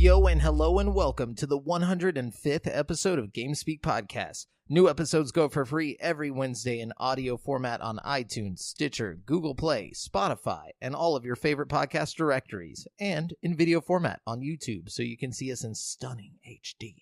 Yo, and hello, and welcome to the 105th episode of GameSpeak Podcast. New episodes go for free every Wednesday in audio format on iTunes, Stitcher, Google Play, Spotify, and all of your favorite podcast directories, and in video format on YouTube, so you can see us in stunning HD.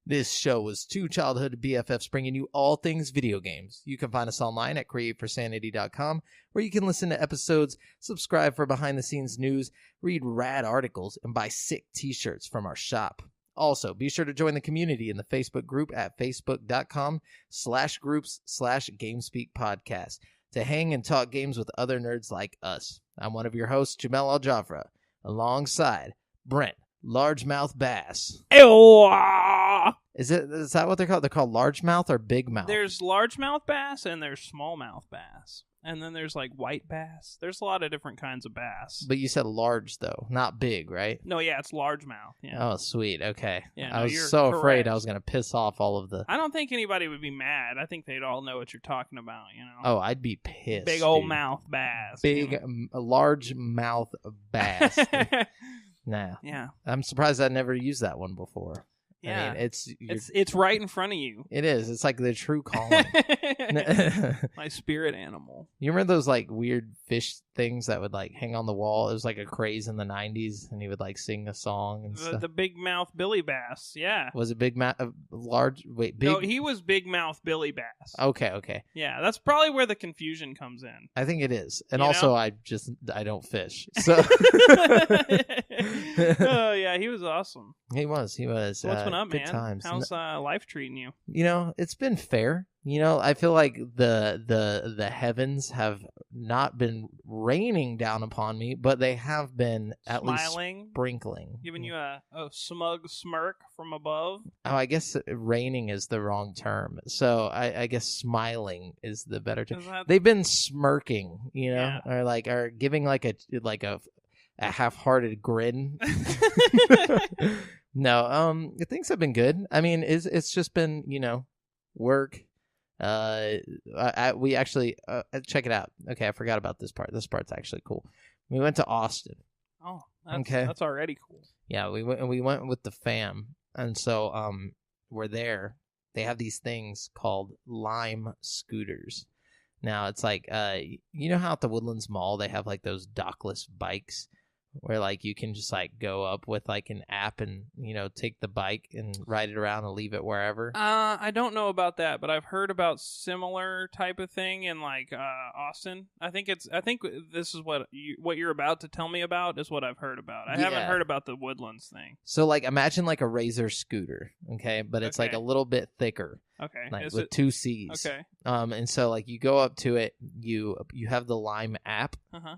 This show is two childhood BFFs bringing you all things video games. You can find us online at createforsanity.com, where you can listen to episodes, subscribe for behind-the-scenes news, read rad articles, and buy sick t-shirts from our shop. Also, be sure to join the community in the Facebook group at facebook.com/groups/GameSpeak to hang and talk games with other nerds like us. I'm one of your hosts, Jamel Al-Jafra, alongside Brent Largemouth Bass. Is that what they're called? They're called largemouth or big mouth? There's largemouth bass and there's smallmouth bass. And then there's like white bass. There's a lot of different kinds of bass. But you said large, though, not big, right? No, yeah, it's largemouth. Yeah. Oh, sweet. Okay. Yeah, I no, was you're so correct. afraid I was going to piss off all of the... I don't think anybody would be mad. I think they'd all know what you're talking about, you know? Oh, I'd be pissed. Big old dude. Mouth bass. Big, large mouth bass. Nah. Yeah. I'm surprised I never used that one before. Yeah. I mean, it's right in front of you. It is. It's like the true calling. My spirit animal. You remember those like weird fish things that would like hang on the wall? It was like a craze in the 90s, and he would like sing a song and stuff. The big mouth Billy Bass, yeah. Was it big mouth? Large? Wait, big? No, he was big mouth Billy Bass. Okay. Yeah, that's probably where the confusion comes in. I think it is. And You also, know? I don't fish. So Oh, yeah, he was awesome. He was. So what's been up, good man? Times. How's life treating you? You know, it's been fair. You know, I feel like the heavens have not been raining down upon me, but they have been at Smiling, least sprinkling. giving you a smug smirk from above. Oh, I guess raining is the wrong term. So I guess smiling is the better term. They've been smirking, you know, Yeah. or giving like a half-hearted grin. No, things have been good. I mean, it's just been, you know, work. We actually check it out. Okay, I forgot about this part. This part's actually cool. We went to Austin. Oh, that's already cool. Yeah, we went with the fam, and so we're there. They have these things called Lime scooters. Now it's like you know how at the Woodlands Mall they have like those Dockless Bikes, where like you can just like go up with like an app and, you know, take the bike and ride it around and leave it wherever. I don't know about that, but I've heard about similar type of thing in like Austin. I think this is what you're about to tell me about is what I've heard about. I haven't heard about the Woodlands thing. So like imagine like a Razor scooter, okay, but it's like a little bit thicker. Okay. Like with two C's. Okay. And so like you go up to it, you have the Lime app,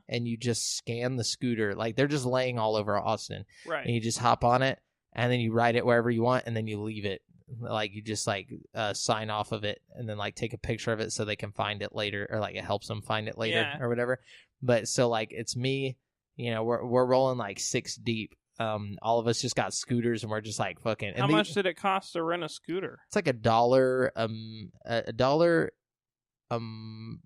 and you just scan the scooter. Like they're just laying all over Austin. Right. And you just hop on it, and then you ride it wherever you want, and then you leave it. Like you just like sign off of it, and then like take a picture of it so they can find it later, or like it helps them find it later or whatever. But so like it's me, you know, we're rolling like 6 deep. All of us just got scooters, and we're just like fucking. How much did it cost to rent a scooter? It's like $1. I'm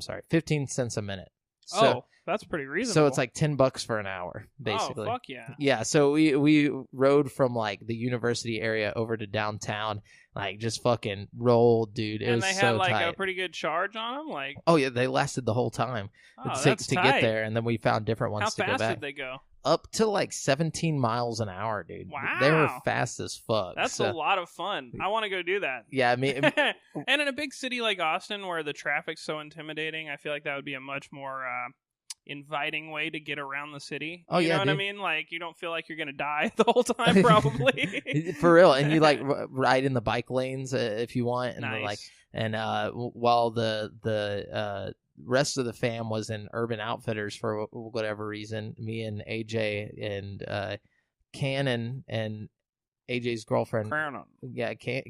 sorry, 15 cents a minute. So, that's pretty reasonable. So it's like $10 for an hour, basically. Oh, fuck yeah. Yeah, so we rode from like the university area over to downtown, like just fucking rolled, dude. It was so tight. And they had like a pretty good charge on them? Like, oh yeah, they lasted the whole time. That's to get there, and then we found different ones to go back. How fast did they go? Up to like 17 miles an hour, dude. Wow. They were fast as fuck. That's a lot of fun. I want to go do that. Yeah, I mean... And in a big city like Austin, where the traffic's so intimidating, I feel like that would be a much more inviting way to get around the city. Oh, you know what I mean? Like, you don't feel like you're going to die the whole time, probably. For real. And you, like, ride in the bike lanes if you want. And, nice. While the rest of the fam was in Urban Outfitters for whatever reason, me and AJ and Cannon and AJ's girlfriend,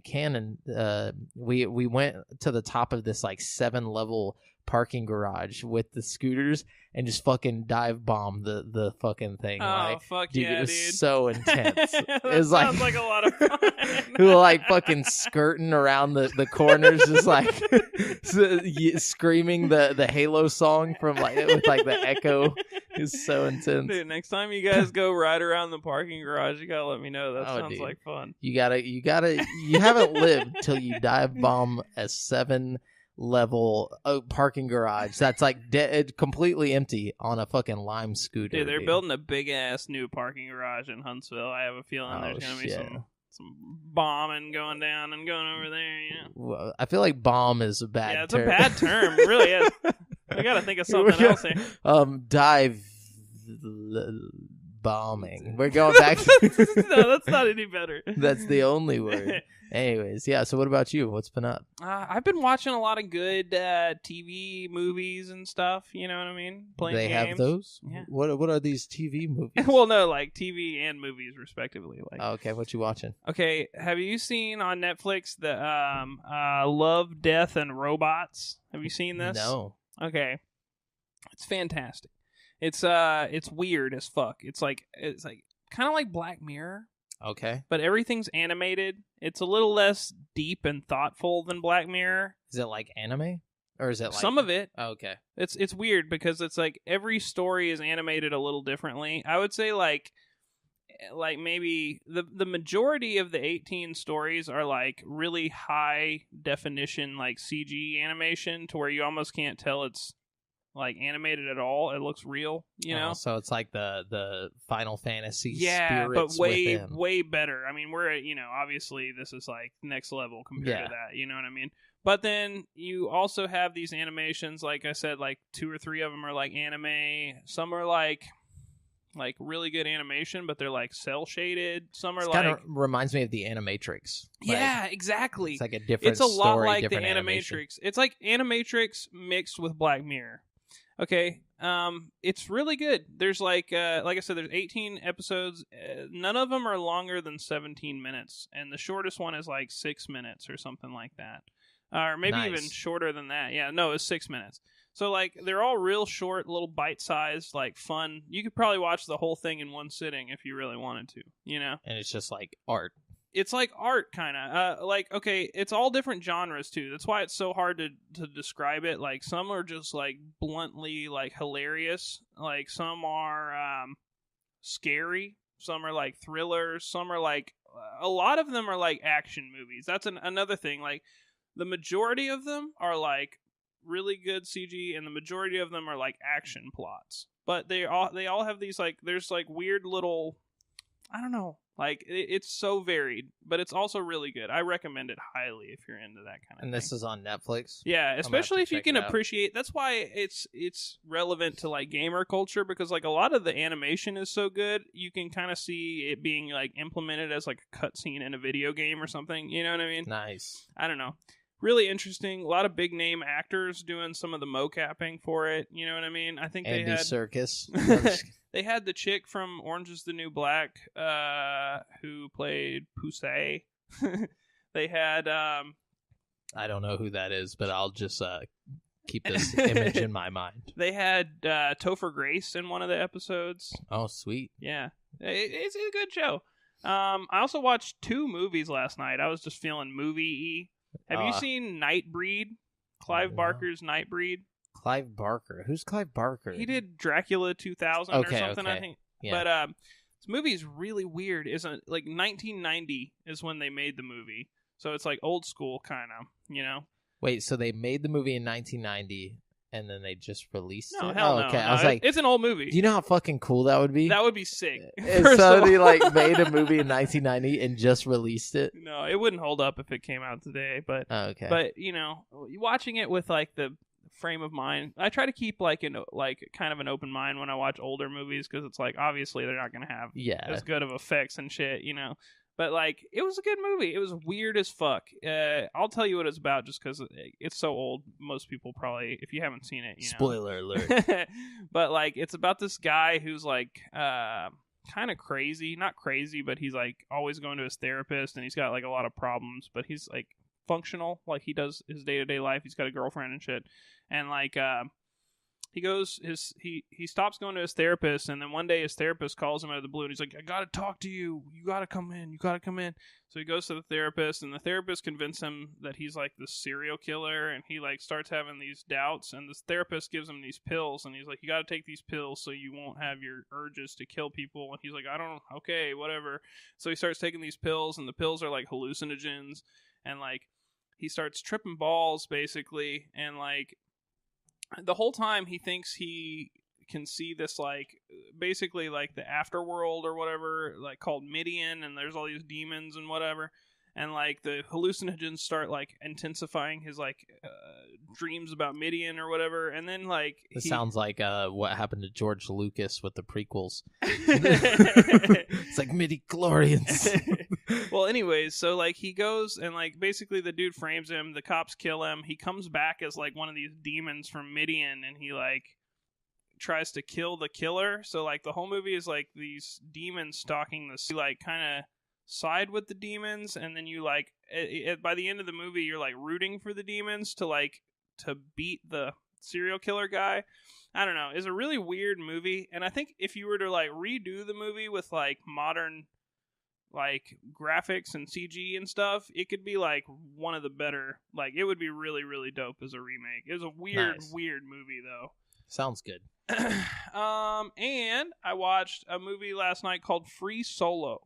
Cannon, we went to the top of this like 7-level parking garage with the scooters and just fucking dive bomb the fucking thing. Oh, like, fuck dude, yeah, it was dude. So intense. It was sounds like a lot of fun. We were like fucking skirting around the corners, just like screaming the Halo song from like with like the echo It's so intense. Dude, next time you guys go ride around the parking garage, you gotta let me know. That sounds like fun. You haven't lived till you dive bomb a 7-level parking garage that's like completely empty on a fucking lime scooter. Dude, they're building a big ass new parking garage in Huntsville. I have a feeling there's gonna be some bombing going down and going over there. Well, I feel like bomb is a bad term. Yeah, it's a bad term. It really is. We gotta think of something else here. Dive bombing. We're going back to... No, that's not any better. That's the only word. Anyways, yeah, so what about you? What's been up? I've been watching a lot of good TV movies and stuff, you know what I mean? Playing games. They have those? Yeah. What are these TV movies? Well, no, like TV and movies respectively. Like. Oh, okay, what you watching? Okay, have you seen on Netflix the Love, Death, and Robots? Have you seen this? No. Okay. It's fantastic. It's weird as fuck. It's like kind of like Black Mirror. Okay. But everything's animated. It's a little less deep and thoughtful than Black Mirror. Is it like anime? Or is it like... Some of it. Oh, okay. It's weird because it's like every story is animated a little differently. I would say like maybe the majority of the 18 stories are like really high definition like CG animation to where you almost can't tell it's like animated at all. It looks real, you know. So it's like the Final Fantasy but way within. Way better. I mean, we're obviously this is like next level compared to that. You know what I mean? But then you also have these animations. Like I said, like 2 or 3 of them are like anime. Some are like really good animation, but they're like cell shaded. Some are kind of reminds me of the Animatrix. Yeah, exactly. It's like a different. It's a lot story, like the animation. Animatrix. It's like Animatrix mixed with Black Mirror. Okay, it's really good. There's like I said, there's 18 episodes. None of them are longer than 17 minutes, and the shortest one is like 6 minutes or something like that, or maybe even shorter than that. Yeah, no, it's 6 minutes. So like they're all real short, little bite-sized, like fun. You could probably watch the whole thing in one sitting if you really wanted to, you know. And it's just like art. It's like art, kind of. Okay, it's all different genres, too. That's why it's so hard to describe it. Like, some are just, like, bluntly, like, hilarious. Like, some are scary. Some are, like, thrillers. Some are, like... a lot of them are, like, action movies. That's another thing. Like, the majority of them are, like, really good CG, and the majority of them are, like, action plots. But they all have these, like... There's, like, weird little... I don't know. Like, it's so varied, but it's also really good. I recommend it highly if you're into that kind of thing. And this is on Netflix? Yeah, especially if you can appreciate... That's why it's relevant to, like, gamer culture, because, like, a lot of the animation is so good, you can kind of see it being, like, implemented as, like, a cutscene in a video game or something. You know what I mean? Nice. I don't know. Really interesting. A lot of big-name actors doing some of the mocapping for it. You know what I mean? I think Andy they had... Serkis. They had the chick from Orange is the New Black who played Poussey. They had... I don't know who that is, but I'll just keep this image in my mind. They had Topher Grace in one of the episodes. Oh, sweet. Yeah. It's a good show. I also watched 2 movies last night. I was just feeling movie-y. Have you seen Nightbreed? Clive Barker's Nightbreed? Clive Barker? Who's Clive Barker? He did Dracula 2000 or something, I think. Yeah. But this movie is really weird. Isn't like 1990 is when they made the movie. So it's like old school kind of, you know? Wait, so they made the movie in 1990 and then they just released it? No, hell no. Okay. No, I was like, it's an old movie. Do you know how fucking cool that would be? That would be sick. If somebody like made a movie in 1990 and just released it? No, it wouldn't hold up if it came out today. But But you know, watching it with like the frame of mind, I try to keep like kind of an open mind when I watch older movies, because it's like obviously they're not going to have as good of effects and shit, you know. But, like, it was a good movie. It was weird as fuck. I'll tell you what it's about just because it's so old. Most people probably, if you haven't seen it, you know. Spoiler alert. But, like, it's about this guy who's, like, kind of crazy. Not crazy, but he's, like, always going to his therapist, and he's got, like, a lot of problems. But he's, like, functional. Like, he does his day-to-day life. He's got a girlfriend and shit. And, like, he stops going to his therapist, and then one day his therapist calls him out of the blue, and he's like, I gotta talk to you. You gotta come in. So he goes to the therapist, and the therapist convinces him that he's like this serial killer, and he like starts having these doubts, and this therapist gives him these pills, and he's like, you gotta take these pills so you won't have your urges to kill people. And he's like, okay, whatever. So he starts taking these pills, and the pills are like hallucinogens, and like he starts tripping balls basically, and like the whole time he thinks he can see this like basically like the afterworld or whatever, like called Midian, and there's all these demons and whatever, and like the hallucinogens start like intensifying his like dreams about Midian or whatever, and then like it sounds like what happened to George Lucas with the prequels. It's like midi-chlorians. Well, anyways, so like he goes and like basically the dude frames him, the cops kill him, he comes back as like one of these demons from Midian, and he like tries to kill the killer. So like the whole movie is like these demons stalking the like kind of side with the demons, and then you like by the end of the movie you're like rooting for the demons to beat the serial killer guy. I don't know, it's a really weird movie, and I think if you were to like redo the movie with like modern like graphics and CG and stuff, it could be like one of the better, like it would be really, really dope as a remake. It was a weird movie though. Sounds good. And I watched a movie last night called Free Solo.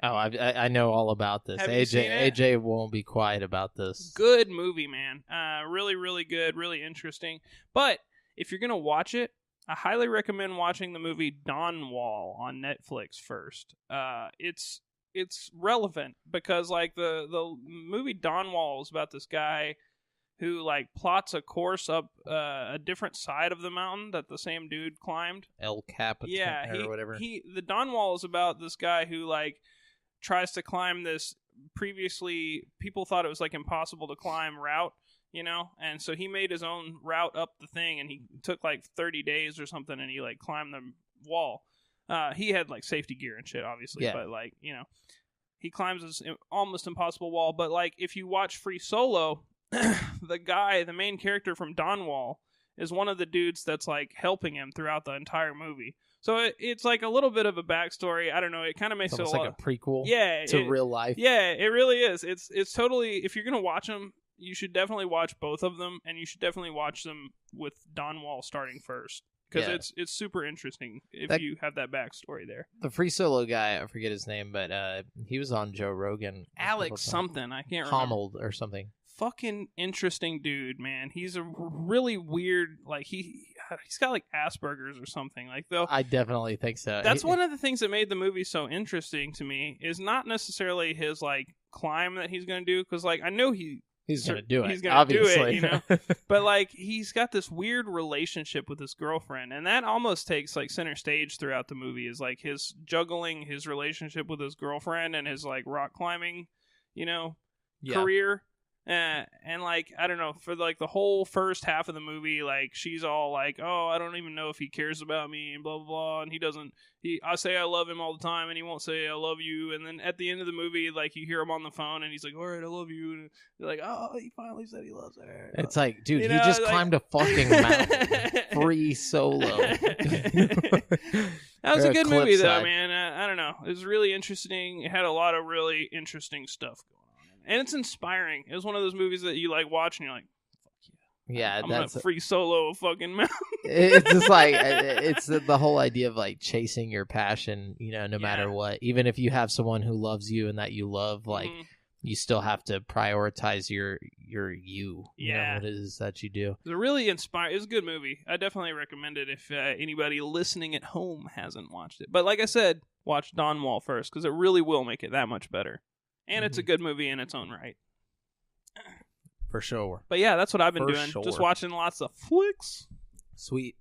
Oh, I know all about this. Have you seen it? AJ won't be quiet about this. Good movie, man. Really, really good. Really interesting. But if you're gonna watch it, I highly recommend watching the movie Dawn Wall on Netflix first. It's relevant because like the movie Dawn Wall is about this guy who like plots a course up a different side of the mountain that the same dude climbed. El Capitan or whatever. The Dawn Wall is about this guy who like tries to climb this previously people thought it was like impossible to climb route, you know, and so he made his own route up the thing, and he took like 30 days or something, and he like climbed the wall. He had like safety gear and shit, obviously, but like, you know, he climbs this almost impossible wall. But like, if you watch Free Solo, the main character from Dawn Wall is one of the dudes that's like helping him throughout the entire movie. So it's like a little bit of a backstory. I don't know. It kind of makes it like a prequel. To real life. Yeah, it really is. It's totally. If you're gonna watch them, you should definitely watch both of them, and you should definitely watch them with Dawn Wall starting first. Because it's super interesting if you have that backstory there. The Free Solo guy, I forget his name, but he was on Joe Rogan. Alex something, I can't remember. Hommeled or something. Fucking interesting dude, man. He's a really weird, like he's got like Asperger's or something. Like though, I definitely think so. That's one of the things that made the movie so interesting to me. Is not necessarily his like climb that he's going to do, because like I know he's going to do it. He's going to do it, you know. But like he's got this weird relationship with his girlfriend, and that almost takes like center stage throughout the movie. Is like his juggling his relationship with his girlfriend and his like rock climbing, you know, career. And like I don't know, for like the whole first half of the movie, like she's all like, oh, I don't even know if he cares about me and blah blah blah, and I say I love him all the time and he won't say I love you, and then at the end of the movie, like you hear him on the phone and he's like, all right, I love you, and they're like, oh, he finally said he loves her. It's like, dude, he just climbed a fucking mountain. Free Solo. That was a good movie though, man. I don't know, it was really interesting. It had a lot of really interesting stuff going on. And it's inspiring. It was one of those movies that you like watch and you're like, fuck yeah. I'm gonna free solo a fucking mountain. It's just like, it's the whole idea of like chasing your passion, you know, no matter what. Even if you have someone who loves you and that you love, like, you still have to prioritize your you. You know, what it is that you do. It's a really inspiring. It's a good movie. I definitely recommend it if anybody listening at home hasn't watched it. But like I said, watch Dawn Wall first, because it really will make it that much better. And it's a good movie in its own right. For sure. But yeah, that's what I've been doing. Sure. Just watching lots of flicks. Sweet.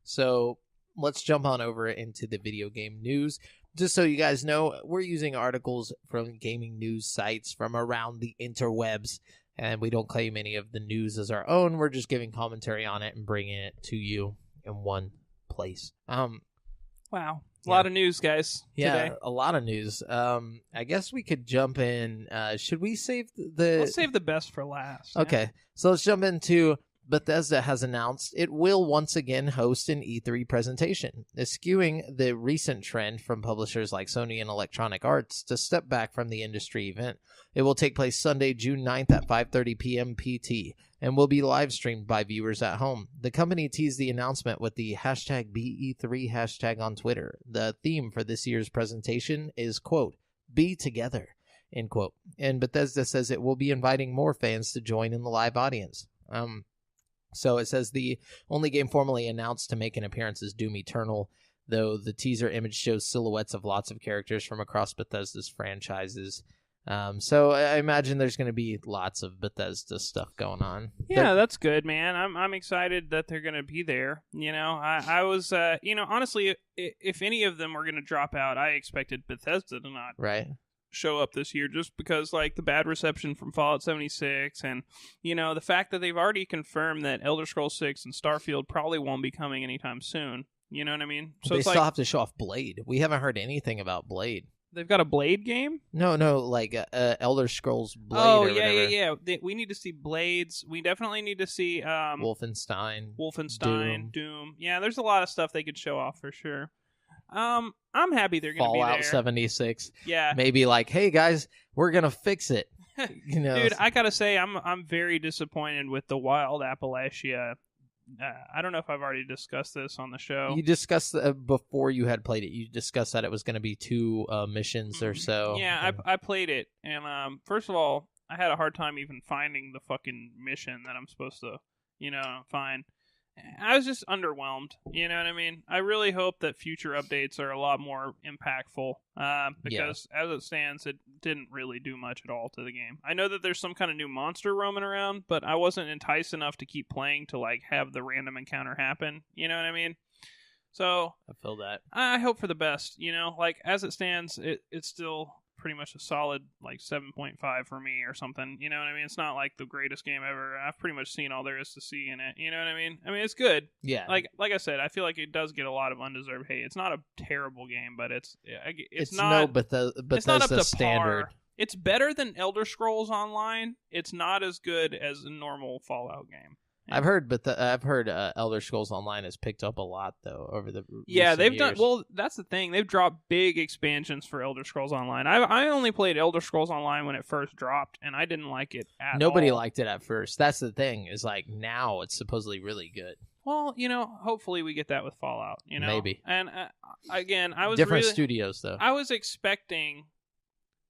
So let's jump on over into the video game news. Just so you guys know, we're using articles from gaming news sites from around the interwebs, and we don't claim any of the news as our own. We're just giving commentary on it and bringing it to you in one place. Wow. A lot of news, guys. Yeah, today. A lot of news. I guess we could jump in. Should we save the... Let's save the best for last. Okay, so let's jump into Bethesda has announced it will once again host an E3 presentation, eschewing the recent trend from publishers like Sony and Electronic Arts to step back from the industry event. It will take place Sunday, June 9th at 5:30 p.m. PT and will be live streamed by viewers at home. The company teased the announcement with the #BE3 hashtag on Twitter. The theme for this year's presentation is, quote, "Be together," end quote. And Bethesda says it will be inviting more fans to join in the live audience. So it says the only game formally announced to make an appearance is Doom Eternal, though the teaser image shows silhouettes of lots of characters from across Bethesda's franchises. So I imagine there's going to be lots of Bethesda stuff going on. Yeah, that's good, man. I'm excited that they're going to be there. I was, honestly, if any of them were going to drop out, I expected Bethesda to not show up this year, just because like the bad reception from Fallout 76 and the fact that they've already confirmed that Elder Scrolls 6 and Starfield probably won't be coming anytime soon. You know what I mean? So they still have to show off Blade. We haven't heard anything about Blade. They've got a Blade game? No, like Elder Scrolls Blade. Oh, yeah. We need to see Blades. We definitely need to see Wolfenstein, Doom. Yeah, there's a lot of stuff they could show off for sure. I'm happy they're going to be there. Fallout 76. Yeah. Maybe like, hey guys, we're going to fix it. Dude, I got to say I'm very disappointed with the Wild Appalachia. I don't know if I've already discussed this on the show. You discussed before you had played it. You discussed that it was going to be 2 missions or so. Yeah, I played it, and first of all, I had a hard time even finding the fucking mission that I'm supposed to, find. I was just underwhelmed. You know what I mean? I really hope that future updates are a lot more impactful, because as it stands, it didn't really do much at all to the game. I know that there's some kind of new monster roaming around, but I wasn't enticed enough to keep playing to like have the random encounter happen. You know what I mean? So I feel that. I hope for the best. Like as it stands, it's still pretty much a solid like 7.5 for me or something. You know what I mean? It's not like the greatest game ever. I've pretty much seen all there is to see in it. You know what I mean? I mean, it's good. Yeah. Like I said, I feel like it does get a lot of undeserved hate. It's not a terrible game, but it's not no Bethesda it's not up to standard. Par. It's better than Elder Scrolls Online. It's not as good as a normal Fallout game. I've heard, but I've heard Elder Scrolls Online has picked up a lot though over the they've years. done well. That's the thing; they've dropped big expansions for Elder Scrolls Online. I only played Elder Scrolls Online when it first dropped, and I didn't like it at all. Nobody liked it at first. That's the thing. Is like now it's supposedly really good. Well, hopefully we get that with Fallout. Maybe. And again, I was different studios though. I was expecting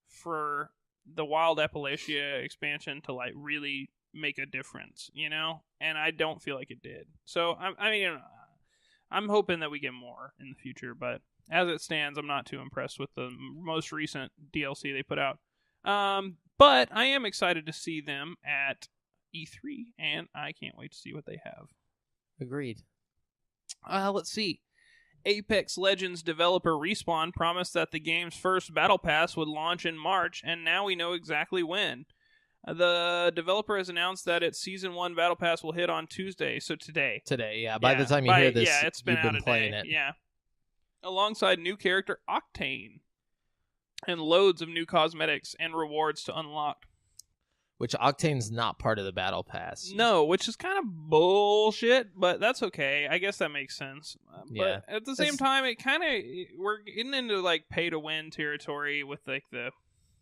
for the Wild Appalachia expansion to like really make a difference, and I don't feel like it did. So I'm hoping that we get more in the future, but as it stands, I'm not too impressed with the most recent DLC they put out. But I am excited to see them at E3, and I can't wait to see what they have. Agreed. Let's see. Apex Legends developer Respawn promised that the game's first Battle Pass would launch in March, and now we know exactly when. The developer has announced that its Season 1 Battle Pass will hit on Tuesday, so today. Yeah. By the time you hear this, it's been you've out been a playing day. it. Yeah. Alongside new character Octane. And loads of new cosmetics and rewards to unlock. Which Octane's not part of the Battle Pass. No, which is kind of bullshit, but that's okay. I guess that makes sense. But at the same time, we're getting into like pay-to-win territory with like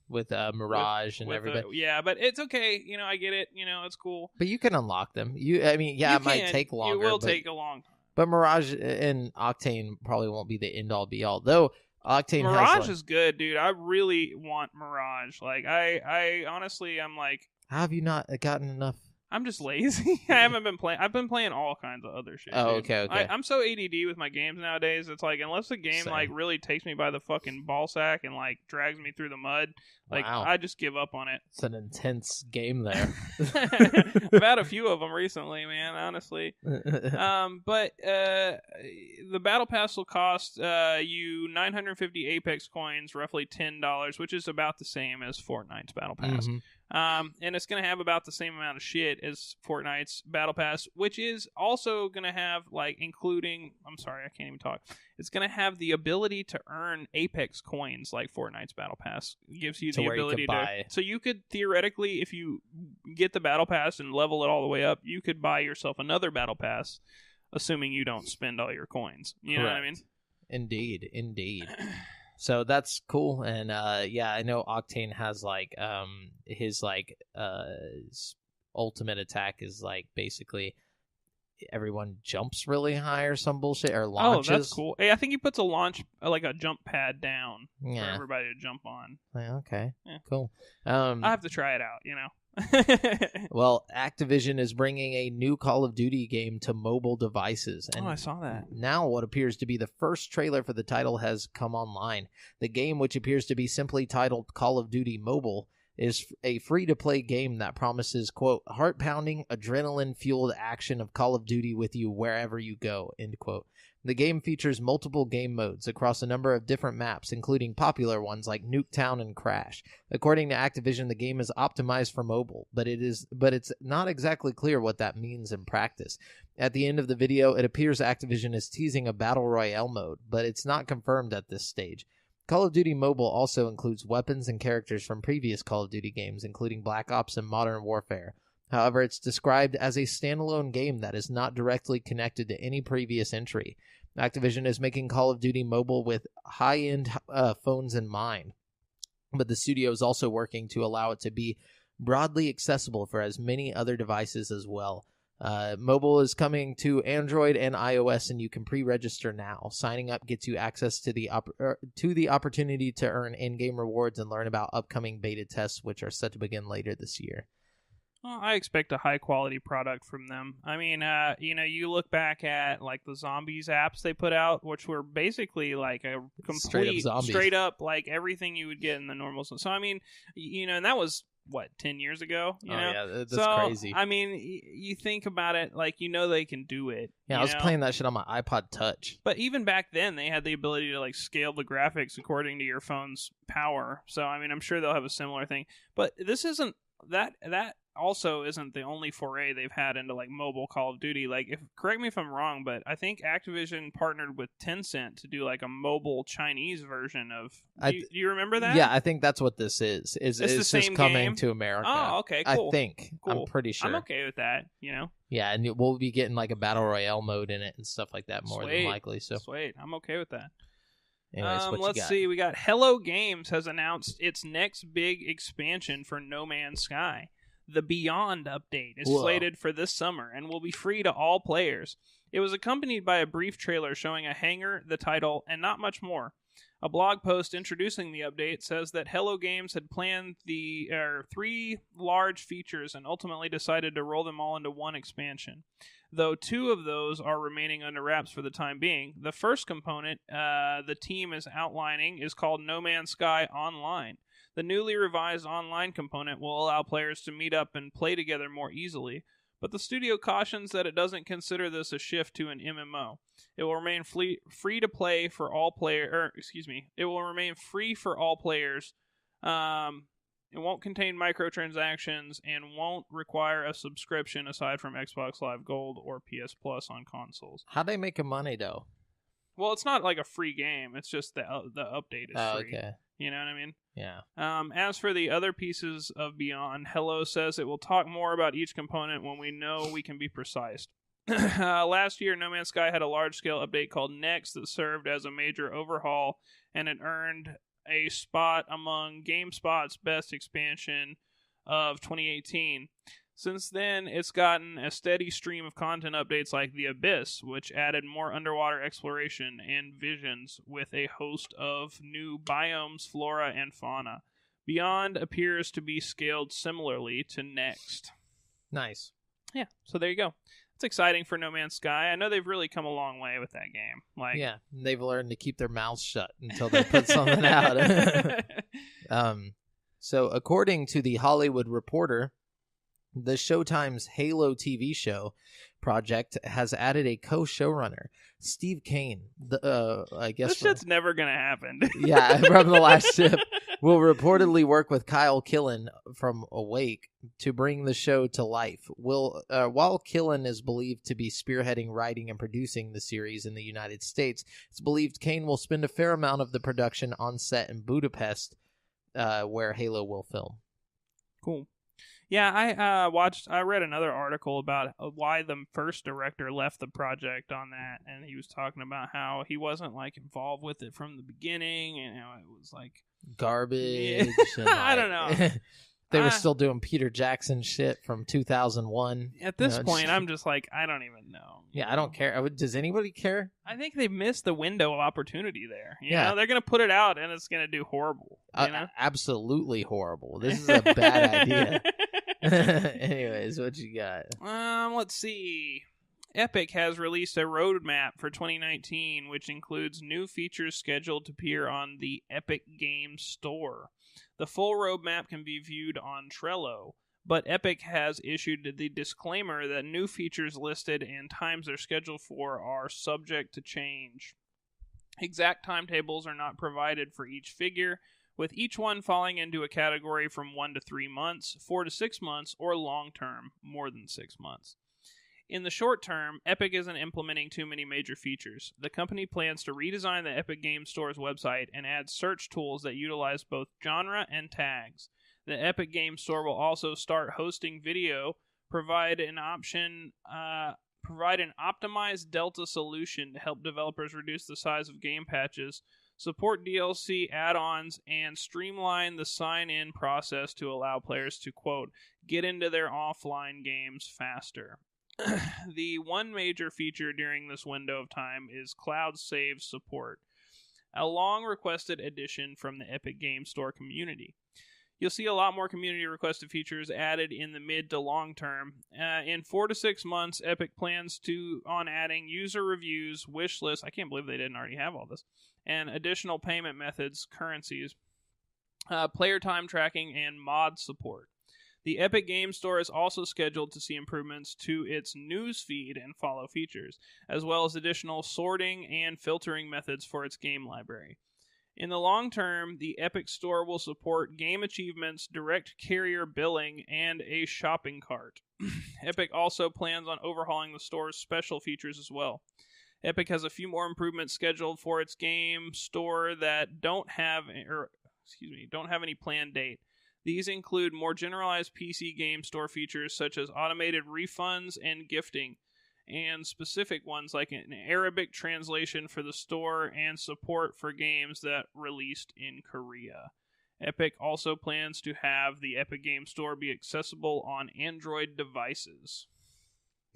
with Mirage and everything. But it's okay. I get it. It's cool. But you can unlock them. It might take longer. It will take a long time. But Mirage and Octane probably won't be the end-all be-all. Though Octane Mirage is good, dude. I really want Mirage. Like, I honestly, I'm like... How have you not gotten enough? I'm just lazy. I haven't been playing. I've been playing all kinds of other shit. Oh, dude. okay. I'm so ADD with my games nowadays. It's like, unless the game like really takes me by the fucking ball sack and like drags me through the mud, like I just give up on it. It's an intense game there. I've had a few of them recently, man. Honestly, but the Battle Pass will cost you 950 Apex coins, roughly $10, which is about the same as Fortnite's Battle Pass. Mm-hmm. And it's going to have about the same amount of shit as Fortnite's Battle Pass, which is also going to have, like, including... I'm sorry, I can't even talk. It's going to have the ability to earn Apex coins like Fortnite's Battle Pass. It gives you the ability to... So you could, theoretically, if you get the Battle Pass and level it all the way up, you could buy yourself another Battle Pass, assuming you don't spend all your coins. You know what I mean? Indeed. So that's cool, and yeah, I know Octane has like his ultimate attack is like basically everyone jumps really high or some bullshit or launches. Oh, that's cool. Hey, I think he puts a jump pad down for everybody to jump on. Yeah, okay, cool. I have to try it out, you know. Well, Activision is bringing a new Call of Duty game to mobile devices. And I saw that. Now what appears to be the first trailer for the title has come online. The game, which appears to be simply titled Call of Duty Mobile, is a free-to-play game that promises, quote, heart-pounding, adrenaline-fueled action of Call of Duty with you wherever you go, end quote. The game features multiple game modes across a number of different maps, including popular ones like Nuketown and Crash. According to Activision, the game is optimized for mobile, but it's not exactly clear what that means in practice. At the end of the video, it appears Activision is teasing a Battle Royale mode, but it's not confirmed at this stage. Call of Duty Mobile also includes weapons and characters from previous Call of Duty games, including Black Ops and Modern Warfare. However, it's described as a standalone game that is not directly connected to any previous entry. Activision is making Call of Duty Mobile with high-end phones in mind, but the studio is also working to allow it to be broadly accessible for as many other devices as well. Mobile is coming to Android and iOS, and you can pre-register now. Signing up gets you access to the opportunity to earn in-game rewards and learn about upcoming beta tests, which are set to begin later this year. Well, I expect a high-quality product from them. I mean, you look back at, like, the Zombies apps they put out, which were basically, like, a complete, straight up, like, everything you would get in the normal. So, I mean, and that was, 10 years ago? Yeah, that's crazy. I mean, you think about it, like, they can do it. Yeah, I was playing that shit on my iPod Touch. But even back then, they had the ability to, like, scale the graphics according to your phone's power. So, I mean, I'm sure they'll have a similar thing. But this isn't, that also isn't the only foray they've had into, like, mobile Call of Duty. Like, correct me if I'm wrong, but I think Activision partnered with Tencent to do, like, a mobile Chinese version of... Do you remember that? Yeah, I think that's what this is. It's the same just coming game? To America. Oh, okay, cool. I think. Cool. I'm pretty sure. I'm okay with that, Yeah, and we'll be getting, like, a Battle Royale mode in it and stuff like that more than likely. So Sweet. I'm okay with that. Anyways, let's see. We got Hello Games has announced its next big expansion for No Man's Sky. The Beyond update is slated for this summer and will be free to all players. It was accompanied by a brief trailer showing a hangar, the title, and not much more. A blog post introducing the update says that Hello Games had planned the 3 large features and ultimately decided to roll them all into one expansion. Though 2 of those are remaining under wraps for the time being. The first component the team is outlining is called No Man's Sky Online. The newly revised online component will allow players to meet up and play together more easily, but the studio cautions that it doesn't consider this a shift to an MMO. It will remain free to play for all players. It will remain free for all players. It won't contain microtransactions and won't require a subscription aside from Xbox Live Gold or PS Plus on consoles. How they making money though? Well, it's not like a free game. It's just the update is free. Okay. You know what I mean? Yeah. As for the other pieces of Beyond, Hello says it will talk more about each component when we know we can be precise. Last year, No Man's Sky had a large-scale update called Next that served as a major overhaul, and it earned a spot among GameSpot's best expansion of 2018. Since then, it's gotten a steady stream of content updates like The Abyss, which added more underwater exploration and visions with a host of new biomes, flora, and fauna. Beyond appears to be scaled similarly to Next. Nice. Yeah, so there you go. It's exciting for No Man's Sky. I know they've really come a long way with that game. Yeah, they've learned to keep their mouths shut until they put something out. So according to The Hollywood Reporter, the Showtime's Halo TV show project has added a co-showrunner, Steve Kane. I guess this shit's never gonna happen. Yeah, from The Last Ship, will reportedly work with Kyle Killen from Awake to bring the show to life. While Killen is believed to be spearheading writing and producing the series in the United States, it's believed Kane will spend a fair amount of the production on set in Budapest, where Halo will film. Cool. Yeah, I read another article about why the first director left the project on that, and he was talking about how he wasn't like involved with it from the beginning, and how it was like garbage. Yeah. I don't know. They were still doing Peter Jackson shit from 2001. At this point, I'm just like, I don't even know. Yeah, I don't care. Does anybody care? I think they've missed the window of opportunity there. You know, they're going to put it out, and it's going to do horrible. You know? Absolutely horrible. This is a bad idea. Anyways, what you got? Let's see. Epic has released a roadmap for 2019, which includes new features scheduled to appear on the Epic Games Store. The full roadmap can be viewed on Trello, but Epic has issued the disclaimer that new features listed and times they're scheduled for are subject to change. Exact timetables are not provided for each figure, with each one falling into a category from 1 to 3 months, 4 to 6 months, or long-term, more than 6 months. In the short term, Epic isn't implementing too many major features. The company plans to redesign the Epic Games Store's website and add search tools that utilize both genre and tags. The Epic Games Store will also start hosting video, provide an optimized Delta solution to help developers reduce the size of game patches, support DLC add-ons, and streamline the sign-in process to allow players to, quote, get into their offline games faster. The one major feature during this window of time is cloud save support, a long-requested addition from the Epic Games Store community. You'll see a lot more community-requested features added in the mid to long term. In 4 to 6 months, Epic plans on adding user reviews, wish lists, I can't believe they didn't already have all this, and additional payment methods, currencies, player time tracking, and mod support. The Epic Games Store is also scheduled to see improvements to its news feed and follow features, as well as additional sorting and filtering methods for its game library. In the long term, the Epic Store will support game achievements, direct carrier billing, and a shopping cart. Epic also plans on overhauling the store's special features as well. Epic has a few more improvements scheduled for its game store that don't have any planned date. These include more generalized PC game store features such as automated refunds and gifting, and specific ones like an Arabic translation for the store and support for games that released in Korea. Epic also plans to have the Epic Game Store be accessible on Android devices.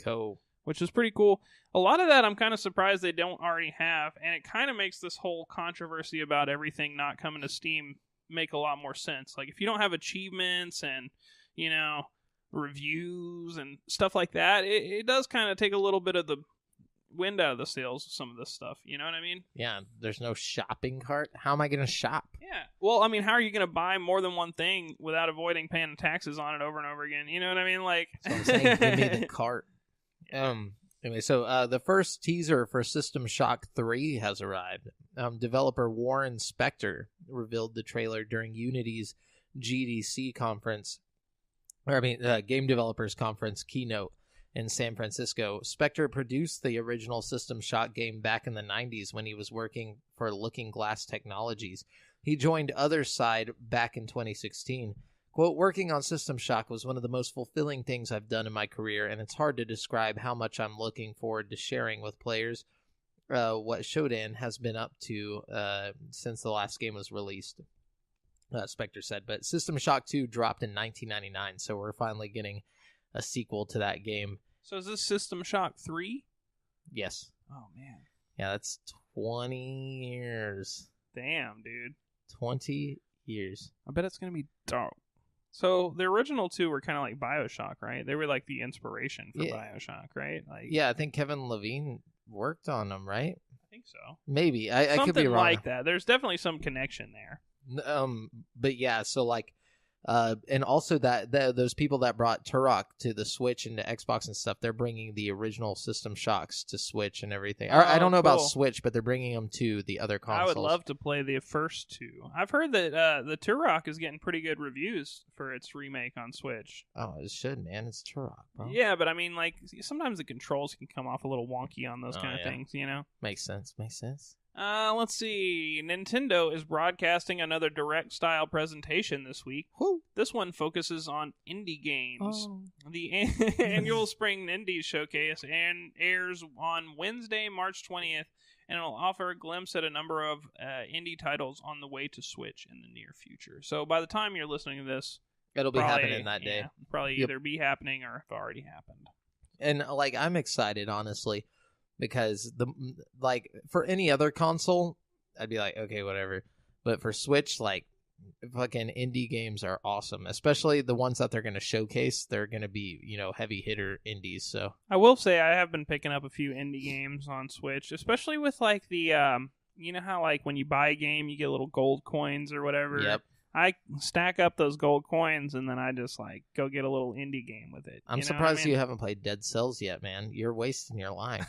Cool. Which is pretty cool. A lot of that I'm kind of surprised they don't already have, and it kind of makes this whole controversy about everything not coming to Steam make a lot more sense. Like, if you don't have achievements and, you know, reviews and stuff like that, it does kind of take a little bit of the wind out of the sails of some of this stuff. You know what I mean? Yeah, there's no shopping cart. How am I going to shop? Yeah. Well, I mean, how are you going to buy more than one thing without avoiding paying taxes on it over and over again? You know what I mean? Like, so I'm saying, give me the cart. Anyway, so the first teaser for System Shock 3 has arrived. Developer Warren Spector revealed the trailer during Unity's GDC conference, Game Developers Conference keynote in San Francisco. Spector produced the original System Shock game back in the 90s when he was working for Looking Glass Technologies. He joined Otherside back in 2016. Quote, working on System Shock was one of the most fulfilling things I've done in my career, and it's hard to describe how much I'm looking forward to sharing with players what Shodan has been up to since the last game was released, Spector said. But System Shock 2 dropped in 1999, so we're finally getting a sequel to that game. So is this System Shock 3? Yes. Oh, man. Yeah, that's 20 years. Damn, dude. 20 years. I bet it's going to be dope. So the original two were kind of like BioShock, right? They were like the inspiration for BioShock, right? Like, yeah, I think Kevin Levine worked on them, right? I think so. Maybe. I could be wrong. Something like that. There's definitely some connection there. But yeah, so like And also those people that brought Turok to the Switch and to Xbox and stuff, they're bringing the original System Shocks to Switch and everything. I don't know about Switch, but they're bringing them to the other consoles. I would love to play the first two. I've heard that the Turok is getting pretty good reviews for its remake on Switch. Oh, it should, man. It's Turok, bro. Yeah, but I mean, like, sometimes the controls can come off a little wonky on those kind of things, you know? Makes sense. Let's see. Nintendo is broadcasting another direct-style presentation this week. Woo. This one focuses on indie games. Oh. The annual Spring Indies Showcase airs on Wednesday, March 20th, and it'll offer a glimpse at a number of indie titles on the way to Switch in the near future. So by the time you're listening to this, it'll be happening that day. Probably either be happening or have already happened. And, like, I'm excited, honestly. Because for any other console, I'd be like, okay, whatever. But for Switch, like, fucking indie games are awesome. Especially the ones that they're going to showcase. They're going to be, heavy hitter indies. So I will say I have been picking up a few indie games on Switch, especially with like the, you know how like when you buy a game, you get little gold coins or whatever. Yep. I stack up those gold coins and then I just like go get a little indie game with it. I'm surprised you haven't played Dead Cells yet, man. You're wasting your life.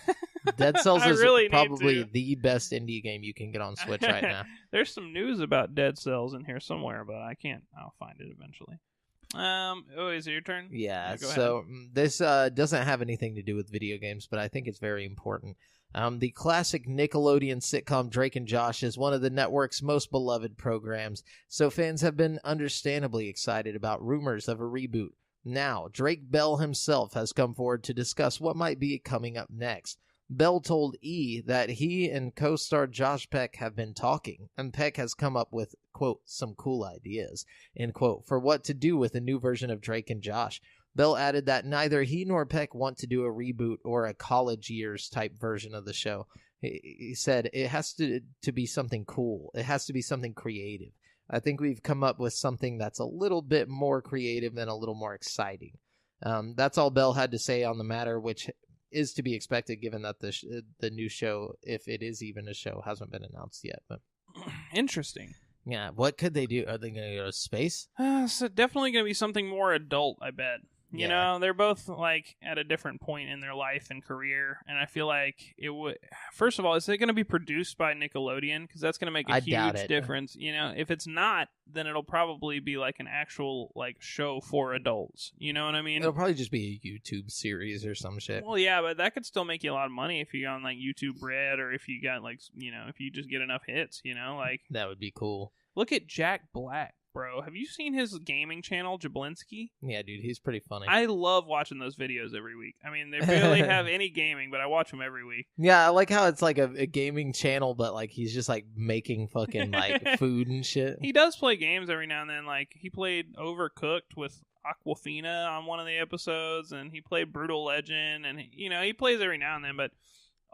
Dead Cells is really probably the best indie game you can get on Switch right now. There's some news about Dead Cells in here somewhere, but I'll find it eventually. Is it your turn? Yeah, so this doesn't have anything to do with video games, but I think it's very important. The classic Nickelodeon sitcom Drake and Josh is one of the network's most beloved programs, so fans have been understandably excited about rumors of a reboot. Now, Drake Bell himself has come forward to discuss what might be coming up next. Bell told E! That he and co-star Josh Peck have been talking, and Peck has come up with, quote, some cool ideas, end quote, for what to do with a new version of Drake and Josh. Bell added that neither he nor Peck want to do a reboot or a college years type version of the show. He said it has to be something cool. It has to be something creative. I think we've come up with something that's a little bit more creative and a little more exciting. That's all Bell had to say on the matter, which is to be expected given that the new show, if it is even a show, hasn't been announced yet. But interesting. Yeah, what could they do? Are they going to go to space? So definitely going to be something more adult, I bet. You know, they're both like at a different point in their life and career, and I feel like it would. First of all, is it going to be produced by Nickelodeon? Because that's going to make a huge difference. You know, if it's not, then it'll probably be like an actual like show for adults. You know what I mean? It'll probably just be a YouTube series or some shit. Well, yeah, but that could still make you a lot of money if you're on like YouTube Red, or if you got like if you just get enough hits. You know, like that would be cool. Look at Jack Black. Bro, have you seen his gaming channel, Jablinski? Yeah, dude, he's pretty funny. I love watching those videos every week. I mean, they barely have any gaming, but I watch them every week. Yeah, I like how it's like a gaming channel, but like he's just like making fucking like food and shit. He does play games every now and then. Like he played Overcooked with Aquafina on one of the episodes, and he played Brutal Legend, and he plays every now and then, but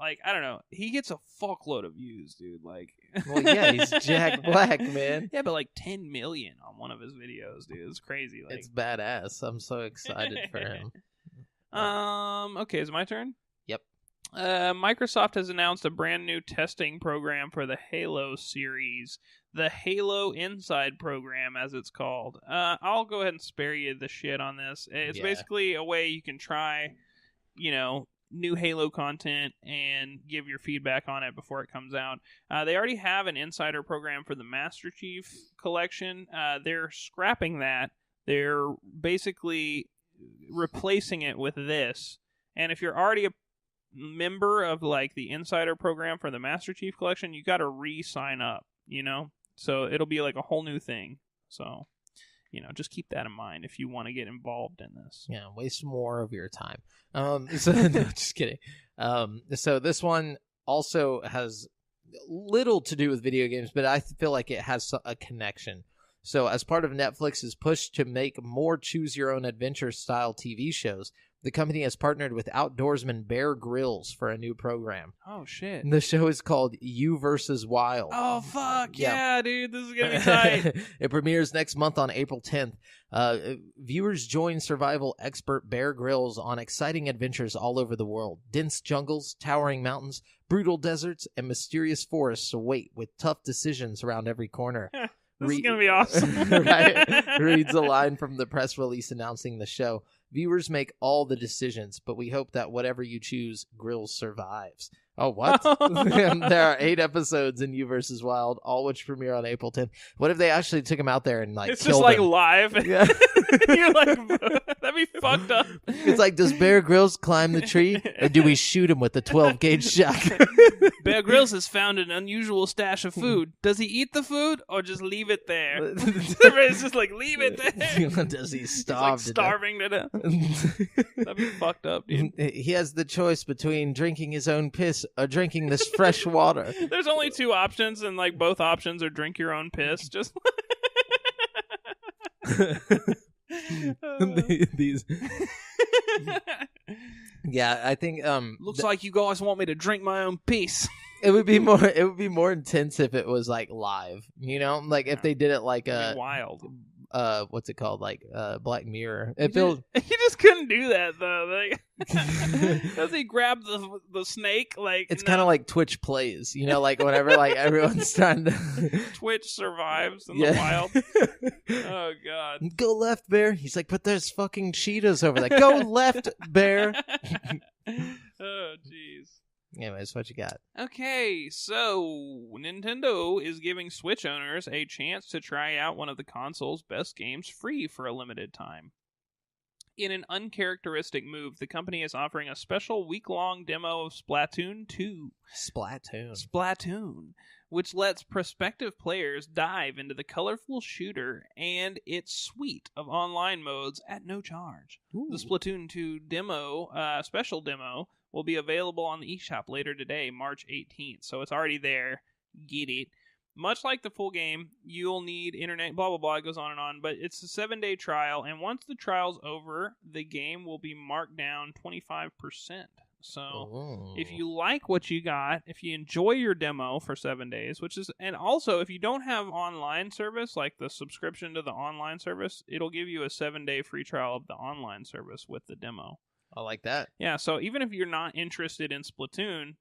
like, I don't know. He gets a fuckload of views, dude. Like, well, yeah, he's Jack Black, man. Yeah, but like 10 million on one of his videos, dude. It's crazy. Like, it's badass. I'm so excited for him. Okay, is it my turn? Yep. Microsoft has announced a brand new testing program for the Halo series, the Halo Inside program, as it's called. I'll go ahead and spare you the shit on this. It's basically a way you can try, new Halo content and give your feedback on it before it comes out. They already have an insider program for the Master Chief collection. They're scrapping that. They're basically replacing it with this. And if you're already a member of like the insider program for the Master Chief collection, you got to re-sign up, So it'll be like a whole new thing. So, just keep that in mind if you want to get involved in this. Yeah, waste more of your time. No, just kidding. So this one also has little to do with video games, but I feel like it has a connection. So as part of Netflix's push to make more choose-your-own-adventure style TV shows, the company has partnered with outdoorsman Bear Grylls for a new program. Oh, shit. The show is called You vs. Wild. Oh, fuck. Yeah, dude. This is going to be tight. It premieres next month on April 10th. Viewers join survival expert Bear Grylls on exciting adventures all over the world. Dense jungles, towering mountains, brutal deserts, and mysterious forests await with tough decisions around every corner. This is going to be awesome. Right? Reads a line from the press release announcing the show. Viewers make all the decisions, but we hope that whatever you choose, Grills survives. Oh, what? There are 8 episodes in You vs. Wild, all which premiere on April 10th. What if they actually took him out there and it's killed just like him? live? Yeah. You're like, that'd be fucked up. It's like, does Bear Grylls climb the tree, or do we shoot him with the 12-gauge shotgun? Bear Grylls has found an unusual stash of food. Does he eat the food or just leave it there? It's just like, leave it there. Does he He's starve like starving to death? That'd be fucked up, dude. He has the choice between drinking his own piss or drinking this fresh water. There's only 2 options, and like both options are drink your own piss. Just these. Yeah, I think looks like you guys want me to drink my own piss. it would be more intense if it was like live, you know, like if they did it like wild. What's it called, like Black Mirror. You just couldn't do that though. Like, does he grab the snake? Like, it's kind of like Twitch plays, you know, like whenever like everyone's trying to Twitch survives in the wild. Oh god, go left, Bear. He's like, but there's fucking cheetahs over there. Go left, Bear. Oh jeez. Anyways, what you got? Okay, so Nintendo is giving Switch owners a chance to try out one of the console's best games free for a limited time. In an uncharacteristic move, the company is offering a special week-long demo of Splatoon 2. Splatoon, which lets prospective players dive into the colorful shooter and its suite of online modes at no charge. Ooh. The Splatoon 2 demo, special demo, will be available on the eShop later today, March 18th. So it's already there. Get it. Much like the full game, you'll need internet, blah, blah, blah. It goes on and on. But it's a 7-day trial. And once the trial's over, the game will be marked down 25%. So if you like what you got, if you enjoy your demo for 7 days, and also if you don't have online service, like the subscription to the online service, it'll give you a 7-day free trial of the online service with the demo. I like that. Yeah, so even if you're not interested in Splatoon,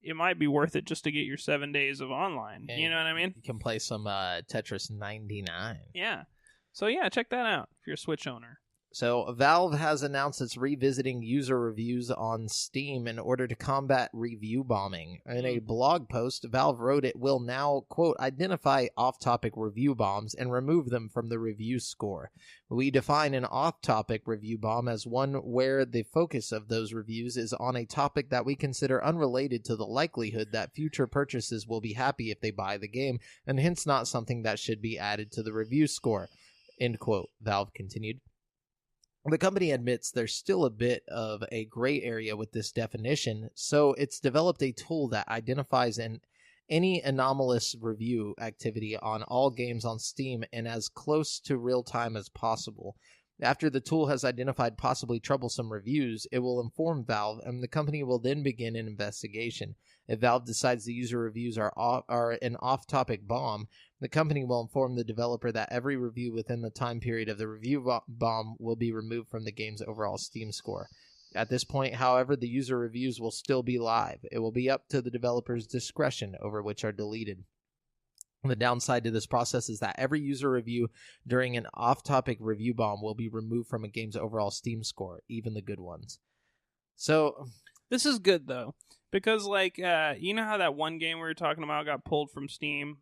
it might be worth it just to get your 7 days of online. Yeah, you know what I mean? You can play some Tetris 99. Yeah. So yeah, check that out if you're a Switch owner. So Valve has announced it's revisiting user reviews on Steam in order to combat review bombing. In a blog post, Valve wrote it will now, quote, identify off-topic review bombs and remove them from the review score. We define an off-topic review bomb as one where the focus of those reviews is on a topic that we consider unrelated to the likelihood that future purchasers will be happy if they buy the game, and hence not something that should be added to the review score, end quote, Valve continued. The company admits there's still a bit of a gray area with this definition, so it's developed a tool that identifies any anomalous review activity on all games on Steam in as close to real time as possible. After the tool has identified possibly troublesome reviews, it will inform Valve, and the company will then begin an investigation. If Valve decides the user reviews are an off-topic bomb, the company will inform the developer that every review within the time period of the review bomb will be removed from the game's overall Steam score. At this point, however, the user reviews will still be live. It will be up to the developer's discretion over which are deleted. The downside to this process is that every user review during an off-topic review bomb will be removed from a game's overall Steam score, even the good ones. So this is good, though. Because, like, you know how that one game we were talking about got pulled from Steam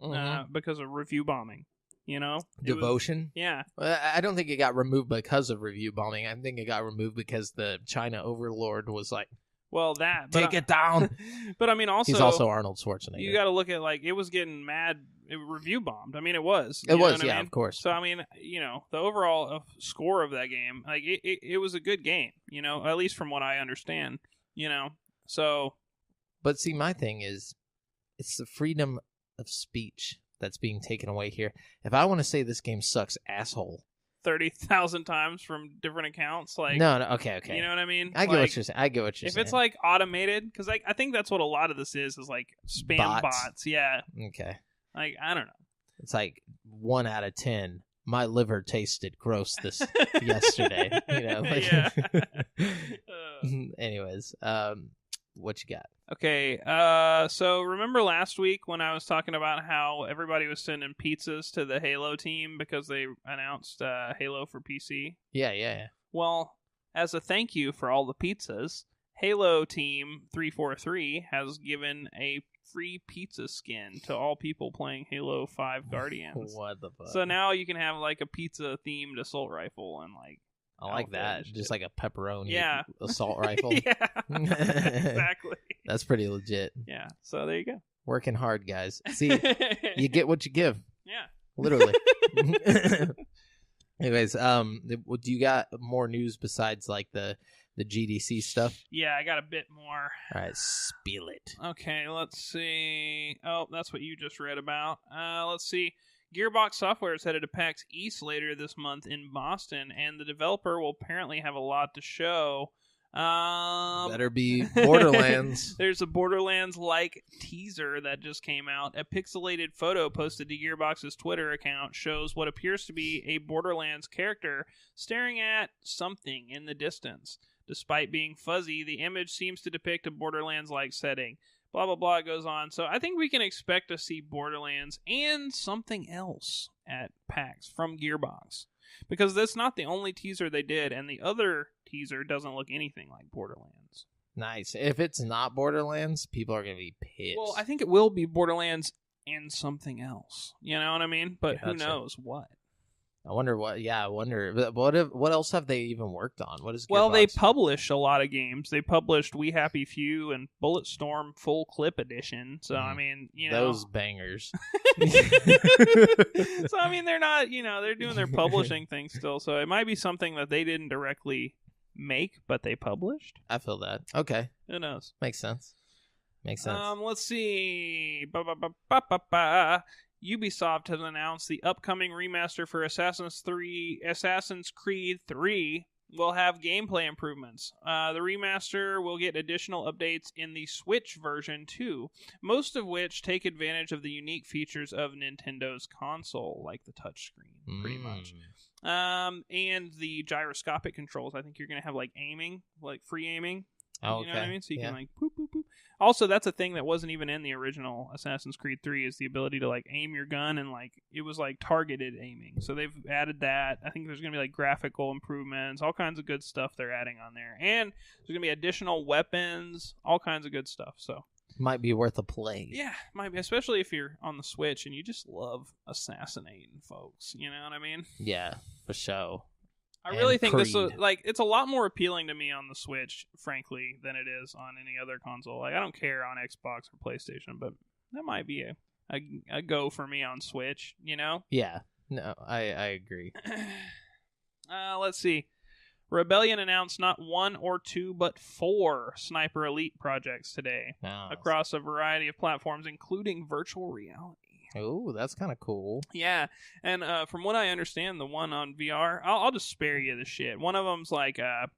because of review bombing, you know? Devotion? Yeah. I don't think it got removed because of review bombing. I think it got removed because the China overlord was like, well, that. Take it down. But, I mean, also... He's also Arnold Schwarzenegger. You got to look at, like, it was getting mad. It review bombed. I mean, it was. It was, yeah, I mean? Of course. So, I mean, you know, the overall score of that game, like, it was a good game, you know, at least from what I understand, you know? So... But see, my thing is, it's the freedom of speech that's being taken away here. If I want to say this game sucks, asshole, 30,000 times from different accounts, like no, okay, you know what I mean? I get what you're saying. I get what you're saying. If it's like automated, because like I think that's what a lot of this is like spam bots. Yeah. Okay. Like I don't know. It's like 1 out of 10. My liver tasted gross this yesterday. You know. Like, yeah. Anyways, What you got? Okay, so remember last week when I was talking about how everybody was sending pizzas to the Halo team because they announced Halo for PC? Yeah. Well, as a thank you for all the pizzas, Halo Team 343 has given a free pizza skin to all people playing Halo 5 Guardians. What the fuck? So now you can have like a pizza-themed assault rifle and like... I like that. Just like a pepperoni assault Yeah. rifle. Exactly. That's pretty legit. Yeah, so there you go. Working hard, guys. See, you get what you give. Yeah. Literally. Anyways, do you got more news besides like the GDC stuff? Yeah, I got a bit more. All right, spill it. Okay, let's see. Oh, that's what you just read about. Let's see. Gearbox Software is headed to PAX East later this month in Boston, and the developer will apparently have a lot to show. Better be Borderlands. There's a Borderlands-like teaser that just came out. A pixelated photo posted to Gearbox's Twitter account shows what appears to be a Borderlands character staring at something in the distance. Despite being fuzzy, the image seems to depict a Borderlands-like setting. Blah, blah, blah, it goes on. So I think we can expect to see Borderlands and something else at PAX from Gearbox. Because that's not the only teaser they did, and the other teaser doesn't look anything like Borderlands. Nice. If it's not Borderlands, people are going to be pissed. Well, I think it will be Borderlands and something else. You know what I mean? But who knows what? I wonder what. Yeah, I wonder. What else have they even worked on? What is Gearbox? Well, they publish a lot of games. They published We Happy Few and Bulletstorm Full Clip Edition. So, I mean, you know. Those bangers. So, I mean, they're not, they're doing their publishing thing still. So, it might be something that they didn't directly make, but they published. I feel that. Okay. Who knows? Makes sense. Let's see. Ubisoft has announced the upcoming remaster for Assassin's Creed 3 will have gameplay improvements. The remaster will get additional updates in the Switch version too, most of which take advantage of the unique features of Nintendo's console, like the touchscreen, pretty much. And the gyroscopic controls. I think you're going to have like aiming, like free aiming. Oh, you know what I mean? So you can like boop, boop, boop. Also, that's a thing that wasn't even in the original Assassin's Creed 3 is the ability to like aim your gun and like it was like targeted aiming. So they've added that. I think there's going to be like graphical improvements, all kinds of good stuff they're adding on there. And there's going to be additional weapons, all kinds of good stuff. So might be worth a play. Yeah, might be, especially if you're on the Switch and you just love assassinating folks. You know what I mean? Yeah, for sure. I really think this is it's a lot more appealing to me on the Switch, frankly, than it is on any other console. Like I don't care on Xbox or PlayStation, but that might be a go for me on Switch, you know? Yeah. No, I agree. Let's see. Rebellion announced not 1 or 2, but 4 Sniper Elite projects today across a variety of platforms, including virtual reality. Oh, that's kind of cool. Yeah, and from what I understand, the one on VR, I'll just spare you the shit. One of them's like a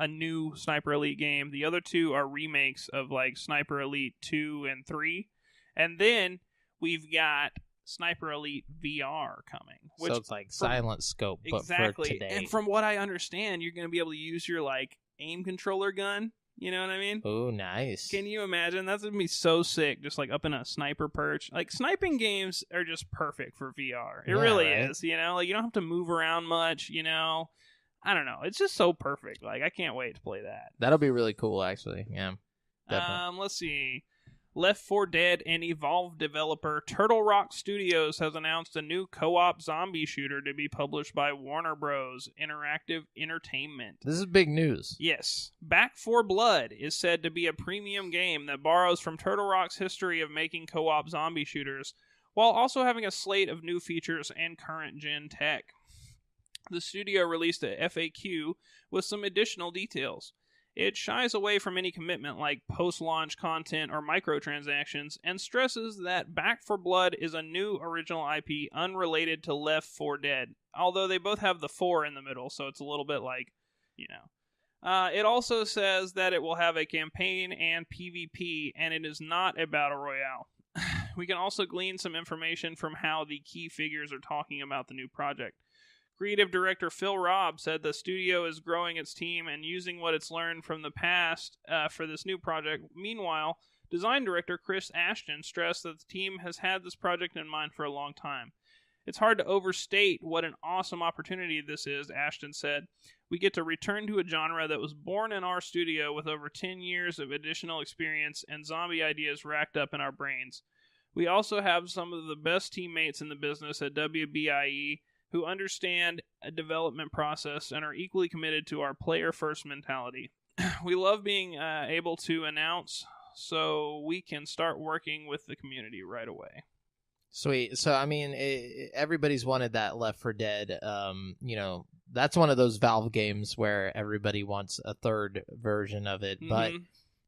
new Sniper Elite game. The other 2 are remakes of like Sniper Elite 2 and 3. And then we've got Sniper Elite VR coming. So it's like Silent Scope, but exactly. for today. And from what I understand, you're going to be able to use your like aim controller gun. You know what I mean? Oh, nice. Can you imagine? That's going to be so sick, just like up in a sniper perch. Like, sniping games are just perfect for VR. It really is, you know? Like, you don't have to move around much, you know? I don't know. It's just so perfect. Like, I can't wait to play that. That'll be really cool, actually. Yeah, definitely. Let's see. Left 4 Dead and Evolve developer Turtle Rock Studios has announced a new co-op zombie shooter to be published by Warner Bros. Interactive Entertainment. This is big news. Yes. Back 4 Blood is said to be a premium game that borrows from Turtle Rock's history of making co-op zombie shooters, while also having a slate of new features and current-gen tech. The studio released a FAQ with some additional details. It shies away from any commitment like post-launch content or microtransactions and stresses that Back 4 Blood is a new original IP unrelated to Left 4 Dead, although they both have the 4 in the middle, so it's a little bit like, you know. It also says that it will have a campaign and PvP, and it is not a battle royale. We can also glean some information from how the key figures are talking about the new project. Creative director Phil Robb said the studio is growing its team and using what it's learned from the past for this new project. Meanwhile, design director Chris Ashton stressed that the team has had this project in mind for a long time. It's hard to overstate what an awesome opportunity this is, Ashton said. We get to return to a genre that was born in our studio with over 10 years of additional experience and zombie ideas racked up in our brains. We also have some of the best teammates in the business at WBIE who understand a development process and are equally committed to our player-first mentality. We love being able to announce so we can start working with the community right away. Sweet. So, I mean, everybody's wanted that Left 4 Dead. That's one of those Valve games where everybody wants a third version of it. But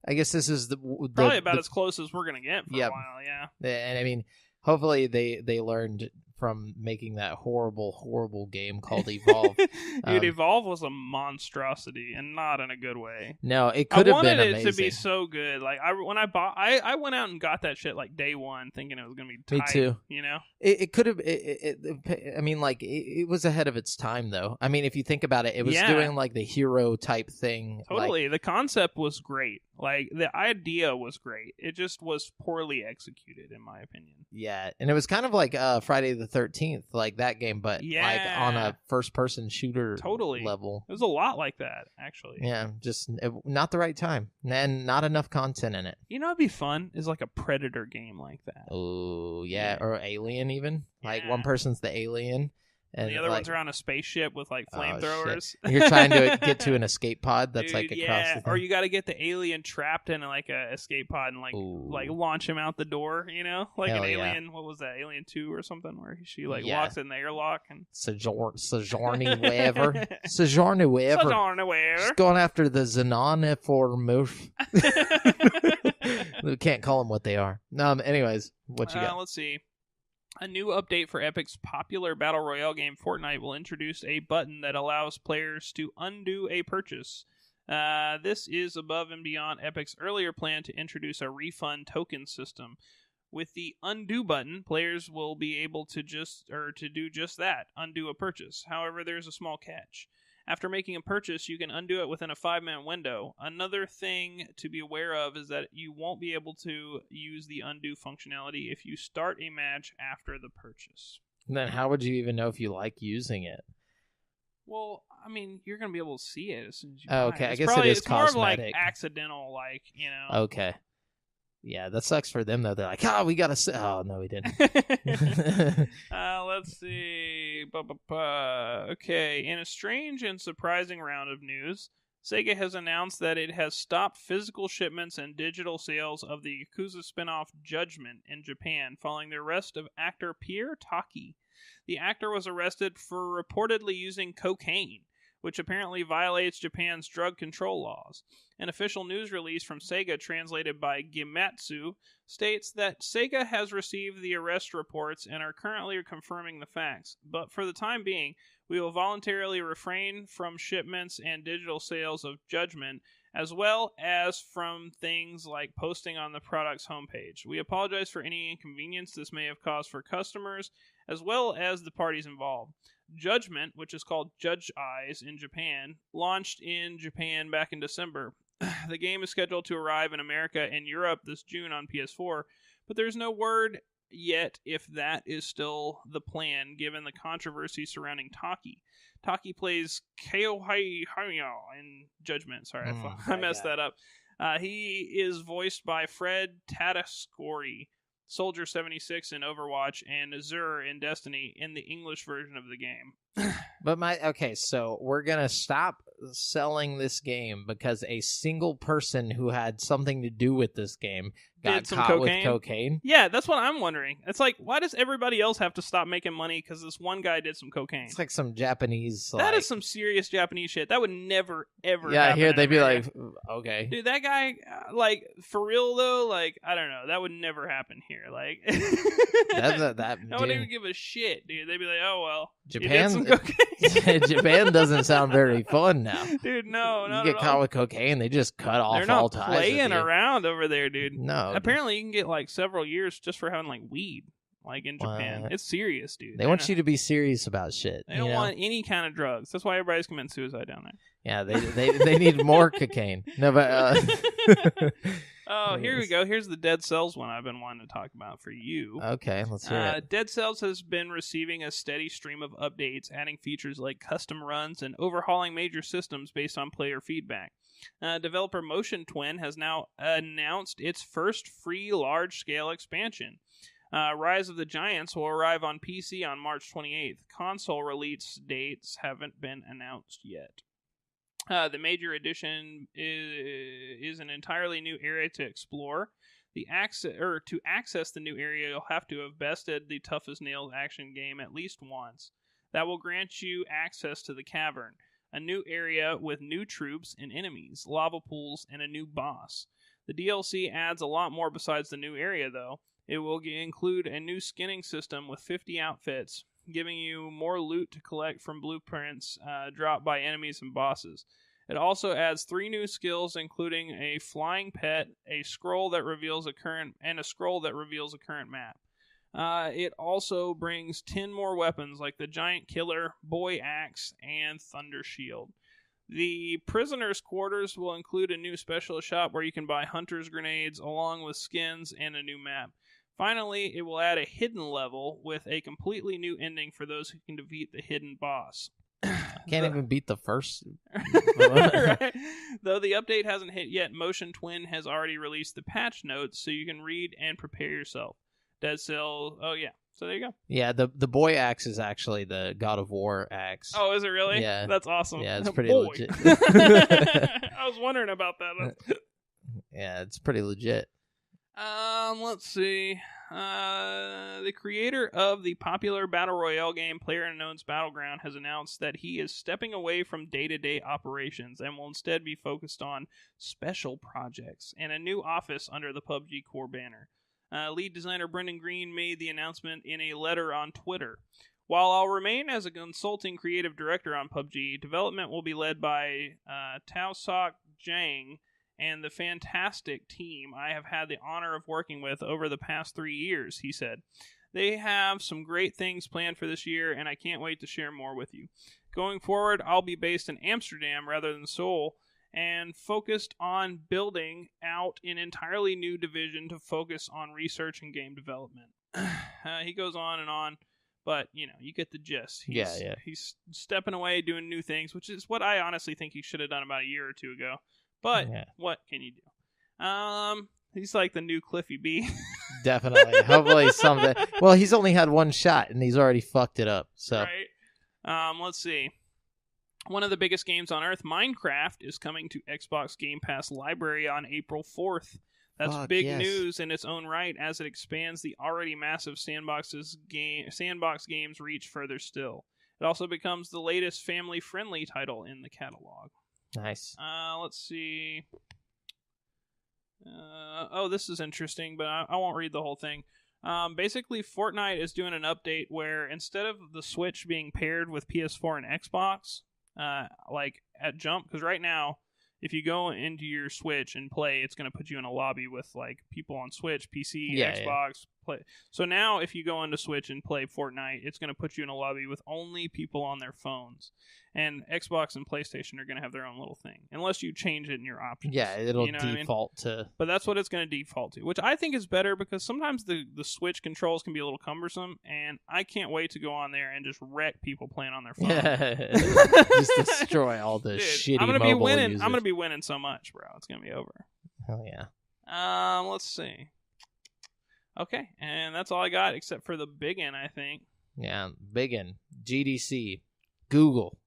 I guess this is probably about as close as we're going to get for a while, yeah. And, I mean, hopefully they learned from making that horrible game called Evolve. Dude, Evolve was a monstrosity, and not in a good way. No, it could have been amazing. I wanted it to be so good. Like, I went out and got that shit like day one, thinking it was gonna be tight. Me too. You know, it could have. I mean, like it was ahead of its time, though. I mean, if you think about it, it was doing like the hero type thing. Totally, the concept was great. Like the idea was great. It just was poorly executed, in my opinion. Yeah, and it was kind of like Friday the 13th, like that game, but like on a first-person shooter level. It was a lot like that, actually. Yeah, just not the right time, and not enough content in it. You know, it'd be fun is like a Predator game like that. Oh yeah, or Alien even. Like one person's the alien. And the other ones are on a spaceship with like flamethrowers. You're trying to get to an escape pod that's like across the thing. Or you got to get the alien trapped in like a escape pod and like launch him out the door, you know? Like an alien, what was that, Alien 2 or something, where she like walks in the airlock and Sojourning wherever. Sojourning wherever. Just going after the Xenon for move. We can't call them what they are. Anyways, what you got? Let's see. A new update for Epic's popular Battle Royale game Fortnite will introduce a button that allows players to undo a purchase. This is above and beyond Epic's earlier plan to introduce a refund token system. With the undo button, players will be able to do just that, undo a purchase. However, there's a small catch. After making a purchase, you can undo it within a 5-minute window. Another thing to be aware of is that you won't be able to use the undo functionality if you start a match after the purchase. Then how would you even know if you like using it? Well, I mean, you're going to be able to see it as soon as you buy it. I guess it is cosmetic. It's more of like accidental, like, you know. Okay. Yeah, that sucks for them, though. They're like, we got to... Oh, no, we didn't. Let's see. Okay, in a strange and surprising round of news, Sega has announced that it has stopped physical shipments and digital sales of the Yakuza spin-off Judgment in Japan following the arrest of actor Pierre Taki. The actor was arrested for reportedly using cocaine, which apparently violates Japan's drug control laws. An official news release from Sega, translated by Gimatsu, states that Sega has received the arrest reports and are currently confirming the facts. But for the time being, we will voluntarily refrain from shipments and digital sales of Judgment, as well as from things like posting on the product's homepage. We apologize for any inconvenience this may have caused for customers, as well as the parties involved. Judgment, which is called Judge Eyes in Japan, launched in Japan back in December. The game is scheduled to arrive in America and Europe this June on PS4, but there's no word yet if that is still the plan, given the controversy surrounding Taki. Taki plays Keohei Haruya in Judgment. Sorry, I messed that up. He is voiced by Fred Tatasciore, Soldier 76 in Overwatch, and Azure in Destiny in the English version of the game. But so we're gonna stop selling this game because a single person who had something to do with this game got caught with cocaine? Yeah, that's what I'm wondering. It's like, why does everybody else have to stop making money because this one guy did some cocaine? It's like some Japanese... That is some serious Japanese shit. That would never, ever happen. Yeah, here they'd be like, okay. Dude, that guy, like, for real, though, like, I don't know. That would never happen here. Like, I wouldn't even give a shit, dude. They'd be like, oh, well, Japan, you did some cocaine. Japan doesn't sound very fun now. Dude, no, you get caught with cocaine, they just cut off all ties. They're not playing around over there, dude. No. Apparently, you can get like several years just for having like weed. like in Japan. It's serious, dude. They want you to be serious about shit. They don't want any kind of drugs. That's why everybody's committing suicide down there. Yeah, they need more cocaine. No, but oh, here we go. Here's the Dead Cells one I've been wanting to talk about for you. Okay, let's hear it. Dead Cells has been receiving a steady stream of updates, adding features like custom runs and overhauling major systems based on player feedback. Developer Motion Twin has now announced its first free large-scale expansion. Rise of the Giants will arrive on PC on March 28th. Console release dates haven't been announced yet. The major addition is an entirely new area to explore. To access the new area, you'll have to have bested the Tough as Nails action game at least once. That will grant you access to the cavern, a new area with new troops and enemies, lava pools, and a new boss. The DLC adds a lot more besides the new area, though. It will include a new skinning system with 50 outfits, giving you more loot to collect from blueprints dropped by enemies and bosses. It also adds 3 new skills, including a flying pet, a scroll that reveals a current map. It also brings 10 more weapons, like the Giant Killer, Boy Axe, and Thunder Shield. The prisoners' quarters will include a new specialist shop where you can buy hunter's grenades, along with skins and a new map. Finally, it will add a hidden level with a completely new ending for those who can defeat the hidden boss. Can't even beat the first. Right? Though the update hasn't hit yet, Motion Twin has already released the patch notes so you can read and prepare yourself. Dead Cells. Oh, yeah. So there you go. Yeah, the Boy Axe is actually the God of War axe. Oh, is it really? Yeah. That's awesome. Yeah, it's pretty legit. I was wondering about that. Yeah, it's pretty legit. Let's see. The creator of the popular Battle Royale game PlayerUnknown's Battleground has announced that he is stepping away from day-to-day operations and will instead be focused on special projects and a new office under the PUBG core banner. Lead designer Brendan Green made the announcement in a letter on Twitter. While I'll remain as a consulting creative director on PUBG, development will be led by Taosok Jang and the fantastic team I have had the honor of working with over the past 3 years, he said. They have some great things planned for this year, and I can't wait to share more with you. Going forward, I'll be based in Amsterdam rather than Seoul, and focused on building out an entirely new division to focus on research and game development. He goes on and on, but, you get the gist. He's stepping away, doing new things, which is what I honestly think he should have done about a year or two ago. But what can you do? He's like the new Cliffy B. Definitely. Hopefully something. Well, he's only had one shot, and he's already fucked it up. So. Right. Let's see. One of the biggest games on Earth, Minecraft, is coming to Xbox Game Pass Library on April 4th. That's big news in its own right, as it expands the already massive sandbox games reach further still. It also becomes the latest family-friendly title in the catalog. Nice. Let's see. This is interesting, but I won't read the whole thing. Basically, Fortnite is doing an update where instead of the Switch being paired with PS4 and Xbox, like at jump, because right now, if you go into your Switch and play, it's going to put you in a lobby with like people on Switch, PC, Xbox. Play. So now, if you go into Switch and play Fortnite, it's going to put you in a lobby with only people on their phones. And Xbox and PlayStation are going to have their own little thing, unless you change it in your options. Yeah, it'll default to. But that's what it's going to default to, which I think is better because sometimes the Switch controls can be a little cumbersome, and I can't wait to go on there and just wreck people playing on their phone. Yeah, just destroy all the shitty I'm gonna mobile be winning. users. I'm going to be winning so much, bro. It's going to be over. Hell yeah. Let's see. Okay, and that's all I got except for the big one, I think. Yeah, big one. GDC. Google.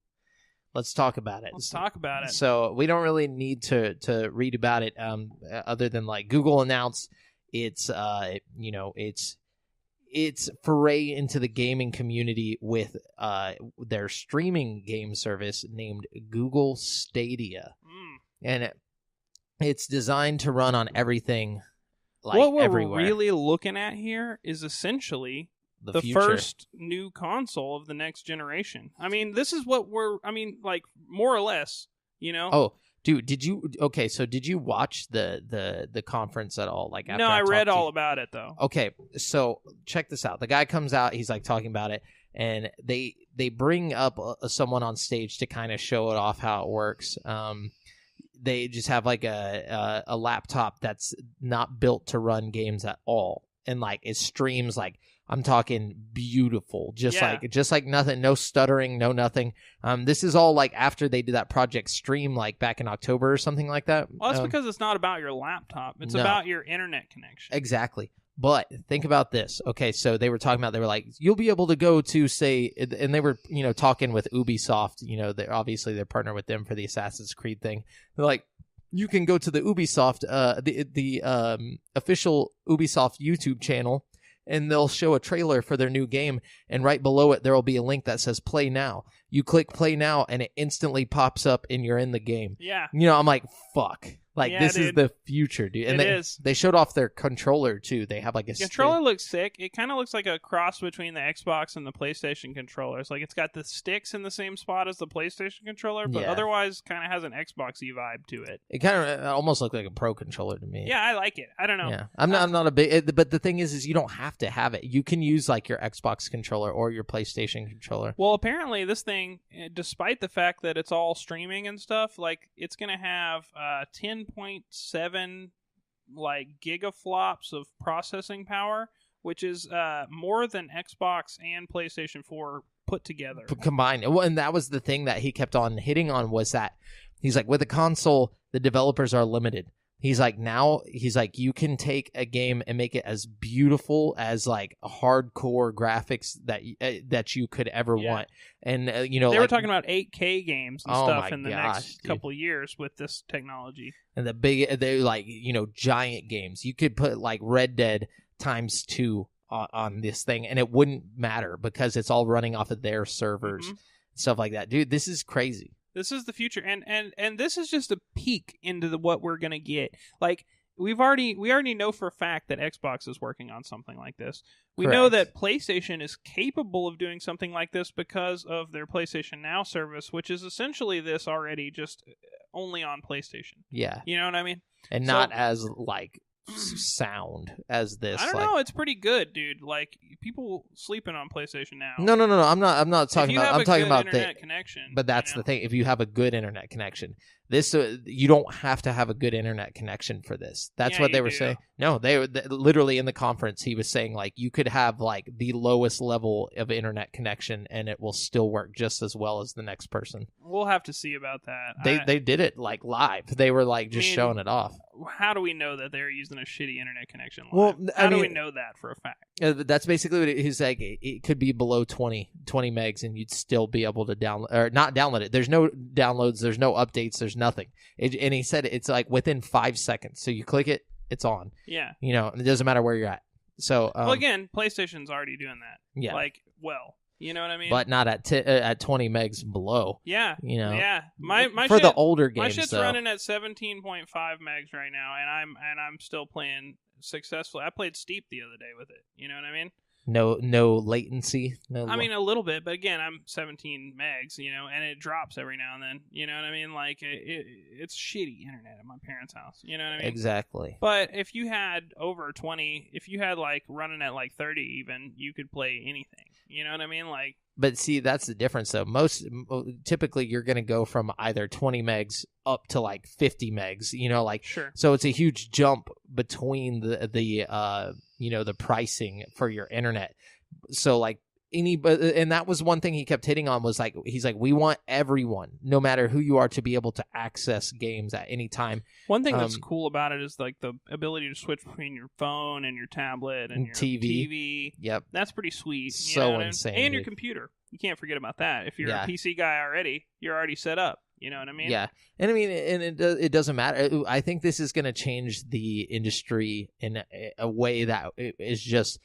Let's talk about it. Let's talk about it. So we don't really need to read about it other than like Google announced its foray into the gaming community with their streaming game service named Google Stadia. And it's designed to run on everything what we're everywhere. Really looking at here is essentially the first new console of the next generation. I mean, this is what more or less, Oh, Dude, did you watch the conference at all? Like, after no, I read all you? about it though. Okay, so check this out. The guy comes out, he's like talking about it, and they bring up someone on stage to kind of show it off how it works. They just have like a laptop that's not built to run games at all, and like it streams like, I'm talking beautiful, just like nothing, no stuttering, no nothing. This is all like after they did that Project Stream like back in October or something like that. Well, that's because it's not about your laptop; it's about your internet connection. Exactly. But think about this. Okay, so they were talking about, they were like, you'll be able to go to, say, and they were, talking with Ubisoft. They're obviously they're partnered with them for the Assassin's Creed thing. They're like, you can go to the Ubisoft, the official Ubisoft YouTube channel, and they'll show a trailer for their new game, and right below it there will be a link that says play now. You click play now and it instantly pops up and you're in the game. Yeah. I'm like, fuck. Like, this is the future, dude. And they showed off their controller too. They have like a controller looks sick. It kind of looks like a cross between the Xbox and the PlayStation controllers. Like, it's got the sticks in the same spot as the PlayStation controller, but otherwise kind of has an Xboxy vibe to it. It kind of almost looked like a Pro controller to me. Yeah, I like it. I don't know. Yeah, I'm not a big. But the thing is you don't have to have it. You can use like your Xbox controller or your PlayStation controller. Well, apparently this thing, despite the fact that it's all streaming and stuff, like, it's gonna have 10.7 like gigaflops of processing power, which is more than Xbox and PlayStation 4 put together combined. Well, and that was the thing that he kept on hitting on, was that he's like, with a console the developers are limited. He's like, you can take a game and make it as beautiful as like hardcore graphics that you could ever want. And they were talking about 8K games and stuff in the next dude. couple years with this technology. And they're like, giant games. You could put like Red Dead times 2 on this thing, and it wouldn't matter because it's all running off of their servers, stuff like that. Dude, this is crazy. This is the future, and this is just a peek into what we're gonna get. Like, we already know for a fact that Xbox is working on something like this. We know that PlayStation is capable of doing something like this because of their PlayStation Now service, which is essentially this already, just only on PlayStation. Yeah, you know what I mean, and not as like sound as this. I don't know. It's pretty good, dude. Like, people sleeping on PlayStation Now. No. I'm not talking about. I'm talking about the internet connection. But that's the thing. If you have a good internet connection, this you don't have to have a good internet connection for this. That's what they were saying. No, they literally in the conference. He was saying like you could have like the lowest level of internet connection and it will still work just as well as the next person. We'll have to see about that. They did it like live. They were like just showing it off. How do we know that they're using a shitty internet connection live? Well, how do we know that for a fact? That's basically what he's like. It could be below 20 megs and you'd still be able to download or not download it. There's no downloads. There's no updates. There's nothing. And he said it's like within 5 seconds. So you click it, it's on. Yeah. It doesn't matter where you're at. So well, again, PlayStation's already doing that. Yeah. Like, you know what I mean? But not at 20 megs below. Yeah. Yeah. My for shit, the older games, my shit's running at 17.5 megs right now, and I'm still playing successfully. I played Steep the other day with it. You know what I mean? No latency. I mean, a little bit, but again, I'm 17 megs, and it drops every now and then. You know what I mean? Like, it's shitty internet at my parents' house. You know what I mean? Exactly. But if you had over 20, if you had like running at like 30 even, you could play anything. You know what I mean? Like, but see, that's the difference though. Typically you're going to go from either 20 megs up to like 50 megs, like, sure. So it's a huge jump between the pricing for your internet. So like and that was one thing he kept hitting on, was like, he's like, we want everyone, no matter who you are, to be able to access games at any time. One thing that's cool about it is like the ability to switch between your phone and your tablet and your TV. Yep. That's pretty sweet. So insane. And your computer. You can't forget about that. If you're a PC guy already, you're already set up. You know what I mean? Yeah. And I mean, and it doesn't matter. I think this is going to change the industry in a way that is just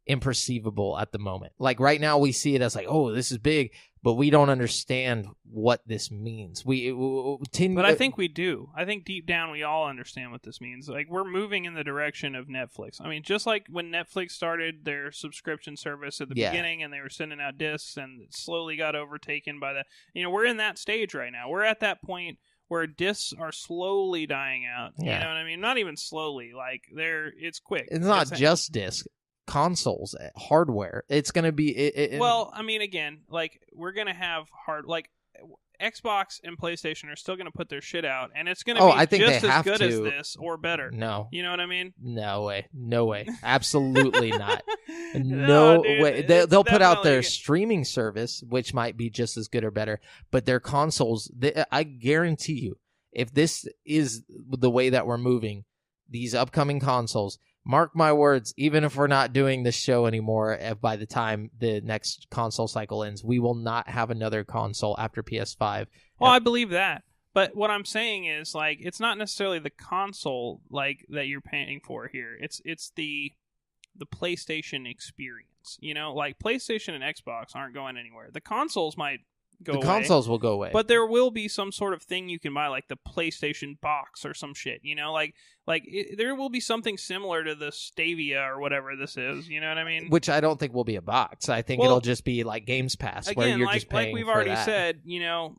imperceivable at the moment. Like right now we see it as like, oh, this is big, but we don't understand what this means. But I think we do. I think deep down we all understand what this means. Like, we're moving in the direction of Netflix. I mean, just like when Netflix started their subscription service at the beginning and they were sending out discs and it slowly got overtaken by we're in that stage right now. We're at that point where discs are slowly dying out. Yeah. You know what I mean? Not even slowly. Like it's quick. It's not just discs. Consoles, hardware. It's going to be... Well, I mean, again, like, we're going to have Xbox and PlayStation are still going to put their shit out, and it's going to be just as good as this or better. No. You know what I mean? No way. Absolutely not. No way. They'll put out their streaming service, which might be just as good or better, but their consoles, I guarantee you, if this is the way that we're moving, these upcoming consoles, mark my words, even if we're not doing this show anymore, by the time the next console cycle ends, we will not have another console after PS5. Well, I believe that. But what I'm saying is, like, it's not necessarily the console like that you're paying for here. It's the PlayStation experience. You know, like PlayStation and Xbox aren't going anywhere. The consoles might go away. The consoles will go away. But there will be some sort of thing you can buy, like the PlayStation box or some shit, you know? There will be something similar to the Stadia or whatever this is, you know what I mean? Which I don't think will be a box. I think it'll just be like Games Pass, again, where you're just paying like we've for already that. said, you know,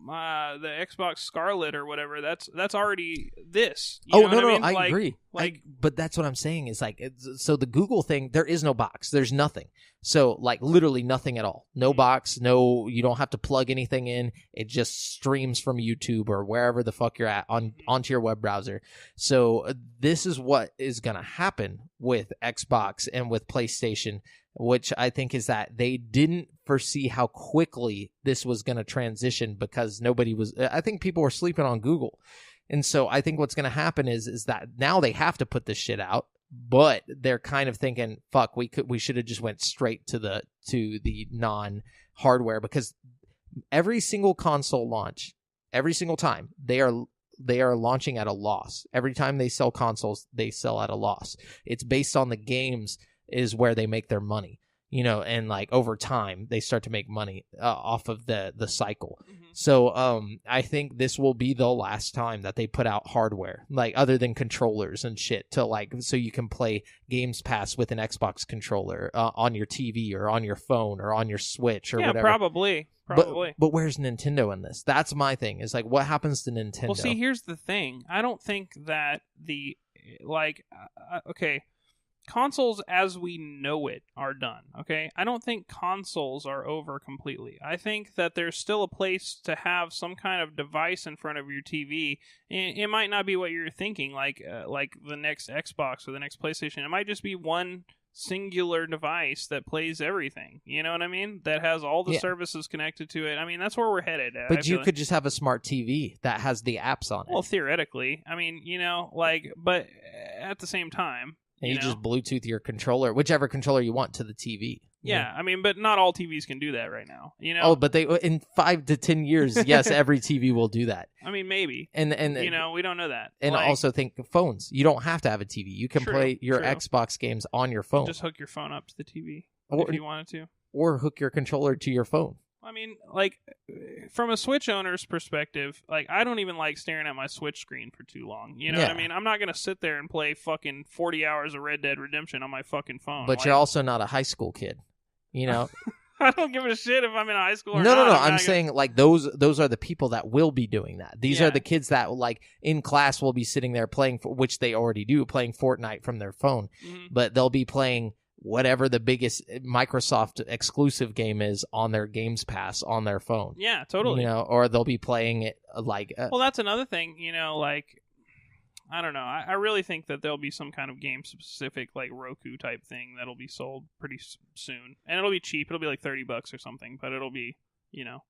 the Xbox Scarlet or whatever, that's already this. You know what I mean? I agree. But that's what I'm saying is, like, so the Google thing, there is no box. There's nothing. So, like, literally nothing at all. No box, you don't have to plug anything in. It just streams from YouTube or wherever the fuck you're at onto your web browser. So this is what is going to happen with Xbox and with PlayStation, which I think is that they didn't foresee how quickly this was going to transition, because I think people were sleeping on Google. And so I think what's going to happen is that now they have to put this shit out, but they're kind of thinking, fuck, we should have just went straight to the non-hardware, because every single console launch, every single time, they are launching at a loss. Every time they sell consoles, they sell at a loss. It's based on the games is where they make their money, you know, and like over time they start to make money off of the cycle. Mm-hmm. So I think this will be the last time that they put out hardware, like other than controllers and shit, to like so you can play Games Pass with an Xbox controller on your TV or on your phone or on your Switch or whatever. Probably. But where's Nintendo in this? That's my thing. Is like, what happens to Nintendo? Well, see, here's the thing. I don't think that consoles as we know it are done, okay? I don't think consoles are over completely. I think that there's still a place to have some kind of device in front of your TV. It might not be what you're thinking, like the next Xbox or the next PlayStation. It might just be one singular device that plays everything. You know what I mean? That has all the services connected to it. I mean, that's where we're headed. But you could just have a smart TV that has the apps on it. Well, theoretically. I mean, you know, but at the same time... And you just Bluetooth your controller, whichever controller you want, to the TV. Yeah, I mean, but not all TVs can do that right now. You know? Oh, but in 5 to 10 years, yes, every TV will do that. I mean, maybe. And you know, we don't know that. And also think phones. You don't have to have a TV. You can play your Xbox games on your phone. Just hook your phone up to the TV if you wanted to. Or hook your controller to your phone. I mean, like, from a Switch owner's perspective, like, I don't even like staring at my Switch screen for too long. You know what I mean? I'm not going to sit there and play fucking 40 hours of Red Dead Redemption on my fucking phone. But you're also not a high school kid, you know? I don't give a shit if I'm in high school or not. No. I'm saying, like, those are the people that will be doing that. These are the kids that, like, in class will be sitting there playing, which they already do, playing Fortnite from their phone. Mm-hmm. But they'll be playing whatever the biggest Microsoft exclusive game is on their Games Pass on their phone. Yeah, totally. You know, or they'll be playing it like... well, that's another thing, you know, like, I don't know. I really think that there'll be some kind of game-specific, like, Roku-type thing that'll be sold pretty soon. And it'll be cheap. It'll be like $30 or something, but it'll be, you know,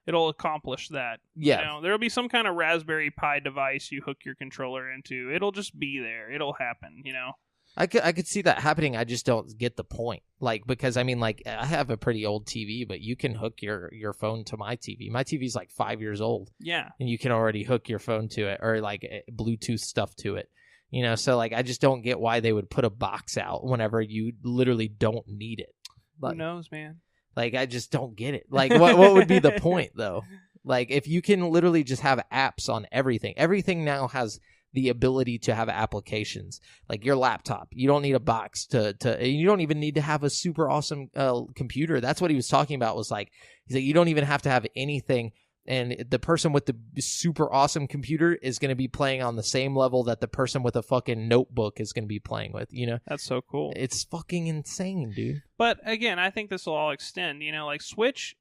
it'll accomplish that. Yeah. You know, there'll be some kind of Raspberry Pi device you hook your controller into. It'll just be there. It'll happen, you know? I could see that happening. I just don't get the point. Like, because I mean, like, I have a pretty old TV, but you can hook your phone to my TV. My TV's like 5 years old. Yeah. And you can already hook your phone to it, or like Bluetooth stuff to it. You know, so like, I just don't get why they would put a box out whenever you literally don't need it. But, who knows, man? Like, I just don't get it. Like, what would be the point though? Like, if you can literally just have apps on everything now has the ability to have applications, like your laptop. You don't need a box to you don't even need to have a super awesome computer. That's what he was talking about, was like, he's like, you don't even have to have anything and the person with the super awesome computer is going to be playing on the same level that the person with a fucking notebook is going to be playing with, you know? That's so cool. It's fucking insane, dude. But again, I think this will all extend. You know, like Switch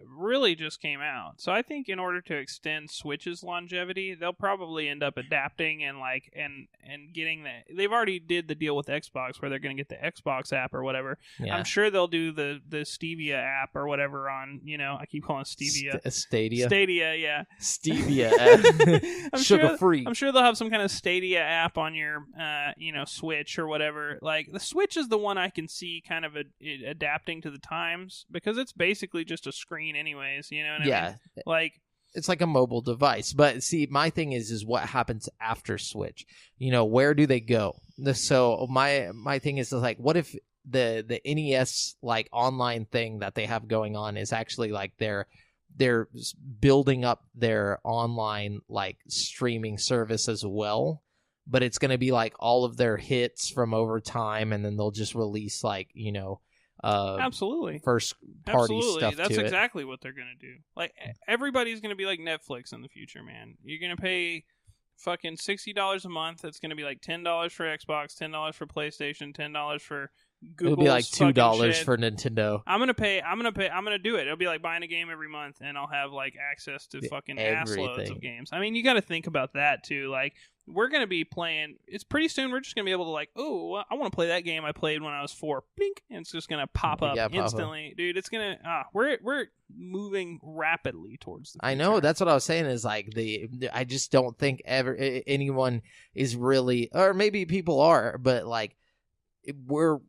really just came out, so I think in order to extend Switch's longevity, they'll probably end up adapting and getting that. They've already did the deal with Xbox where they're going to get the Xbox app or whatever. Yeah. I'm sure they'll do the Stevia app or whatever on. You know, I keep calling it Stevia. Stadia. Stadia, yeah. Stevia app. Sugar free. I'm sure they'll have some kind of Stadia app on your Switch or whatever. Like the Switch is the one I can see kind of adapting to the times because it's basically just a screen anyways, you know what I mean? Like it's like a mobile device. But see, my thing is what happens after Switch? You know, where do they go? So my thing is like, what if the NES like online thing that they have going on is actually like they're building up their online like streaming service as well, but it's going to be like all of their hits from over time, and then they'll just release like, you know, absolutely first party stuff. That's exactly what they're going to do. Like everybody's going to be like Netflix in the future, man. You're going to pay fucking $60 a month. It's going to be like $10 for Xbox, $10 for PlayStation, $10 for Google's. It'll be like $2 for Nintendo. I'm gonna do it. It'll be like buying a game every month, and I'll have like access to fucking assloads of games. I mean, you got to think about that too. Like, we're gonna be playing. It's pretty soon. We're just gonna be able to like, oh, I want to play that game I played when I was 4. Blink, and it's just gonna pop up instantly, dude. It's gonna. We're moving rapidly towards the future. I know. That's what I was saying. Is like I just don't think ever anyone is really, or maybe people are, but like we're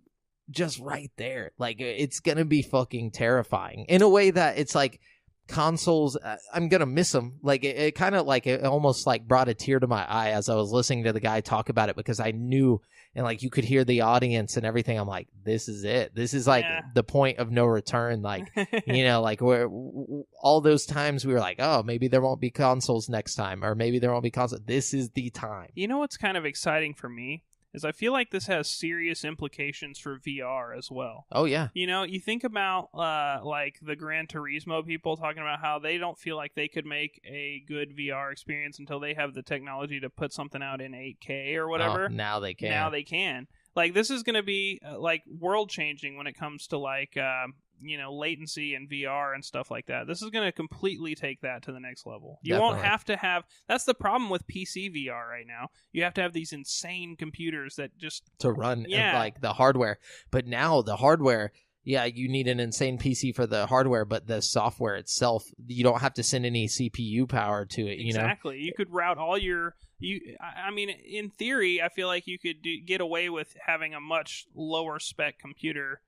just right there. Like it's gonna be fucking terrifying in a way that it's like consoles, I'm gonna miss them. Like it kind of like it almost like brought a tear to my eye as I was listening to the guy talk about it, because I knew, and like you could hear the audience and everything. I'm like, this is it. This is like the point of no return. Like you know, like where all those times we were like, oh, maybe there won't be consoles next time, or maybe there won't be consoles. This is the time. You know what's kind of exciting for me is I feel like this has serious implications for VR as well. Oh, yeah. You know, you think about like the Gran Turismo people talking about how they don't feel like they could make a good VR experience until they have the technology to put something out in 8K or whatever. Oh, now they can. Now they can. Like, this is going to be like world-changing when it comes to like, you know, latency and VR and stuff like that. This is going to completely take that to the next level. You won't have to have... That's the problem with PC VR right now. You have to have these insane computers that just... To run, like, the hardware. But now, the hardware... Yeah, you need an insane PC for the hardware, but the software itself, you don't have to send any CPU power to it, you know? Exactly. You could route all your... I mean, in theory, I feel like you could get away with having a much lower spec computer,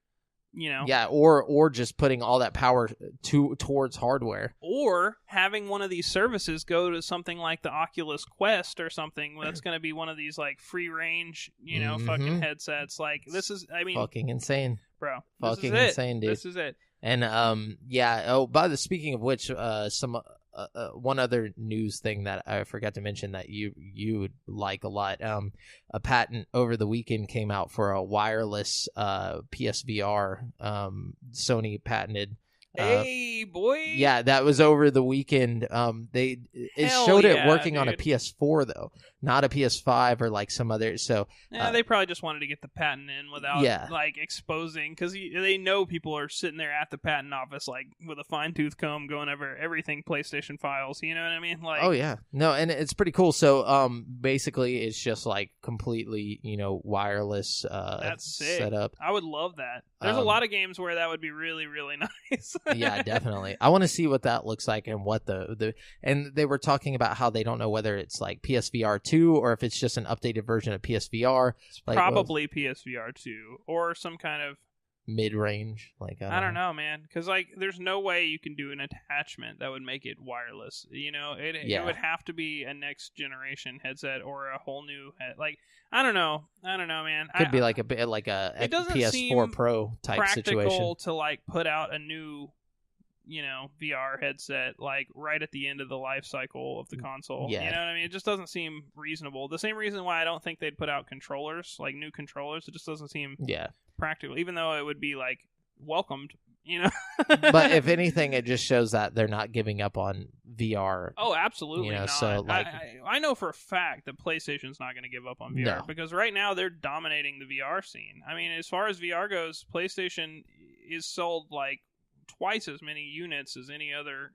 you know. Yeah, or just putting all that power towards hardware. Or having one of these services go to something like the Oculus Quest or something that's going to be one of these like free range, you know, fucking headsets. Like, this is, I mean... Fucking insane. Bro, fucking insane, dude. This is it. And speaking of which, one other news thing that I forgot to mention that you would like a lot. A patent over the weekend came out for a wireless PSVR. Sony patented. Hey, boy. Yeah, that was over the weekend. It showed it working on a PS4 though, not a PS5 or like some other. So they probably just wanted to get the patent in without like exposing, because they know people are sitting there at the patent office like with a fine tooth comb going over everything PlayStation files. You know what I mean? Like, oh yeah, no, and it's pretty cool. So basically it's just like completely, you know, wireless. That's sick. Setup. I would love that. There's a lot of games where that would be really, really nice. Yeah, definitely. I want to see what that looks like and what and they were talking about how they don't know whether it's like PSVR 2 or if it's just an updated version of PSVR. It's probably PSVR 2 or some kind of mid-range. Like I don't know, man, because like there's no way you can do an attachment that would make it wireless. You know, it would have to be a next generation headset or a whole new like I don't know, man. Could be like a bit like a PS4 Pro type situation. Practical to like put out a new, you know, VR headset like right at the end of the life cycle of the console. Yeah. You know what I mean? It just doesn't seem reasonable. The same reason why I don't think they'd put out controllers, like new controllers. It just doesn't seem practical, even though it would be like welcomed you know. But if anything, it just shows that they're not giving up on VR. Oh, absolutely, you know, not. so like I know for a fact that PlayStation's not going to give up on VR because right now they're dominating the VR scene. I mean, as far as VR goes, PlayStation is sold like twice as many units as any other,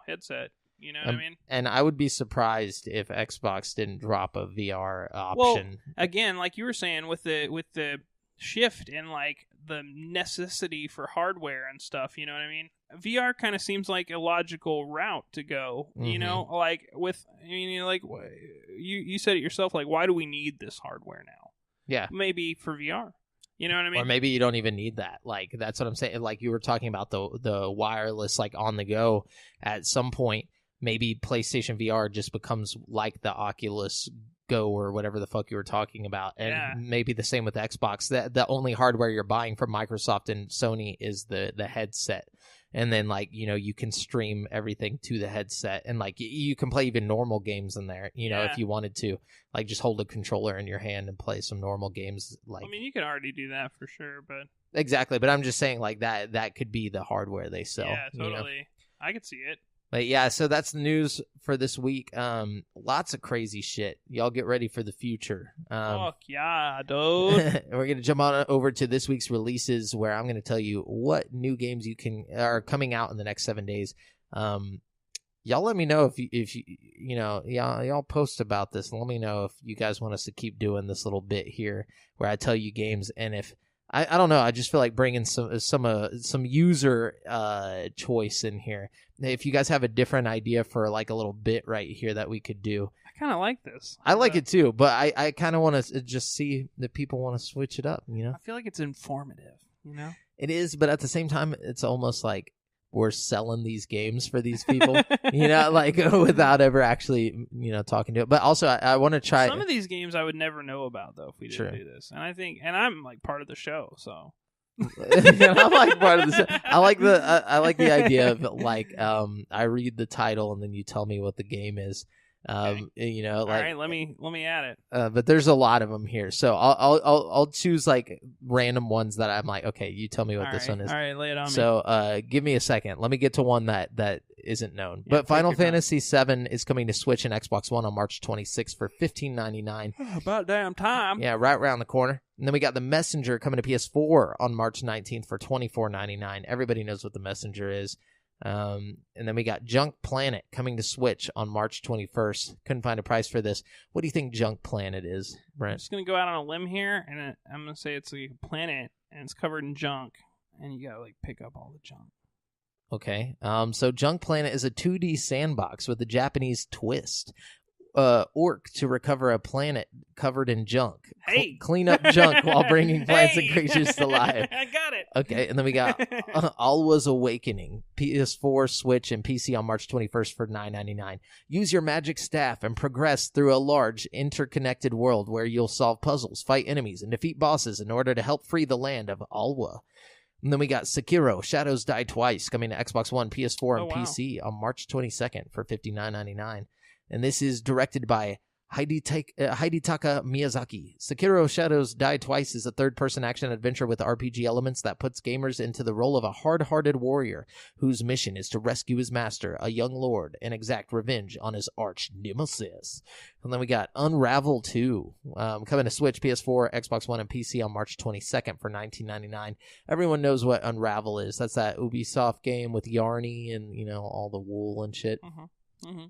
headset. You know what I mean? And I would be surprised if Xbox didn't drop a VR option. Well, again, like you were saying, with the shift in like the necessity for hardware and stuff, you know what I mean? VR kind of seems like a logical route to go. You know, like you said it yourself. Like, why do we need this hardware now? Yeah, maybe for VR. You know what I mean? Or maybe you don't even need that. Like, that's what I'm saying. Like, you were talking about the wireless, like, on the go. At some point, maybe PlayStation VR just becomes like the Oculus Go or whatever the fuck you were talking about. And maybe the same with Xbox. The only hardware you're buying from Microsoft and Sony is the headset. And then, like, you can stream everything to the headset. And, like, you can play even normal games in there, if you wanted to. Like, just hold a controller in your hand and play some normal games. Like, I mean, you can already do that for sure, but... Exactly, but I'm just saying, like, that could be the hardware they sell. Yeah, totally. I could see it. But, yeah, so that's the news for this week. Lots of crazy shit. Y'all get ready for the future. Fuck yeah, dude. We're going to jump on over to this week's releases, where I'm going to tell you what new games are coming out in the next 7 days. Y'all let me know if y'all post about this. Let me know if you guys want us to keep doing this little bit here where I tell you games, and if I don't know, I just feel like bringing some user choice in here. If you guys have a different idea for like a little bit right here that we could do. I kind of like this. I like it too, but I kind of want to just see if people want to switch it up, I feel like it's informative, It is, but at the same time, it's almost like we're selling these games for these people, like without ever actually, talking to it. But also, I want to try some of these games I would never know about though if we didn't do this. And I'm like part of the show, so. I'm like part of the show. I like the idea of like I read the title and then you tell me what the game is. Okay. All right, let me add it. But there's a lot of them here, so I'll choose like random ones that I'm like, okay, you tell me what this one is. All right, lay it on me. So give me a second. Let me get to one that isn't known. But Final Fantasy VII is coming to Switch and Xbox One on March 26th for $15.99. About damn time. Yeah, right around the corner. And then we got The Messenger coming to PS4 on March 19th for $24.99. Everybody knows what The Messenger is. And then we got Junk Planet coming to Switch on March 21st. Couldn't find a price for this. What do you think Junk Planet is, Brent? I'm just going to go out on a limb here, and I'm going to say it's a planet, and it's covered in junk, and you got to, like, pick up all the junk. Okay. So Junk Planet is a 2D sandbox with a Japanese twist. Orc to recover a planet covered in junk. Hey! Clean up junk while bringing plants and creatures to life. I got it. Okay, and then we got Alwa's Awakening, PS4, Switch, and PC on March 21st for $9.99. Use your magic staff and progress through a large, interconnected world where you'll solve puzzles, fight enemies, and defeat bosses in order to help free the land of Alwa. And then we got Sekiro, Shadows Die Twice, coming to Xbox One, PS4, and PC on March 22nd for $59.99. And this is directed by Hidetaka Miyazaki. Sekiro Shadows Die Twice is a third-person action-adventure with RPG elements that puts gamers into the role of a hard-hearted warrior whose mission is to rescue his master, a young lord, and exact revenge on his arch-nemesis. And then we got Unravel 2, coming to Switch, PS4, Xbox One, and PC on March 22nd for $19.99. Everyone knows what Unravel is. That's that Ubisoft game with Yarny and, all the wool and shit. Mm-hmm.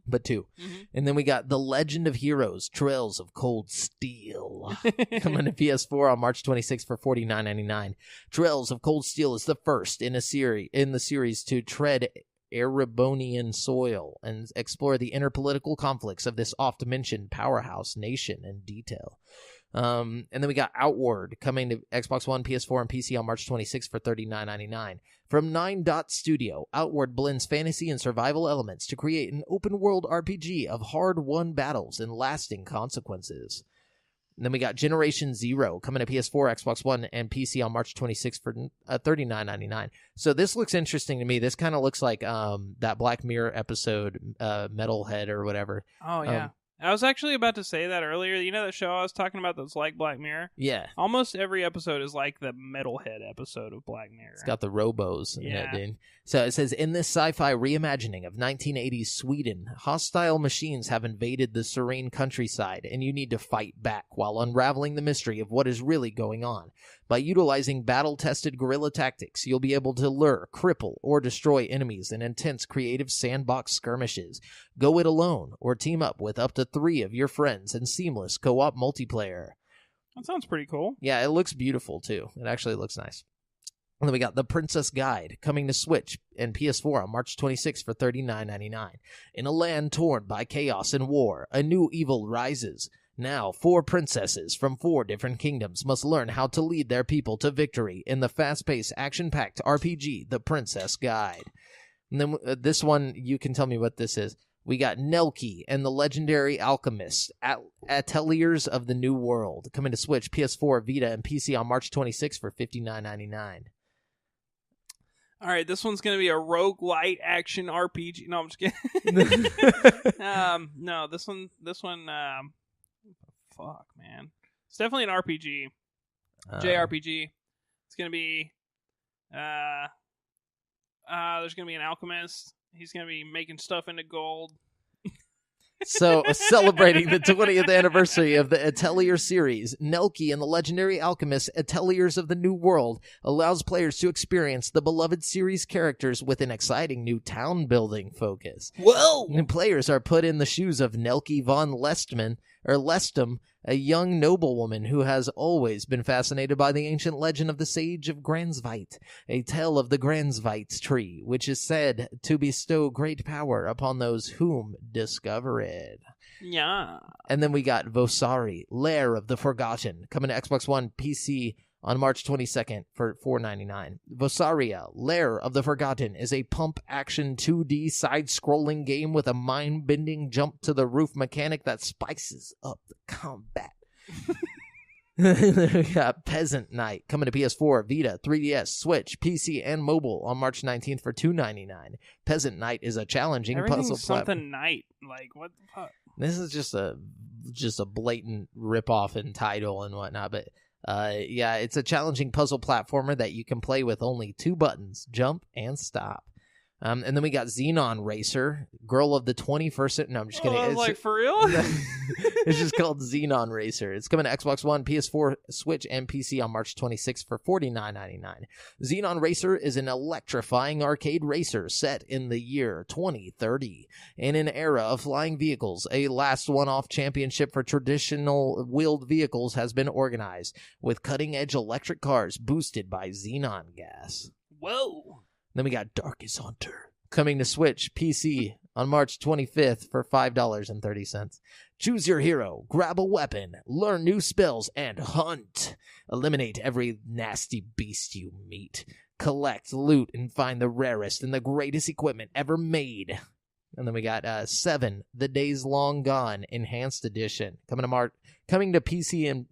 But 2. And then we got The Legend of Heroes, Trails of Cold Steel, coming to PS4 on March 26th for $49.99. Trails of Cold Steel is the first in the series to tread Erebonian soil and explore the inner political conflicts of this oft-mentioned powerhouse nation in detail. And then we got Outward coming to Xbox One, PS4, and PC on March 26th for $39.99. From 9 Dot Studio, Outward blends fantasy and survival elements to create an open-world RPG of hard-won battles and lasting consequences. And then we got Generation Zero coming to PS4, Xbox One, and PC on March 26th for $39.99. So this looks interesting to me. This kind of looks like that Black Mirror episode, Metalhead or whatever. Oh, yeah. I was actually about to say that earlier. You know that show I was talking about that's like Black Mirror? Yeah. Almost every episode is like the Metalhead episode of Black Mirror. It's got the robos in Yeah. it, dude. So it says, in this sci-fi reimagining of 1980s Sweden, hostile machines have invaded the serene countryside, and you need to fight back while unraveling the mystery of what is really going on. By utilizing battle-tested guerrilla tactics, you'll be able to lure, cripple, or destroy enemies in intense creative sandbox skirmishes. Go it alone, or team up with up to 3 of your friends in seamless co-op multiplayer. That sounds pretty cool. Yeah, it looks beautiful, too. It actually looks nice. And then we got The Princess Guide, coming to Switch and PS4 on March 26 for $39.99. In a land torn by chaos and war, a new evil rises. Now, 4 princesses from 4 different kingdoms must learn how to lead their people to victory in the fast-paced, action-packed RPG, The Princess Guide. And then this one, you can tell me what this is. We got Nelke and the Legendary Alchemist, Ateliers of the New World, coming to Switch, PS4, Vita, and PC on March 26 for $59.99. All right, this one's going to be a roguelite action RPG. No, I'm just kidding. No, this one, fuck, man. It's definitely an RPG. JRPG. It's going to be, there's going to be an alchemist. He's going to be making stuff into gold. So, celebrating the 20th anniversary of the Atelier series, Nelke and the Legendary Alchemist Ateliers of the New World allows players to experience the beloved series characters with an exciting new town-building focus. Whoa! And players are put in the shoes of Nelke von Lestem, a young noblewoman who has always been fascinated by the ancient legend of the Sage of Gransveit, a tale of the Gransveit tree, which is said to bestow great power upon those whom discover it. Yeah. And then we got Vosari, Lair of the Forgotten, coming to Xbox One, PC on March 22nd for $4.99. Vosaria, Lair of the Forgotten, is a pump-action 2D side-scrolling game with a mind-bending jump-to-the-roof mechanic that spices up the combat. We got Peasant Night, coming to PS4, Vita, 3DS, Switch, PC, and mobile on March 19th for $2.99. Peasant Night is a challenging puzzle something night. Like, what the fuck? This is just a blatant rip-off in title and whatnot, but yeah, it's a challenging puzzle platformer that you can play with only 2 buttons, jump and stop. And then we got Xenon Racer, Girl of the 21st Century. No, I'm just kidding. It's like, for real? It's just called Xenon Racer. It's coming to Xbox One, PS4, Switch, and PC on March 26th for $49.99. Xenon Racer is an electrifying arcade racer set in the year 2030. In an era of flying vehicles, a last one-off championship for traditional wheeled vehicles has been organized, with cutting-edge electric cars boosted by xenon gas. Whoa! Then we got Darkest Hunter, coming to Switch, PC on March 25th for $5.30. Choose your hero, grab a weapon, learn new spells, and hunt. Eliminate every nasty beast you meet. Collect, loot, and find the rarest and the greatest equipment ever made. And then we got 7, The Days Long Gone, Enhanced Edition, coming to PC and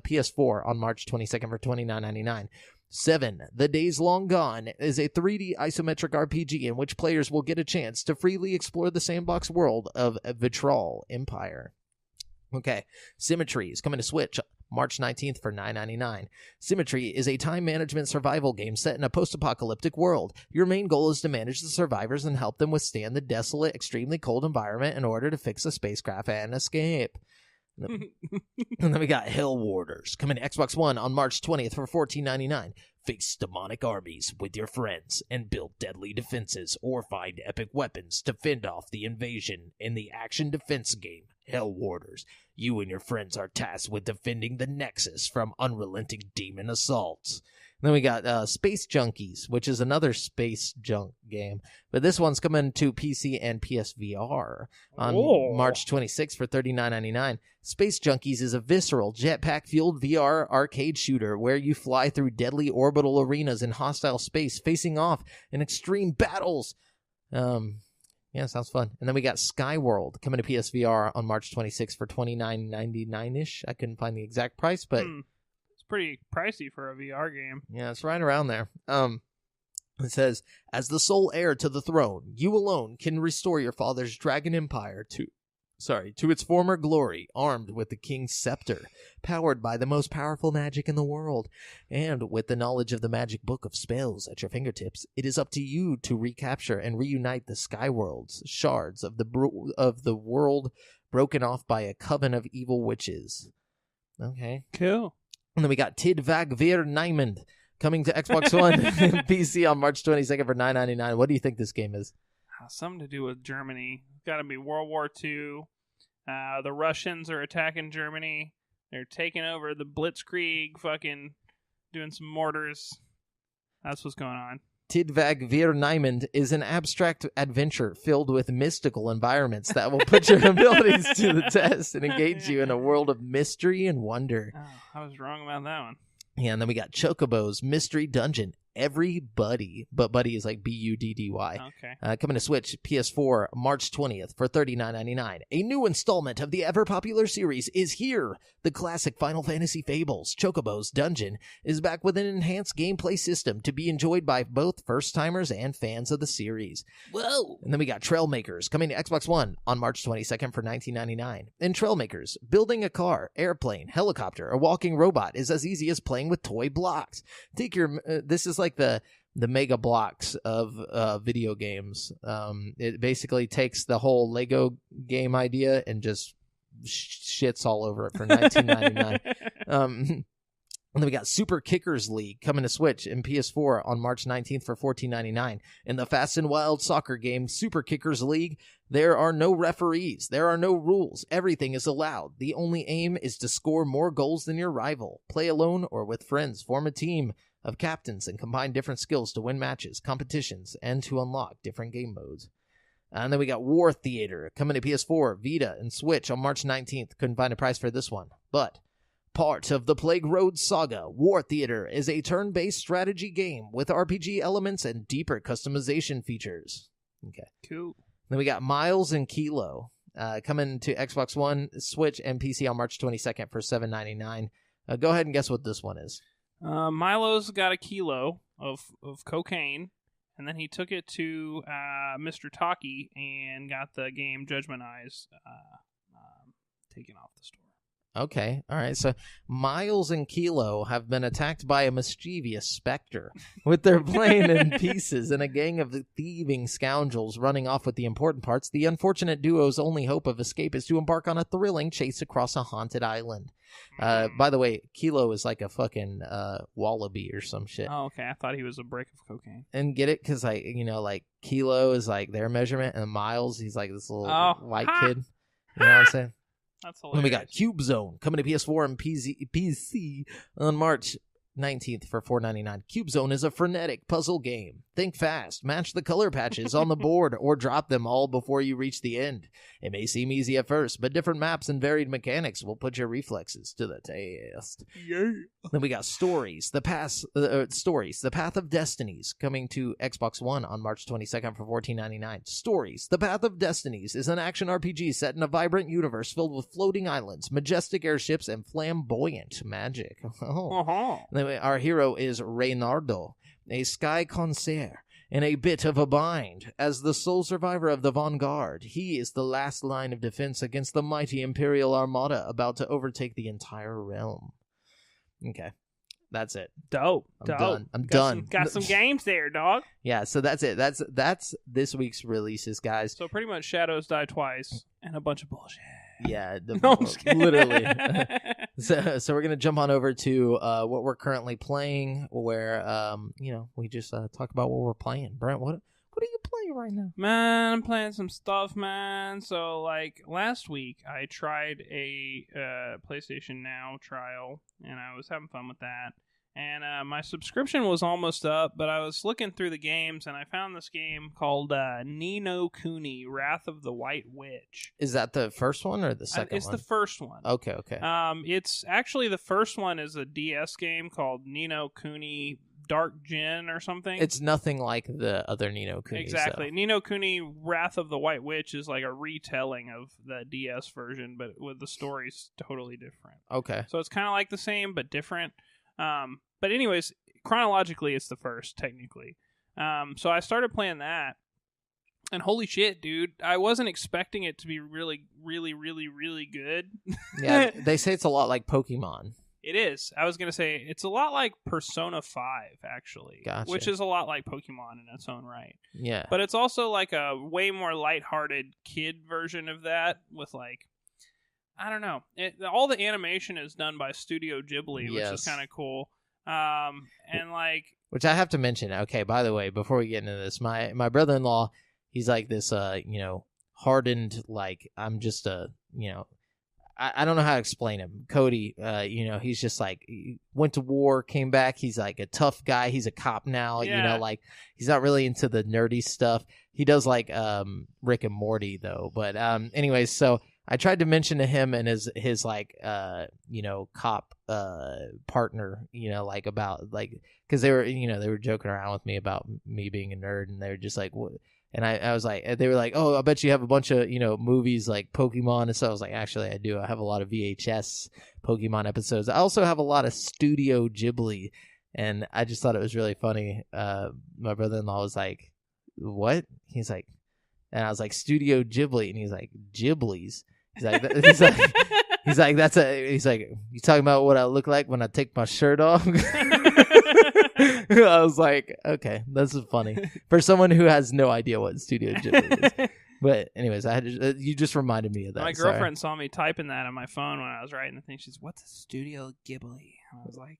PS4 on March 22nd for $29.99. 7, The Days Long Gone is a 3D isometric RPG in which players will get a chance to freely explore the sandbox world of Vitral Empire. Okay, Symmetry is coming to Switch March 19th for $9.99. Symmetry is a time management survival game set in a post-apocalyptic world. Your main goal is to manage the survivors and help them withstand the desolate, extremely cold environment in order to fix a spacecraft and escape. And then we got Hell Warders, coming to Xbox One on March 20th for $14.99. Face demonic armies with your friends and build deadly defenses or find epic weapons to fend off the invasion in the action defense game Hell Warders. You and your friends are tasked with defending the Nexus from unrelenting demon assaults. Then we got Space Junkies, which is another space junk game. But this one's coming to PC and PSVR on March 26th for $39.99. Space Junkies is a visceral, jetpack-fueled VR arcade shooter where you fly through deadly orbital arenas in hostile space, facing off in extreme battles. Yeah, sounds fun. And then we got Skyworld coming to PSVR on March 26th for $29.99-ish. I couldn't find the exact price, but... pretty pricey for a VR game. Yeah, it's right around there. It says, as the sole heir to the throne, you alone can restore your father's dragon empire to to its former glory, armed with the king's scepter, powered by the most powerful magic in the world, and with the knowledge of the magic book of spells at your fingertips, it is up to you to recapture and reunite the Skyworlds, shards of the world broken off by a coven of evil witches. Okay. Cool. And then we got Tid Vag Vir Niemand coming to Xbox One and PC on March 22nd for $9.99. What do you think this game is? Something to do with Germany. It's got to be World War II. The Russians are attacking Germany. They're taking over the Blitzkrieg, fucking doing some mortars. That's what's going on. Tid Vag Vir Niemand is an abstract adventure filled with mystical environments that will put your abilities to the test and engage you in a world of mystery and wonder. Oh, I was wrong about that one. Yeah, and then we got Chocobo's Mystery Dungeon. Everybody, but Buddy is like Buddy. Okay. Coming to Switch, PS4, March 20th for $39.99. A new installment of the ever-popular series is here. The classic Final Fantasy Fables, Chocobo's Dungeon, is back with an enhanced gameplay system to be enjoyed by both first-timers and fans of the series. Whoa! And then we got Trailmakers, coming to Xbox One on March 22nd for $19.99. In Trailmakers, building a car, airplane, helicopter, or walking robot is as easy as playing with toy blocks. Take your... this is like the mega blocks of video games. It basically takes the whole Lego game idea and just shits all over it for $19.99. And then we got Super Kickers League coming to Switch and PS4 on March 19th for $14.99. In the Fast and Wild soccer game Super Kickers League, there are no referees. There are no rules. Everything is allowed. The only aim is to score more goals than your rival. Play alone or with friends. Form a team of captains and combine different skills to win matches, competitions, and to unlock different game modes. And then we got War Theater coming to PS4, Vita, and Switch on March 19th. Couldn't find a price for this one. But part of the Plague Road saga, War Theater is a turn-based strategy game with RPG elements and deeper customization features. Okay. Cool. Then we got Miles and Kilo coming to Xbox One, Switch, and PC on March 22nd for $7.99. Go ahead and guess what this one is. Milo's got a kilo of cocaine, and then he took it to Mr. Taki and got the game Judgment Eyes taken off the store. Okay, all right. So Miles and Kilo have been attacked by a mischievous specter with their plane in pieces and a gang of thieving scoundrels running off with the important parts. The unfortunate duo's only hope of escape is to embark on a thrilling chase across a haunted island. By the way, Kilo is like a fucking wallaby or some shit. Oh, okay. I thought he was a brick of cocaine. And get it? Because, like, you know, like, Kilo is like their measurement, and Miles, he's like this little white kid. You know what I'm saying? That's hilarious. Then we got Cube Zone coming to PS4 and PC on March 19th for $4.99. Cube Zone is a frenetic puzzle game. Think fast, match the color patches on the board, or drop them all before you reach the end. It may seem easy at first, but different maps and varied mechanics will put your reflexes to the test. Yeah. Then we got Stories, the Path of Destinies, coming to Xbox One on March 22nd for $14.99. Stories, the Path of Destinies is an action RPG set in a vibrant universe filled with floating islands, majestic airships, and flamboyant magic. Then our hero is Reynardo, a sky connoisseur in a bit of a bind. As the sole survivor of the Vanguard, he is the last line of defense against the mighty Imperial Armada about to overtake the entire realm. Okay, that's it. Dope. I'm done. Got some games there, dog. Yeah, so that's it. That's this week's releases, guys. So pretty much Shadows Die Twice and a bunch of bullshit. Yeah, No, literally. So we're gonna jump on over to what we're currently playing, where we just talk about what we're playing. Brent, what are you playing right now? Man, I'm playing some stuff, man. So like last week, I tried a PlayStation Now trial, and I was having fun with that. And my subscription was almost up, but I was looking through the games, and I found this game called Ni no Kuni: Wrath of the White Witch. Is that the first one or the second one? It's the first one. Okay. It's actually the first one is a DS game called Ni no Kuni Dark Djinn or something. It's nothing like the other Ni no Kuni. Exactly. Ni no Kuni: Wrath of the White Witch is like a retelling of the DS version, but with the stories totally different. Okay. So it's kind of like the same, but different. But anyways, chronologically, it's the first, technically. So I started playing that, And holy shit, dude, I wasn't expecting it to be really, really, really, really good. Yeah, they say it's a lot like Pokemon. It is. I was going to say it's a lot like Persona 5, actually. Gotcha. Which is a lot like Pokemon in its own right. Yeah. But it's also like a way more lighthearted kid version of that with like, I don't know. All the animation is done by Studio Ghibli, which is kind of cool. And like... Which I have to mention, okay, by the way, before we get into this, my brother-in-law, he's like this, hardened, like, I'm just a, I don't know how to explain him. Cody, he's just like, he went to war, came back. He's like a tough guy. He's a cop now, like he's not really into the nerdy stuff. He does like Rick and Morty though. But anyways, so I tried to mention to him and his like, cop partner, like about like, cause they were joking around with me about me being a nerd, and they were just like, what? And I was like, they were like, oh, I bet you have a bunch of, movies like Pokemon. And so I was like, actually, I do. I have a lot of VHS Pokemon episodes. I also have a lot of Studio Ghibli. And I just thought it was really funny. My brother-in-law was like, what? He's like, and I was like, Studio Ghibli. And he's like, Ghibli's. He's like, he's like, you talking about what I look like when I take my shirt off? I was like, okay, this is funny for someone who has no idea what Studio Ghibli is. But anyways, you just reminded me of that. My girlfriend saw me typing that on my phone when I was writing the thing. She's, what's a Studio Ghibli? I was like,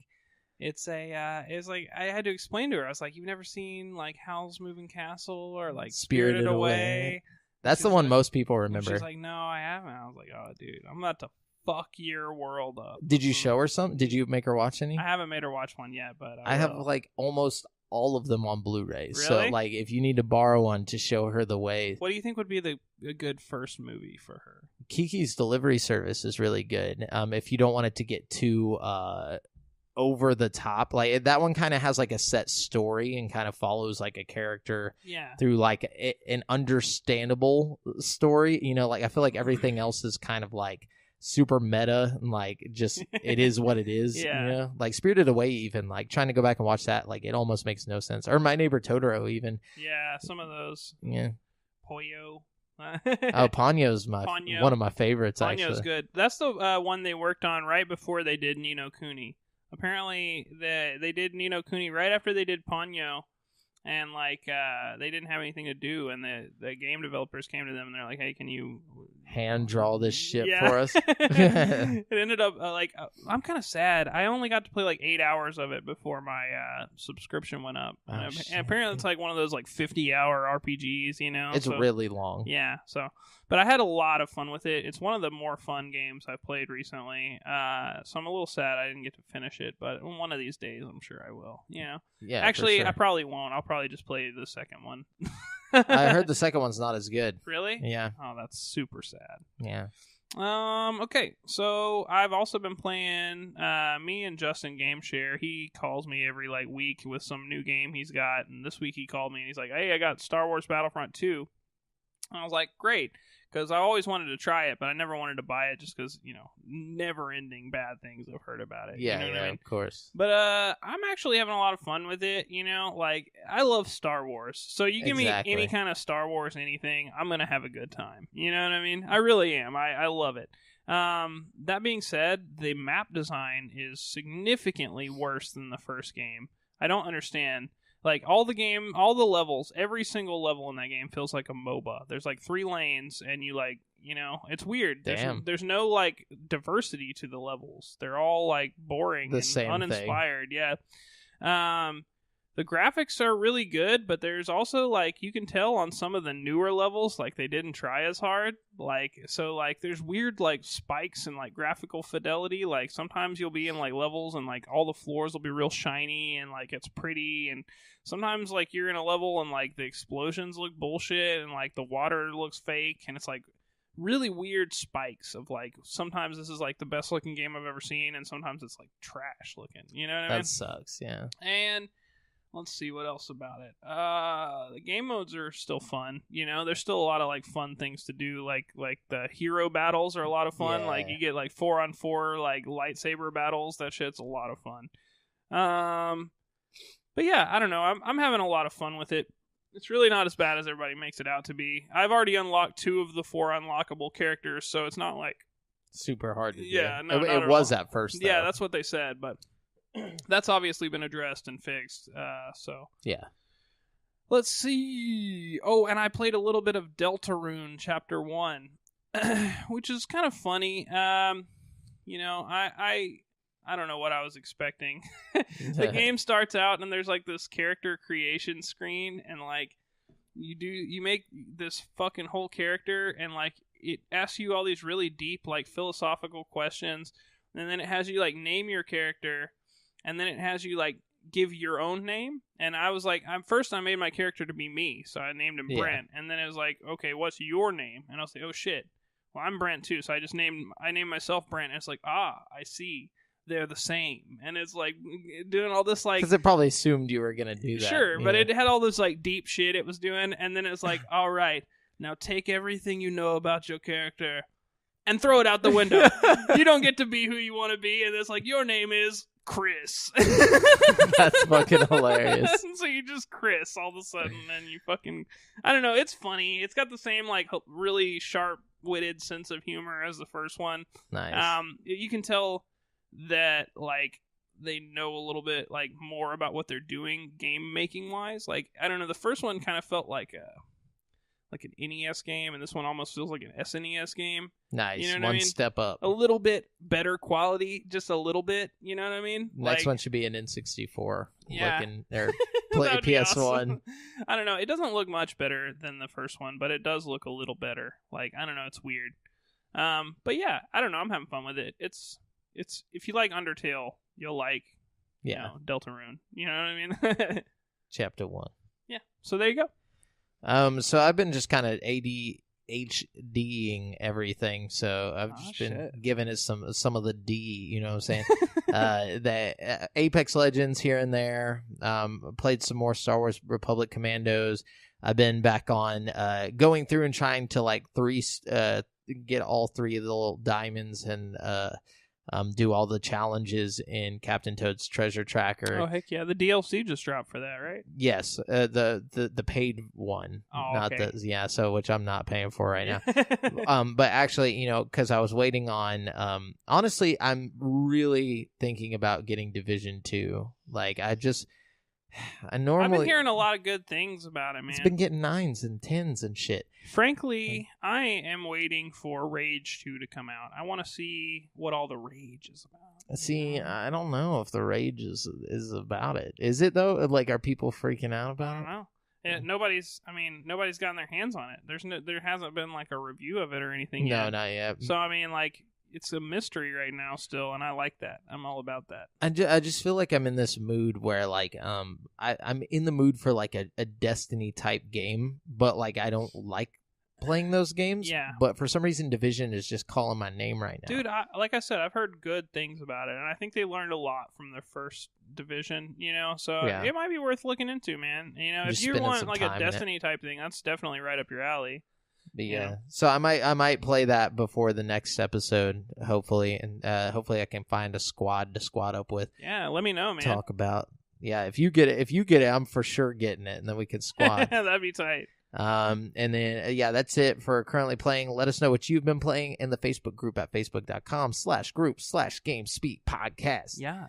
it's like, I had to explain to her. I was like, you've never seen like Howl's Moving Castle or like Spirited Away? That's the one most people remember. She's like, no, I haven't. I was like, oh, dude, I'm about to fuck your world up. Did you show her some? Did you make her watch any? I haven't made her watch one yet, but I have like almost all of them on Blu-ray. Really? So like if you need to borrow one to show her the way. What do you think would be a good first movie for her? Kiki's Delivery Service is really good. If you don't want it to get too over the top, like that one kind of has like a set story and kind of follows like a character through like an understandable story. Like I feel like everything else is kind of like super meta and like just it is what it is. Like Spirited Away, even like trying to go back and watch that, like it almost makes no sense. Or My Neighbor Totoro, even. Some of those. Pollo. Ponyo's one of my favorites. Ponyo's actually good. That's the one they worked on right before they did Ni no Kuni. Apparently they did Ni no Kuni right after they did Ponyo. And like they didn't have anything to do, and the game developers came to them and they're like, "Hey, can you hand draw this shit for us?" It ended up I'm kind of sad. I only got to play like 8 hours of it before my subscription went up, and apparently it's like one of those like 50-hour RPGs. It's really long. Yeah. So, but I had a lot of fun with it. It's one of the more fun games I've played recently. So I'm a little sad I didn't get to finish it, but one of these days I'm sure I will. Yeah. Actually, sure. I probably won't. I'll probably just play the second one. I heard the second one's not as good. Really? Yeah. Oh, that's super sad. Yeah. Okay, so I've also been playing me and Justin Game Share. He calls me every like week with some new game he's got, and this week he called me and he's like, "Hey, I got Star Wars Battlefront 2." And I was like, "Great." Because I always wanted to try it, but I never wanted to buy it just because, never-ending bad things I've heard about it. Yeah, you know what I mean? Of course. But I'm actually having a lot of fun with it, Like, I love Star Wars. So you give me any kind of Star Wars anything, I'm going to have a good time. You know what I mean? I really am. I love it. That being said, the map design is significantly worse than the first game. I don't understand. Like, all the levels, every single level in that game feels like a MOBA. There's, like, 3 lanes, and you, like, it's weird. There's no, like, diversity to the levels. They're all, like, boring and uninspired. Thing. Yeah. The graphics are really good, but there's also, like, you can tell on some of the newer levels, like, they didn't try as hard. Like, so, like, there's weird, like, spikes in, like, graphical fidelity. Like, sometimes you'll be in, like, levels and, like, all the floors will be real shiny and, like, it's pretty. And sometimes, like, you're in a level and, like, the explosions look bullshit and, like, the water looks fake. And it's, like, really weird spikes of, like, sometimes this is, like, the best looking game I've ever seen and sometimes it's, like, trash looking. You know what I mean? That sucks, yeah. And let's see what else about it. The game modes are still fun. There's still a lot of like fun things to do. Like the hero battles are a lot of fun. Yeah. Like you get like 4-on-4 like lightsaber battles. That shit's a lot of fun. But yeah, I don't know. I'm having a lot of fun with it. It's really not as bad as everybody makes it out to be. I've already unlocked 2 of the 4 unlockable characters, so it's not like super hard to do. Yeah, no, it was at first, though. Yeah, that's what they said, but that's obviously been addressed and fixed. So yeah. Let's see. Oh, and I played a little bit of Deltarune Chapter 1, which is kind of funny. You know, I don't know what I was expecting. The game starts out and there's like this character creation screen, and like you make this fucking whole character, and like it asks you all these really deep like philosophical questions, and then it has you like name your character, and then it has you like give your own name. And I was like, I made my character to be me, so I named him Brent, and then it was like, okay, what's your name? And I was like, oh shit, well, I'm Brent too, so I named myself Brent, and it's like, I see. They're the same, and it's like doing all this like, because it probably assumed you were gonna do that. Sure, but it had all this like deep shit it was doing, and then it's like, all right, now take everything you know about your character and throw it out the window. You don't get to be who you want to be, and it's like, your name is Chris. That's fucking hilarious. So you just Chris all of a sudden, and you fucking, I don't know, it's funny. It's got the same like really sharp-witted sense of humor as the first one. Nice. You can tell that like they know a little bit like more about what they're doing game making wise. Like, I don't know, the first one kind of felt like an NES game, and this one almost feels like an SNES game. Nice. You know what one I mean? Step up. A little bit better quality, just a little bit, you know what I mean? Next like, one should be an N64 yeah. looking, or play PS1. Awesome. I don't know, it doesn't look much better than the first one, but it does look a little better. Like, I don't know, it's weird. But yeah, I don't know, I'm having fun with it. It's if you like Undertale, you'll like Deltarune. You know what I mean? Chapter 1. Yeah. So there you go. So I've been just kind of ADHDing everything. So I've just been giving it some of the D. You know what I'm saying? The Apex Legends here and there. Played some more Star Wars Republic Commandos. I've been back on going through and trying to like get all 3 of the little diamonds and do all the challenges in Captain Toad's Treasure Tracker. Oh heck yeah! The DLC just dropped for that, right? Yes, the paid one, not okay. So which I'm not paying for right now. But actually, you know, because I was waiting on. Honestly, I'm really thinking about getting Division 2. Like I've been hearing a lot of good things about it, man. It's been getting 9s and 10s and shit. Frankly, I am waiting for Rage 2 to come out. I want to see what all the rage is about. See, I don't know if the rage is about it. Is it though? Like, are people freaking out about it? I don't know. Nobody's gotten their hands on it. There hasn't been like a review of it or anything yet. No, not yet. So I mean, like, it's a mystery right now still, and I like that. I'm all about that. I just feel like I'm in this mood where like I'm in the mood for like a Destiny type game, but like I don't like playing those games. Yeah. But for some reason, Division is just calling my name right now. Dude, like I said, I've heard good things about it, and I think they learned a lot from their first Division. You know, so it might be worth looking into, man. You know, if you want like a Destiny type thing, that's definitely right up your alley. But yeah, so I might play that before the next episode, hopefully, and hopefully I can find a squad to squad up with. Yeah, let me know, man. Talk about if you get it, I'm for sure getting it, and then we can squad. That'd be tight. And then that's it for currently playing. Let us know what you've been playing in the Facebook group at facebook.com/group/GameSpeak podcast. Yeah.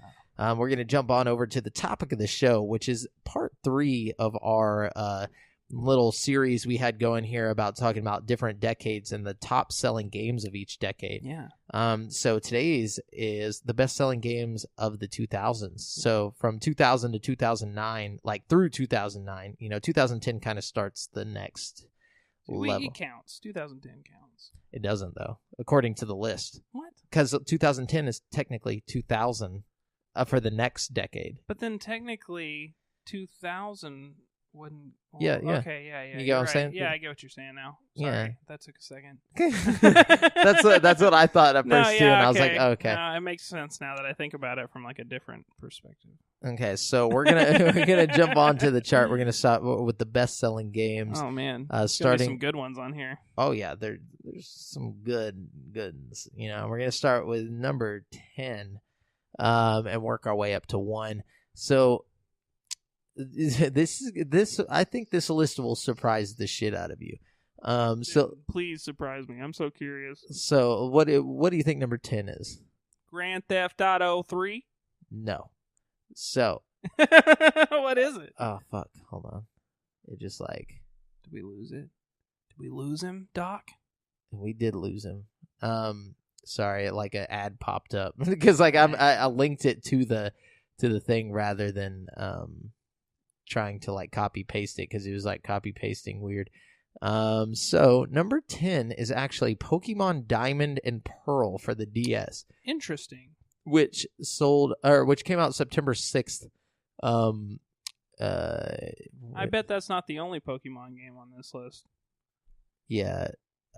We're gonna jump on over to the topic of the show, which is part 3 of our little series we had going here about talking about different decades and the top selling games of each decade. Yeah. So today's is the best selling games of the 2000s. So from 2000 to 2009, like through 2009, 2010 kind of starts the next level. It counts. 2010 counts. It doesn't though, according to the list. What? Because 2010 is technically 2000 for the next decade. But then technically 2000 wouldn't. Well, yeah. Okay, yeah. You get what I'm saying? Yeah, I get what you're saying now. Sorry, yeah. That took a second. That's what I thought at first too, and I was like, oh, okay. No, it makes sense now that I think about it from like a different perspective. Okay, so we're gonna jump onto the chart. We're gonna start with the best selling games. Oh man, starting some good ones on here. Oh yeah, there's some good ones. We're gonna start with number 10, and work our way up to 1. So this. I think this list will surprise the shit out of you. So please surprise me. I'm so curious. So what do you think number 10 is? Grand Theft Auto 3? No. So what is it? Oh fuck! Hold on. It just like. Did we lose it? Did we lose him, Doc? We did lose him. Sorry, like an ad popped up because like I linked it to the thing rather than trying to like copy paste it because it was like copy pasting weird. So number 10 is actually Pokemon Diamond and Pearl for the DS. Interesting. Which came out September 6th. I bet that's not the only Pokemon game on this list. Yeah,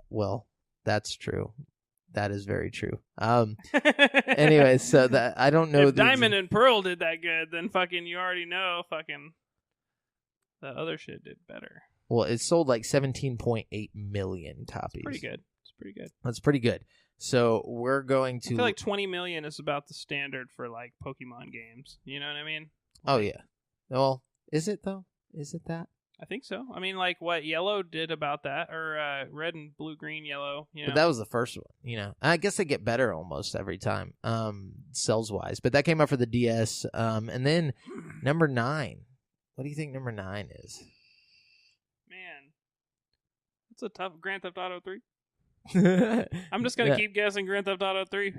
well, that's true. That is very true. Anyway, so that I don't know. If Diamond and Pearl did that good, then fucking you already know fucking the other shit did better. Well, it sold like 17.8 million copies. Pretty good. It's pretty good. That's pretty good. So we're going to. I feel like 20 million is about the standard for like Pokemon games. You know what I mean? Oh yeah. Well, is it though? Is it that? I think so. I mean, like what Yellow did about that, or Red and Blue, Green, Yellow. You know? But that was the first one. You know, I guess they get better almost every time, sales wise. But that came out for the DS. And then number 9. What do you think number 9 is? Man, it's a tough. Grand Theft Auto 3. I'm just gonna keep guessing Grand Theft Auto 3.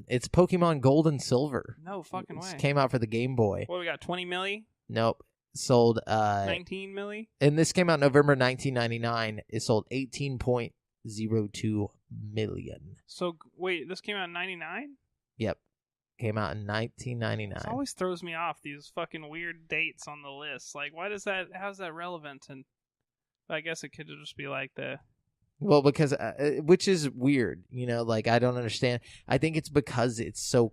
It's Pokemon Gold and Silver. No fucking way. Came out for the Game Boy. What we got? 20 milli? Nope. Sold 19 milli? And this came out November 1999. It sold 18.02 million. So wait, this came out in 99? Yep. Came out in 1999. This always throws me off, these fucking weird dates on the list. Like, why does that? How's that relevant? And I guess it could just be like the. Well, because which is weird, you know. Like I don't understand. I think it's because it's so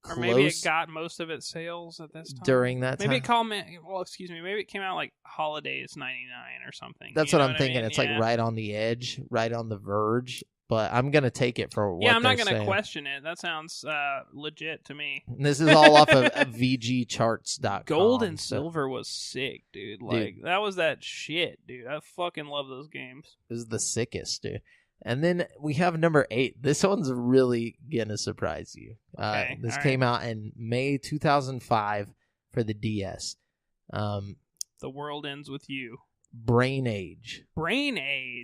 close. Or maybe it got most of its sales at this time during that time. Maybe maybe it came out like holidays '99 or something. That's what I'm thinking. I mean? It's like right on the edge, right on the verge. But I'm gonna take it for what I'm not gonna saying. question it. That sounds legit to me. And this is all off of VGCharts.com. Gold and Silver was sick, dude. Like that was that shit, dude. I fucking love those games. It was the sickest, dude. And then we have number 8. This one's really gonna surprise you. Okay, this came out in May 2005 for the DS. The World Ends With You. Brain Age.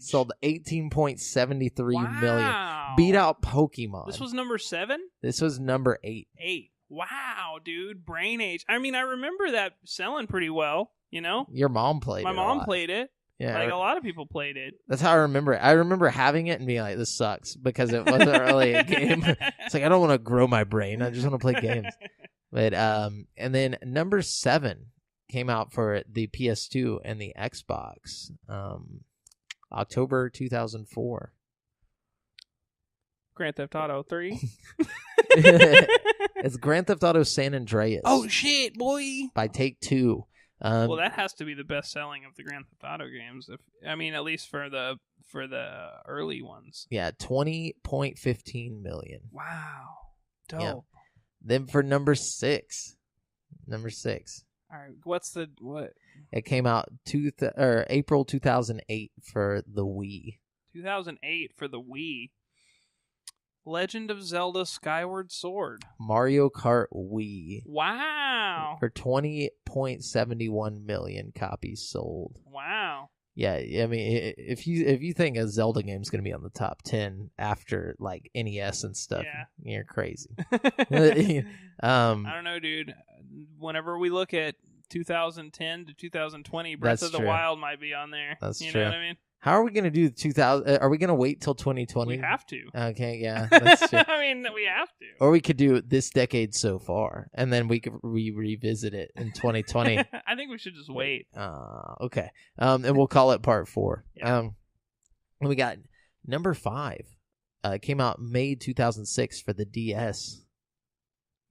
Sold 18.73 million. Beat out Pokemon. This was number 7? This was number 8. 8. Wow, dude. Brain Age. I mean, I remember that selling pretty well, you know? Your mom played it. My mom played it. Yeah. Like, a lot of people played it. That's how I remember it. I remember having it and being like, this sucks, because it wasn't really a game. It's like, I don't want to grow my brain. I just want to play games. But, and then number 7 came out for the PS2 and the Xbox, October 2004. Grand Theft Auto 3. It's Grand Theft Auto San Andreas. Oh shit, boy! By Take-Two. Well, that has to be the best selling of the Grand Theft Auto games. At least for the early ones. Yeah, 20.15 million. Wow, dope. Yeah. Then for number 6. All right, what? It came out April 2008 for the Wii. 2008 for the Wii. Legend of Zelda Skyward Sword. Mario Kart Wii. Wow. For 20.71 million copies sold. Wow. Yeah, I mean, if you think a Zelda game is going to be on the top 10 after like NES and stuff, you're crazy. I don't know, dude. Whenever we look at 2010 to 2020, Breath of the Wild might be on there. That's true. You know what I mean? How are we going to do 2000? Are we going to wait till 2020? We have to. Okay, yeah, that's true. I mean, we have to. Or we could do this decade so far, and then we could revisit it in 2020. I think we should just wait. Okay. And we'll call it part 4. Yeah. We got number 5. Came out May 2006 for the DS.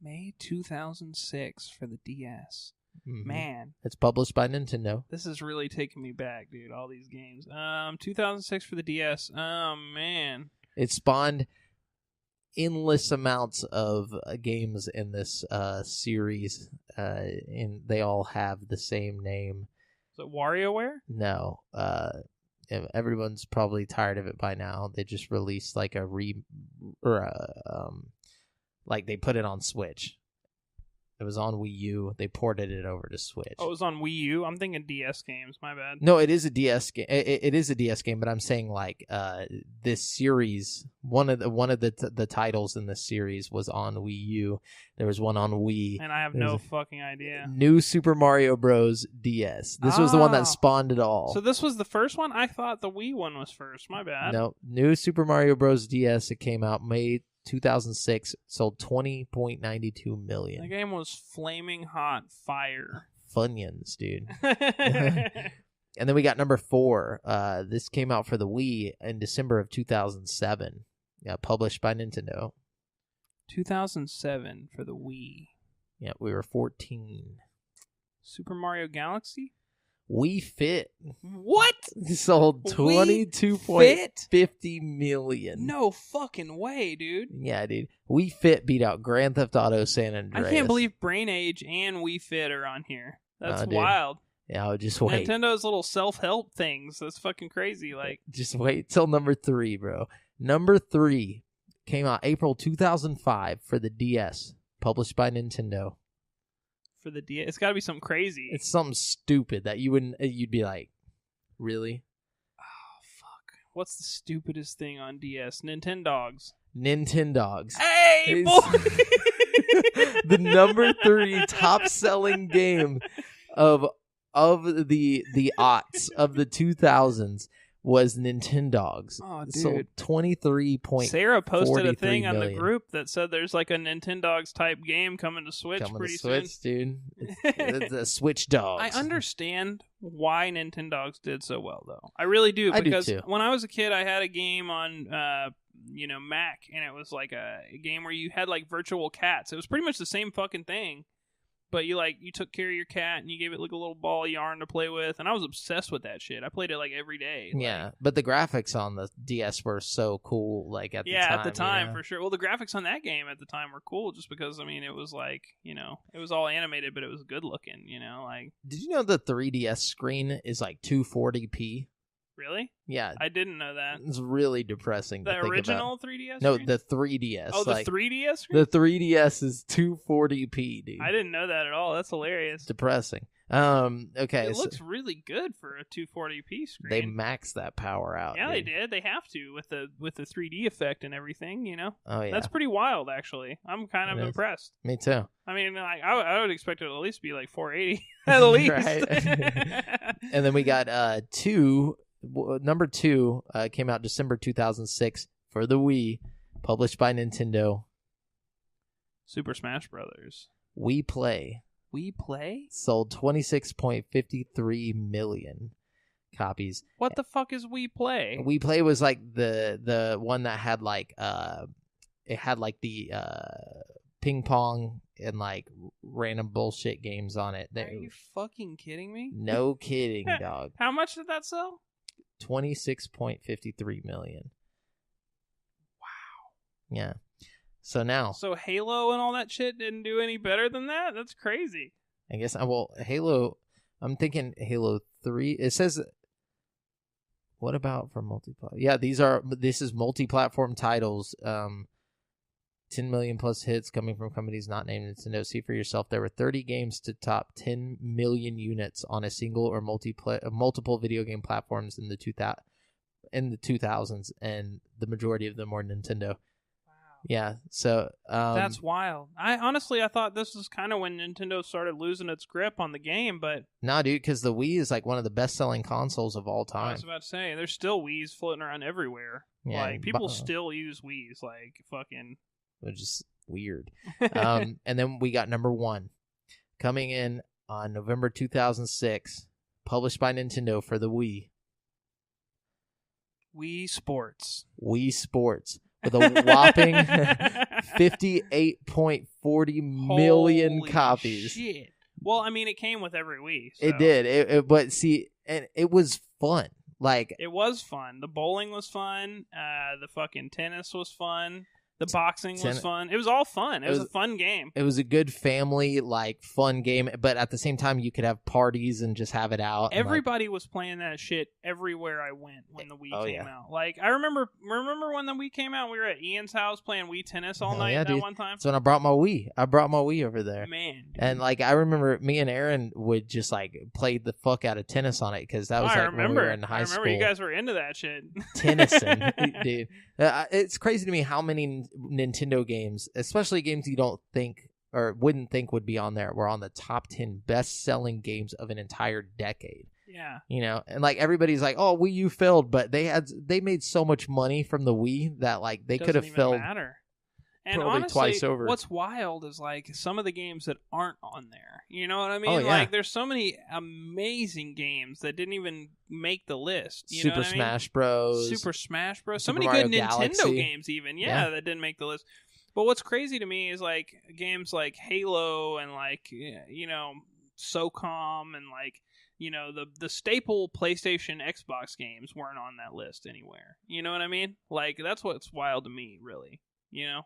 May 2006 for the DS. Mm-hmm. Man. It's published by Nintendo. This is really taking me back, dude, all these games. 2006 for the DS. Oh, man. It spawned endless amounts of games in this series, and they all have the same name. Is it WarioWare? No. Everyone's probably tired of it by now. They just released like like they put it on Switch. It was on Wii U. They ported it over to Switch. Oh, it was on Wii U? I'm thinking DS games. My bad. No, it is a DS game. It is a DS game, but I'm saying like this series. One of the titles in this series was on Wii U. There was one on Wii. And I have no fucking idea. New Super Mario Bros. DS. This was the one that spawned it all. So this was the first one? I thought the Wii one was first. My bad. No, New Super Mario Bros. DS. It came out May 2006, sold 20.92 million. The game was flaming hot fire. Funyuns, dude. And then we got number 4. This came out for the Wii in December of 2007. Yeah, published by Nintendo. 2007 for the Wii. Yeah, we were 14. Super Mario Galaxy? Wii Fit. What? Sold 22.50 million. No fucking way, dude. Yeah, dude. Wii Fit beat out Grand Theft Auto San Andreas. I can't believe Brain Age and Wii Fit are on here. That's wild. Yeah, I'll just wait. Nintendo's little self-help things. That's fucking crazy. Like, just wait till number 3, bro. Number 3 came out April 2005 for the DS, published by Nintendo. For the DS, it's got to be something crazy. It's something stupid that you'd be like, really? Oh fuck! What's the stupidest thing on DS? Nintendogs. Nintendogs. Hey, boy! The number 3 top-selling game of the aughts of the 2000s was Nintendogs. Oh, dude. So 23.43 Sarah posted a thing on million. the group that said there's like a Nintendogs type game coming to Switch pretty soon. Dude. It's the Switch Dogs. I understand why Nintendogs did so well, though. I really do. Because when I was a kid, I had a game on Mac, and it was like a game where you had like virtual cats. It was pretty much the same fucking thing. But you took care of your cat and you gave it like a little ball of yarn to play with, and I was obsessed with that shit. I played it like every day. Yeah, but the graphics on the DS were so cool. Like at the time. Yeah, at the time for sure. Well, the graphics on that game at the time were cool, just because it was like it was all animated, but it was good looking. Like. Did you know the 3DS screen is like 240p? Really? Yeah. I didn't know that. It's really depressing. The to think original about. 3DS? No, screen? the 3DS. Oh, the 3DS screen? The 3DS is 240p, dude. I didn't know that at all. That's hilarious. Depressing. Okay. It looks really good for a 240p screen. They maxed that power out. Yeah, dude. they did. They have to with the 3D effect and everything, Oh, yeah. That's pretty wild, actually. I'm kind of impressed. Me too. I mean, I would expect it to at least be like 480 at least. Right. And then we got number 2 came out December 2006 for the Wii, published by Nintendo. Super Smash Brothers. Wii Play. Wii Play? Sold 26.53 million copies. What the fuck is Wii Play? Wii Play was like the one that had like it had like the ping pong and like random bullshit games on it. Are you fucking kidding me? No kidding, dog. How much did that sell? 26.53 million. Wow. Yeah. So Halo and all that shit didn't do any better than that? That's crazy. I guess Halo, I'm thinking Halo 3. It says, what about for multiplayer? Yeah, this is multi-platform titles. 10 million plus hits coming from companies not named Nintendo. See for yourself. There were 30 games to top 10 million units on a single or multiple video game platforms in the 2000s, and the majority of them were Nintendo. Yeah, so that's wild. I thought this was kind of when Nintendo started losing its grip on the game, but nah, dude, because the Wii is like one of the best-selling consoles of all time. I was about to say, there's still Wiis floating around everywhere. Yeah, like people still use Wiis, like fucking, which is weird. And then we got number 1 coming in on November 2006, published by Nintendo for the Wii. Wii Sports. Wii Sports. With a whopping 58.40 million copies. Shit. Well, I mean, it came with every Wii. So. It did. But see, and it was fun. Like it was fun. The bowling was fun. The fucking tennis was fun. The boxing was fun. It was all fun. It was a fun game. It was a good family, fun game, but at the same time, you could have parties and just have it out. Everybody was playing that shit everywhere I went when the Wii came out. I remember when the Wii came out, we were at Ian's house playing Wii tennis all night one time. That's when I brought my Wii. I brought my Wii over there. Man. Dude. And, I remember me and Aaron would just, play the fuck out of tennis on it, because that was, when we were in high school. I remember you guys were into that shit. Tennison, dude. It's crazy to me how many Nintendo games, especially games you don't think or wouldn't think would be on there, were on the top 10 best-selling games of an entire decade. Yeah. And everybody's like, oh, Wii U failed, but they made so much money from the Wii that they could have failed. Matter. And probably honestly, twice over. What's wild is some of the games that aren't on there. You know what I mean? Oh, yeah. There's so many amazing games that didn't even make the list. You Super know what Smash Bros. Super Smash Bros. Super So many Mario good Galaxy. Nintendo games even. Yeah, that didn't make the list. But what's crazy to me is games like Halo and SOCOM and the staple PlayStation, Xbox games weren't on that list anywhere. You know what I mean? That's what's wild to me, really. You know?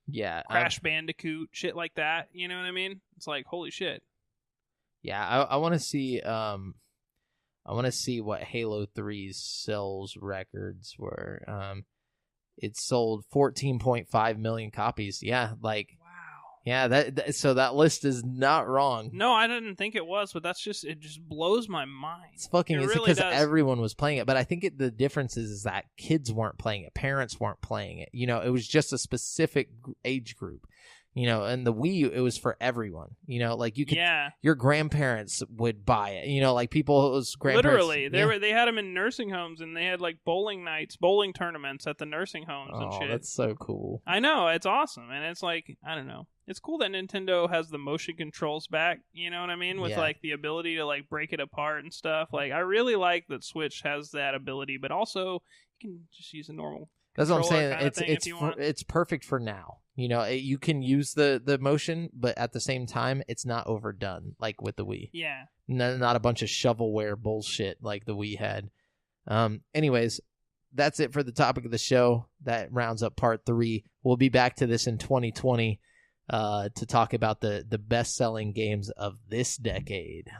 Yeah. Crash Bandicoot, shit like that. You know what I mean? It's holy shit. Yeah, I want to see what Halo 3's sales records were. It sold 14.5 million copies. Yeah, wow. Yeah, so that list is not wrong. No, I didn't think it was, but it just blows my mind. It's fucking really because does. Everyone was playing it, but I think the difference is that kids weren't playing it, parents weren't playing it. It was just a specific age group. And the Wii U, it was for everyone. You could, your grandparents would buy it. People's grandparents. Literally, they had them in nursing homes, and they had bowling nights, bowling tournaments at the nursing homes and shit. Oh, that's so cool. I know, it's awesome, and it's I don't know. It's cool that Nintendo has the motion controls back. You know what I mean? With the ability to break it apart and stuff. I really like that Switch has that ability, but also you can just use a normal. That's what I'm saying. It's perfect for now. You can use the motion, but at the same time, it's not overdone with the Wii. Yeah. Not a bunch of shovelware bullshit like the Wii had. Anyways, that's it for the topic of the show. That rounds up part 3. We'll be back to this in 2020 to talk about the best-selling games of this decade.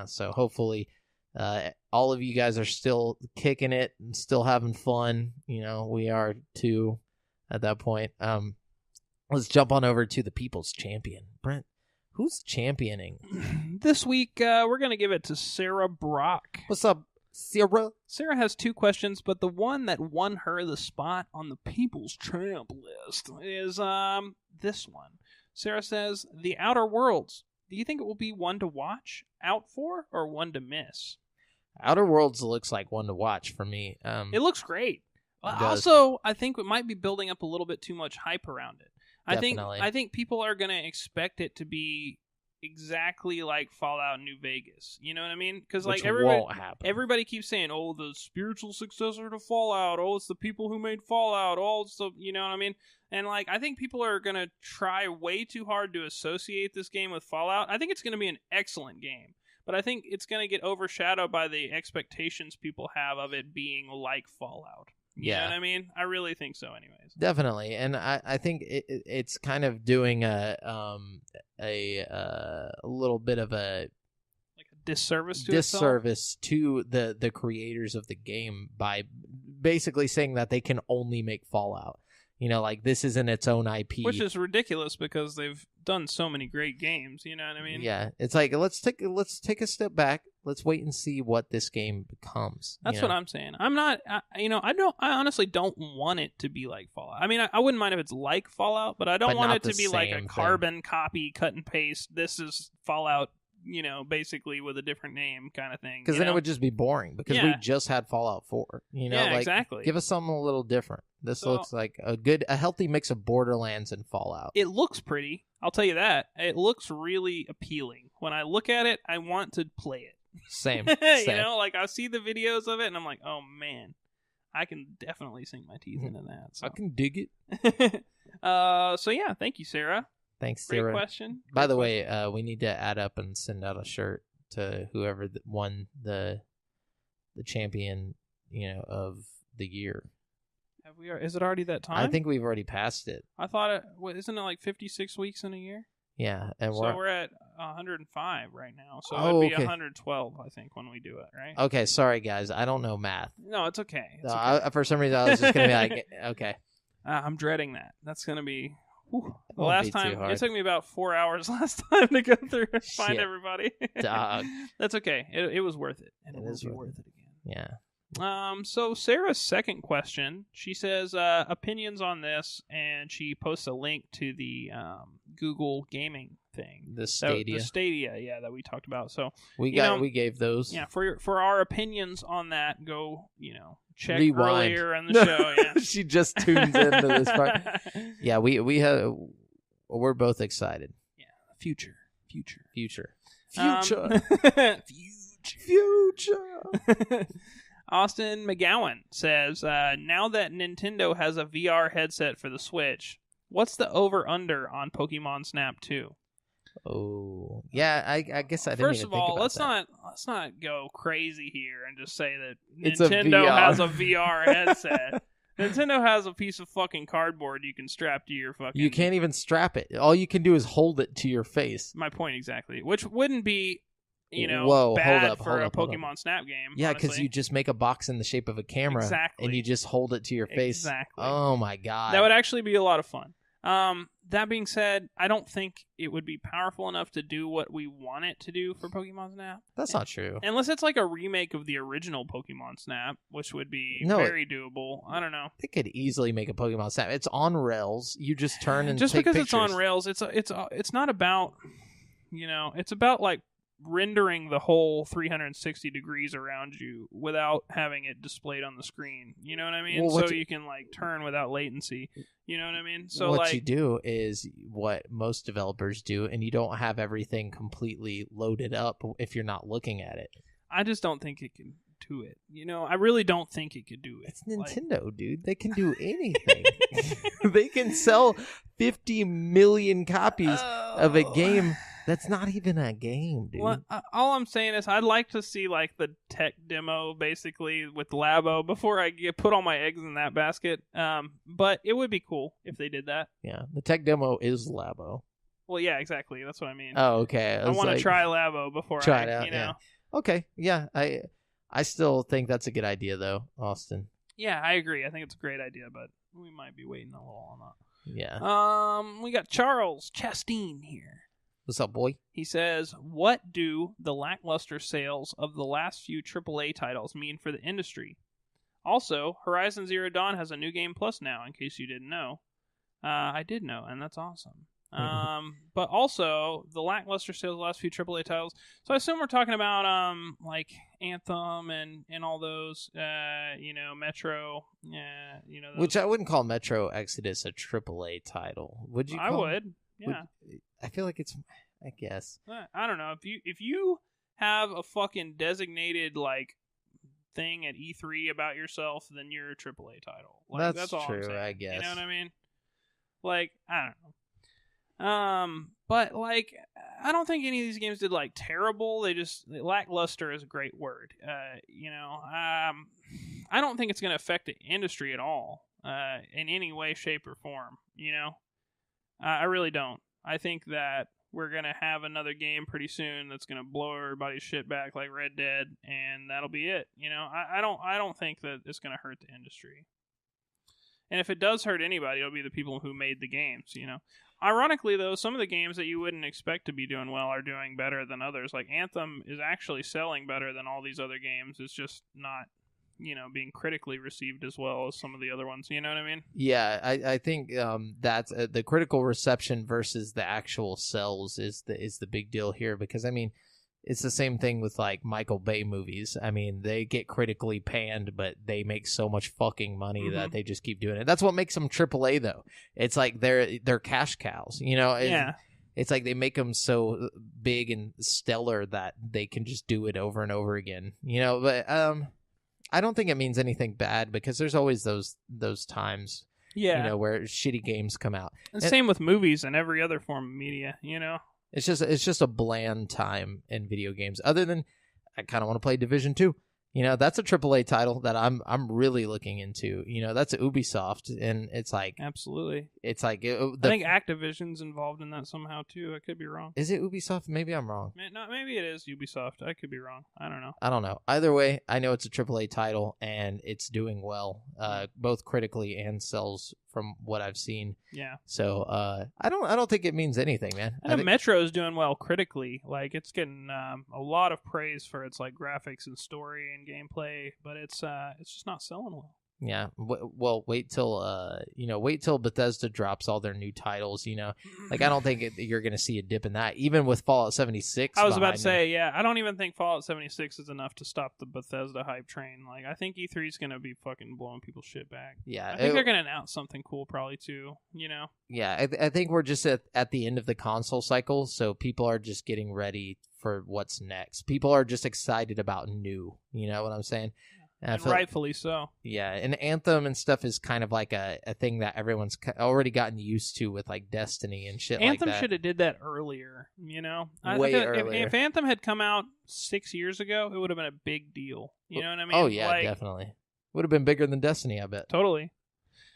So hopefully all of you guys are still kicking it and still having fun. We are too at that point. Let's jump on over to the People's Champion. Brent, who's championing? This week, we're going to give it to Sarah Brock. What's up, Sarah? Sarah has 2 questions, but the one that won her the spot on the People's Champ list is this one. Sarah says, The Outer Worlds. Do you think it will be one to watch out for or one to miss? Outer Worlds looks like one to watch for me. It looks great. Also, I think it might be building up a little bit too much hype around it. I think people are going to expect it to be exactly like Fallout New Vegas. You know what I mean? Because everybody keeps saying, "Oh, the spiritual successor to Fallout. Oh, it's the people who made Fallout. Oh, it's the," you know what I mean? And I think people are going to try way too hard to associate this game with Fallout. I think it's going to be an excellent game. But I think it's going to get overshadowed by the expectations people have of it being like Fallout. You know what I mean? I really think so anyways. Definitely. And I think it's kind of doing a little bit of a disservice to the creators of the game by basically saying that they can only make Fallout. This isn't its own IP. Which is ridiculous because they've done so many great games, you know what I mean? Yeah. It's let's take a step back. Let's wait and see what this game becomes. That's what I'm saying. I'm not, I honestly don't want it to be like Fallout. I mean, I wouldn't mind if it's like Fallout, but I don't want it to be like a carbon copy, cut and paste. This is Fallout, basically with a different name kind of thing. Because then it would just be boring because we just had Fallout 4. Exactly. Give us something a little different. This looks like a healthy mix of Borderlands and Fallout. It looks pretty. I'll tell you that. It looks really appealing. When I look at it, I want to play it. Same. I see the videos of it and I'm like, oh man, I can definitely sink my teeth into that. So. I can dig it. So yeah, thank you, Sarah. Thanks, Sarah. Great question. By the way, we need to add up and send out a shirt to whoever won the champion, of the year. Is it already that time? I think we've already passed it. I thought isn't it like 56 weeks in a year? Yeah, and we're at 105 right now. So it'd be 112, I think, when we do it, right? Okay, sorry guys, I don't know math. No, it's okay. For some reason, I was just gonna be like, okay. I'm dreading that. That's gonna be. The Won't last be time too hard. It took me about 4 hours last time to go through and find everybody. Dog. That's okay. It was worth it, and it will be worth it again. Yeah. So Sarah's second question, she says opinions on this, and she posts a link to the Google gaming thing, the Stadia. The Stadia, yeah, that we talked about. So we gave those. Yeah, for our opinions on that, go check Rewind. Earlier in the show. Yeah. She just tunes into this part. Yeah, we're both excited. Yeah, future. Austin McGowan says, now that Nintendo has a VR headset for the Switch, what's the over-under on Pokemon Snap 2? Oh, yeah, I guess I didn't First even of think all, about let's not go crazy here and just say that It's Nintendo has a VR headset. Nintendo has a piece of fucking cardboard you can strap to your fucking... You can't even strap it. All you can do is hold it to your face. My point exactly. Which wouldn't be, bad for a Pokemon Snap game. Yeah, because you just make a box in the shape of a camera. Exactly. And you just hold it to your face. Exactly. Oh, my God. That would actually be a lot of fun. That being said, I don't think it would be powerful enough to do what we want it to do for Pokemon Snap. That's not true. Unless it's like a remake of the original Pokemon Snap, which would be very doable. I don't know. They could easily make a Pokemon Snap. It's on rails. You just turn and just take because pictures. It's on rails, it's not about, it's about like rendering the whole 360 degrees around you without having it displayed on the screen. You know what I mean? Well, you can like turn without latency. You know what I mean? So what you do is what most developers do, and you don't have everything completely loaded up if you're not looking at it. I just don't think it can do it. I really don't think it could do it. It's Nintendo, dude. They can do anything. They can sell 50 million copies of a game that's not even a game, dude. Well, all I'm saying is I'd like to see like the tech demo basically with Labo before I put all my eggs in that basket. But it would be cool if they did that. Yeah, the tech demo is Labo. Well, yeah, exactly. That's what I mean. Oh, okay. I want to try Labo before try it out. Yeah. Okay. Yeah, I still think that's a good idea, though, Austin. Yeah, I agree. I think it's a great idea, but we might be waiting a little on that. Yeah. We got Charles Chastain here. What's up, boy? He says, what do the lackluster sales of the last few AAA titles mean for the industry? Also, Horizon Zero Dawn has a new game plus now, in case you didn't know. I did know, and that's awesome. But also, the lackluster sales of the last few AAA titles. So I assume we're talking about like Anthem and all those, Metro, those. Which I wouldn't call Metro Exodus a AAA title. Would you? I would. Yeah. I feel like it's. I guess. I don't know if you have a fucking designated like thing at E3 about yourself, then you're a AAA title. Like, that's all true. I'm saying. I guess. You know what I mean? Like, I don't know. But like, I don't think any of these games did like terrible. They just lackluster is a great word. I don't think it's going to affect the industry at all, in any way, shape, or form. I really don't. I think that we're going to have another game pretty soon that's going to blow everybody's shit back like Red Dead, and that'll be it. I don't think that it's going to hurt the industry. And if it does hurt anybody, it'll be the people who made the games, Ironically, though, some of the games that you wouldn't expect to be doing well are doing better than others. Like, Anthem is actually selling better than all these other games. It's just not, being critically received as well as some of the other ones. You know what I mean? Yeah, I think that's the critical reception versus the actual sales is the big deal here, because, I mean, it's the same thing with, like, Michael Bay movies. I mean, they get critically panned, but they make so much fucking money that they just keep doing it. That's what makes them AAA, though. It's like they're cash cows, Yeah. It's like they make them so big and stellar that they can just do it over and over again, But I don't think it means anything bad, because there's always those times, where shitty games come out. And same with movies and every other form of media, It's just a bland time in video games. Other than I kind of want to play Division 2. That's a AAA title that I'm really looking into. That's Ubisoft, and it's like absolutely. It's like I think Activision's involved in that somehow too. I could be wrong. Is it Ubisoft? Maybe I'm wrong. Maybe it is Ubisoft. I could be wrong. I don't know. Either way, I know it's a AAA title and it's doing well, both critically and sells from what I've seen. Yeah. So I don't think it means anything, man. I know Metro's doing well critically. Like it's getting a lot of praise for its like graphics and story and gameplay, but it's just not selling well. Yeah, well, wait till Bethesda drops all their new titles. Like I don't think you're going to see a dip in that, even with Fallout 76. I was about to say, yeah, I don't even think Fallout 76 is enough to stop the Bethesda hype train. Like I think E3 is going to be fucking blowing people's shit back. Yeah, I think they're going to announce something cool probably too. Yeah, I think we're just at the end of the console cycle, so people are just getting ready for what's next. People are just excited about new. You know what I'm saying? And rightfully so. Yeah, and Anthem and stuff is kind of like a thing that everyone's already gotten used to with like Destiny and shit like that. Anthem should have did that earlier, Way earlier. If Anthem had come out 6 years ago, it would have been a big deal. You know what I mean? Oh, yeah, definitely. Would have been bigger than Destiny, I bet. Totally.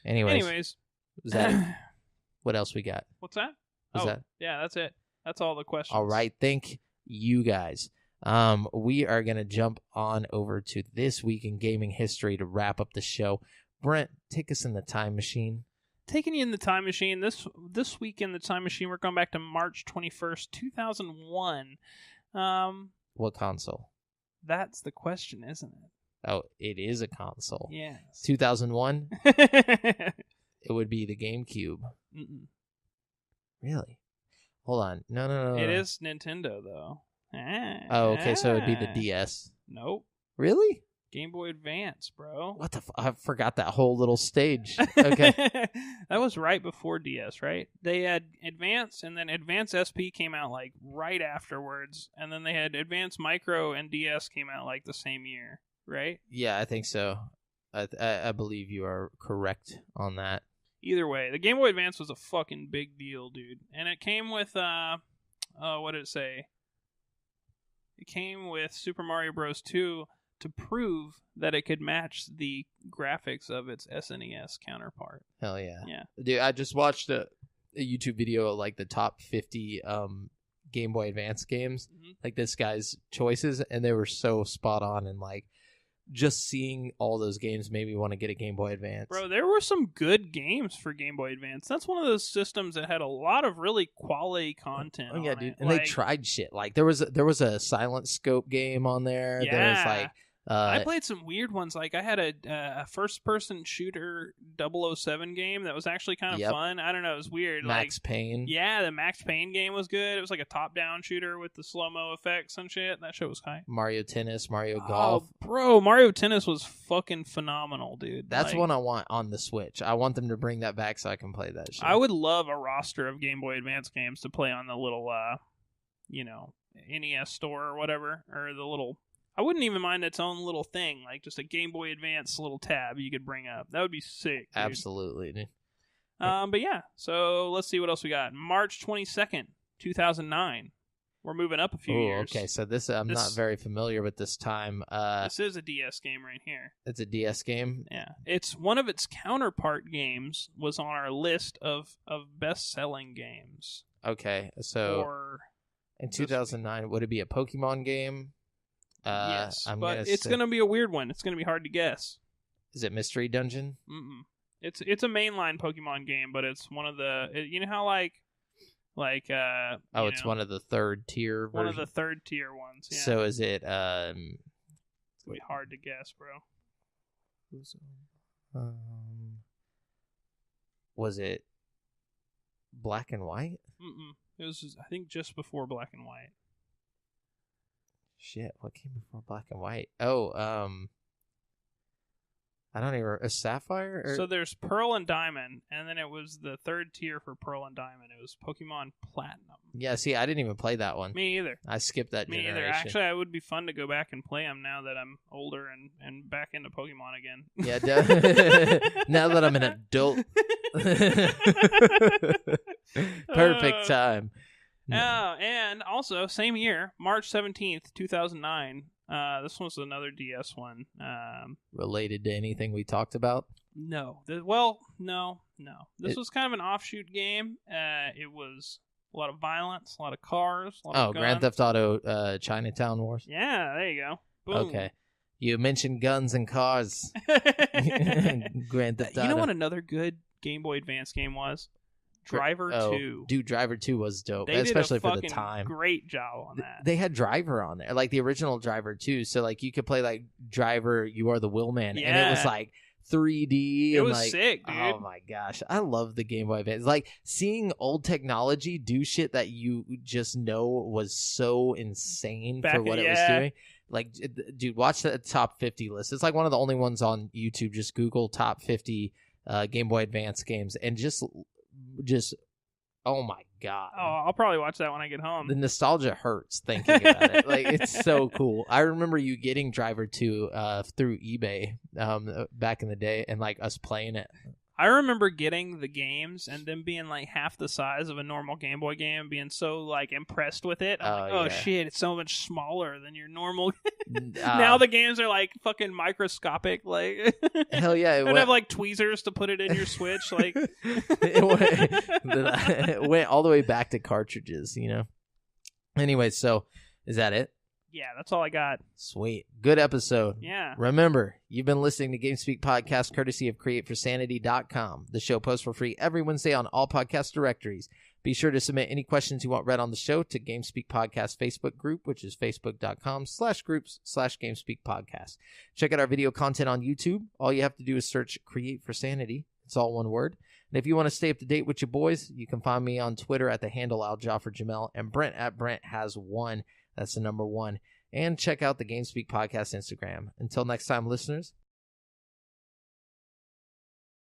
Anyways. Is that what else we got? What's that? That? Yeah, that's it. That's all the questions. All right, thank you guys. We are going to jump on over to This Week in Gaming History to wrap up the show. Brent, take us in the time machine. Taking you in the time machine. This week in the time machine, we're going back to March 21st, 2001. What console? That's the question, isn't it? Oh, it is a console. Yes. 2001? It would be the GameCube. Mm-mm. Really? Hold on. No. It is Nintendo, though. Oh, okay, so it would be the DS. Nope. Really? Game Boy Advance, bro. What the I forgot that whole little stage. Okay. That was right before DS, right? They had Advance, and then Advance SP came out, like, right afterwards. And then they had Advance Micro and DS came out, like, the same year, right? Yeah, I think so. I believe you are correct on that. Either way, the Game Boy Advance was a fucking big deal, dude. And it came with, what did it say? It came with Super Mario Bros. 2 to prove that it could match the graphics of its SNES counterpart. Hell yeah. Yeah. Dude, I just watched a YouTube video of like the top 50 Game Boy Advance games. Mm-hmm. Like this guy's choices, and they were so spot on, and like just seeing all those games made me want to get a Game Boy Advance. Bro, there were some good games for Game Boy Advance. That's one of those systems that had a lot of really quality content. Oh yeah, dude. And they tried shit. Like there was a Silent Scope game on there. Yeah. There was like I played some weird ones. Like I had a first-person shooter 007 game that was actually kind of fun. I don't know, it was weird. Max Payne. Yeah, the Max Payne game was good. It was like a top-down shooter with the slow-mo effects and shit. That shit was high. Mario Tennis, Mario Golf. Oh, bro, Mario Tennis was fucking phenomenal, dude. That's one I want on the Switch. I want them to bring that back so I can play that shit. I would love a roster of Game Boy Advance games to play on the little, NES store or whatever, or the little... I wouldn't even mind its own little thing, like just a Game Boy Advance little tab you could bring up. That would be sick, dude. Absolutely, dude. But yeah, so let's see what else we got. March 22nd, 2009. We're moving up a few years. Okay, so this I'm not very familiar with this time. This is a DS game right here. It's a DS game? Yeah. It's one of its counterpart games was on our list of best-selling games. Okay, so in 2009, would it be a Pokemon game? Yes, but it's going to be a weird one. It's going to be hard to guess. Is it Mystery Dungeon? Mm-mm. It's a mainline Pokemon game, but it's one of the... You know how it's one of the third tier versions? One of the third tier ones, yeah. So is it... It's going to be hard to guess, bro. Was it Black and White? Mm-mm. It was, I think, just before Black and White. Shit, what came before Black and White? Oh, I don't even... A Sapphire? Or... So there's Pearl and Diamond, and then it was the third tier for Pearl and Diamond. It was Pokemon Platinum. Yeah, see, I didn't even play that one. Me either. I skipped that generation. Me either. Actually, it would be fun to go back and play them now that I'm older and back into Pokemon again. Yeah, now that I'm an adult. Perfect time. Oh, and also, same year, March 17th, 2009, This was another DS one. Related to anything we talked about? No. No. This was kind of an offshoot game. It was a lot of violence, a lot of cars, a lot of guns. Grand Theft Auto Chinatown Wars? Yeah, there you go. Boom. Okay. You mentioned guns and cars. Grand Theft Auto. You know what another good Game Boy Advance game was? Driver 2. Dude, Driver 2 was dope, They especially did a for the time. Great job on that. They had Driver on there, like the original Driver 2. So like you could play like Driver, You Are the Wheelman, and it was like 3D. It and was like, sick, dude. Oh my gosh, I love the Game Boy Advance. Like seeing old technology do shit that you just know was so insane for what it was doing. Like, dude, watch the top 50 list. It's like one of the only ones on YouTube. Just Google top 50 Game Boy Advance games, and just oh my god. Oh, I'll probably watch that when I get home. The nostalgia hurts thinking about it. Like, it's so cool. I remember you getting Driver 2 through eBay back in the day, and like us playing it. I remember getting the games and them being like half the size of a normal Game Boy game, and being so like impressed with it. I'm like, shit, it's so much smaller than your normal. Now the games are like fucking microscopic. Like, hell yeah, it have like tweezers to put it in your Switch. Like, it went all the way back to cartridges. You know. Anyway, so is that it? Yeah, that's all I got. Sweet. Good episode. Yeah. Remember, you've been listening to GameSpeak Podcast courtesy of CreateForSanity.com. The show posts for free every Wednesday on all podcast directories. Be sure to submit any questions you want read on the show to GameSpeak Podcast Facebook group, which is facebook.com/groups/GameSpeak Podcast. Check out our video content on YouTube. All you have to do is search Create for Sanity. It's all one word. And if you want to stay up to date with your boys, you can find me on Twitter at the handle AlJafferJamel and Brent at Brent has one. That's the number 1. And check out the GameSpeak Podcast Instagram. Until next time, listeners,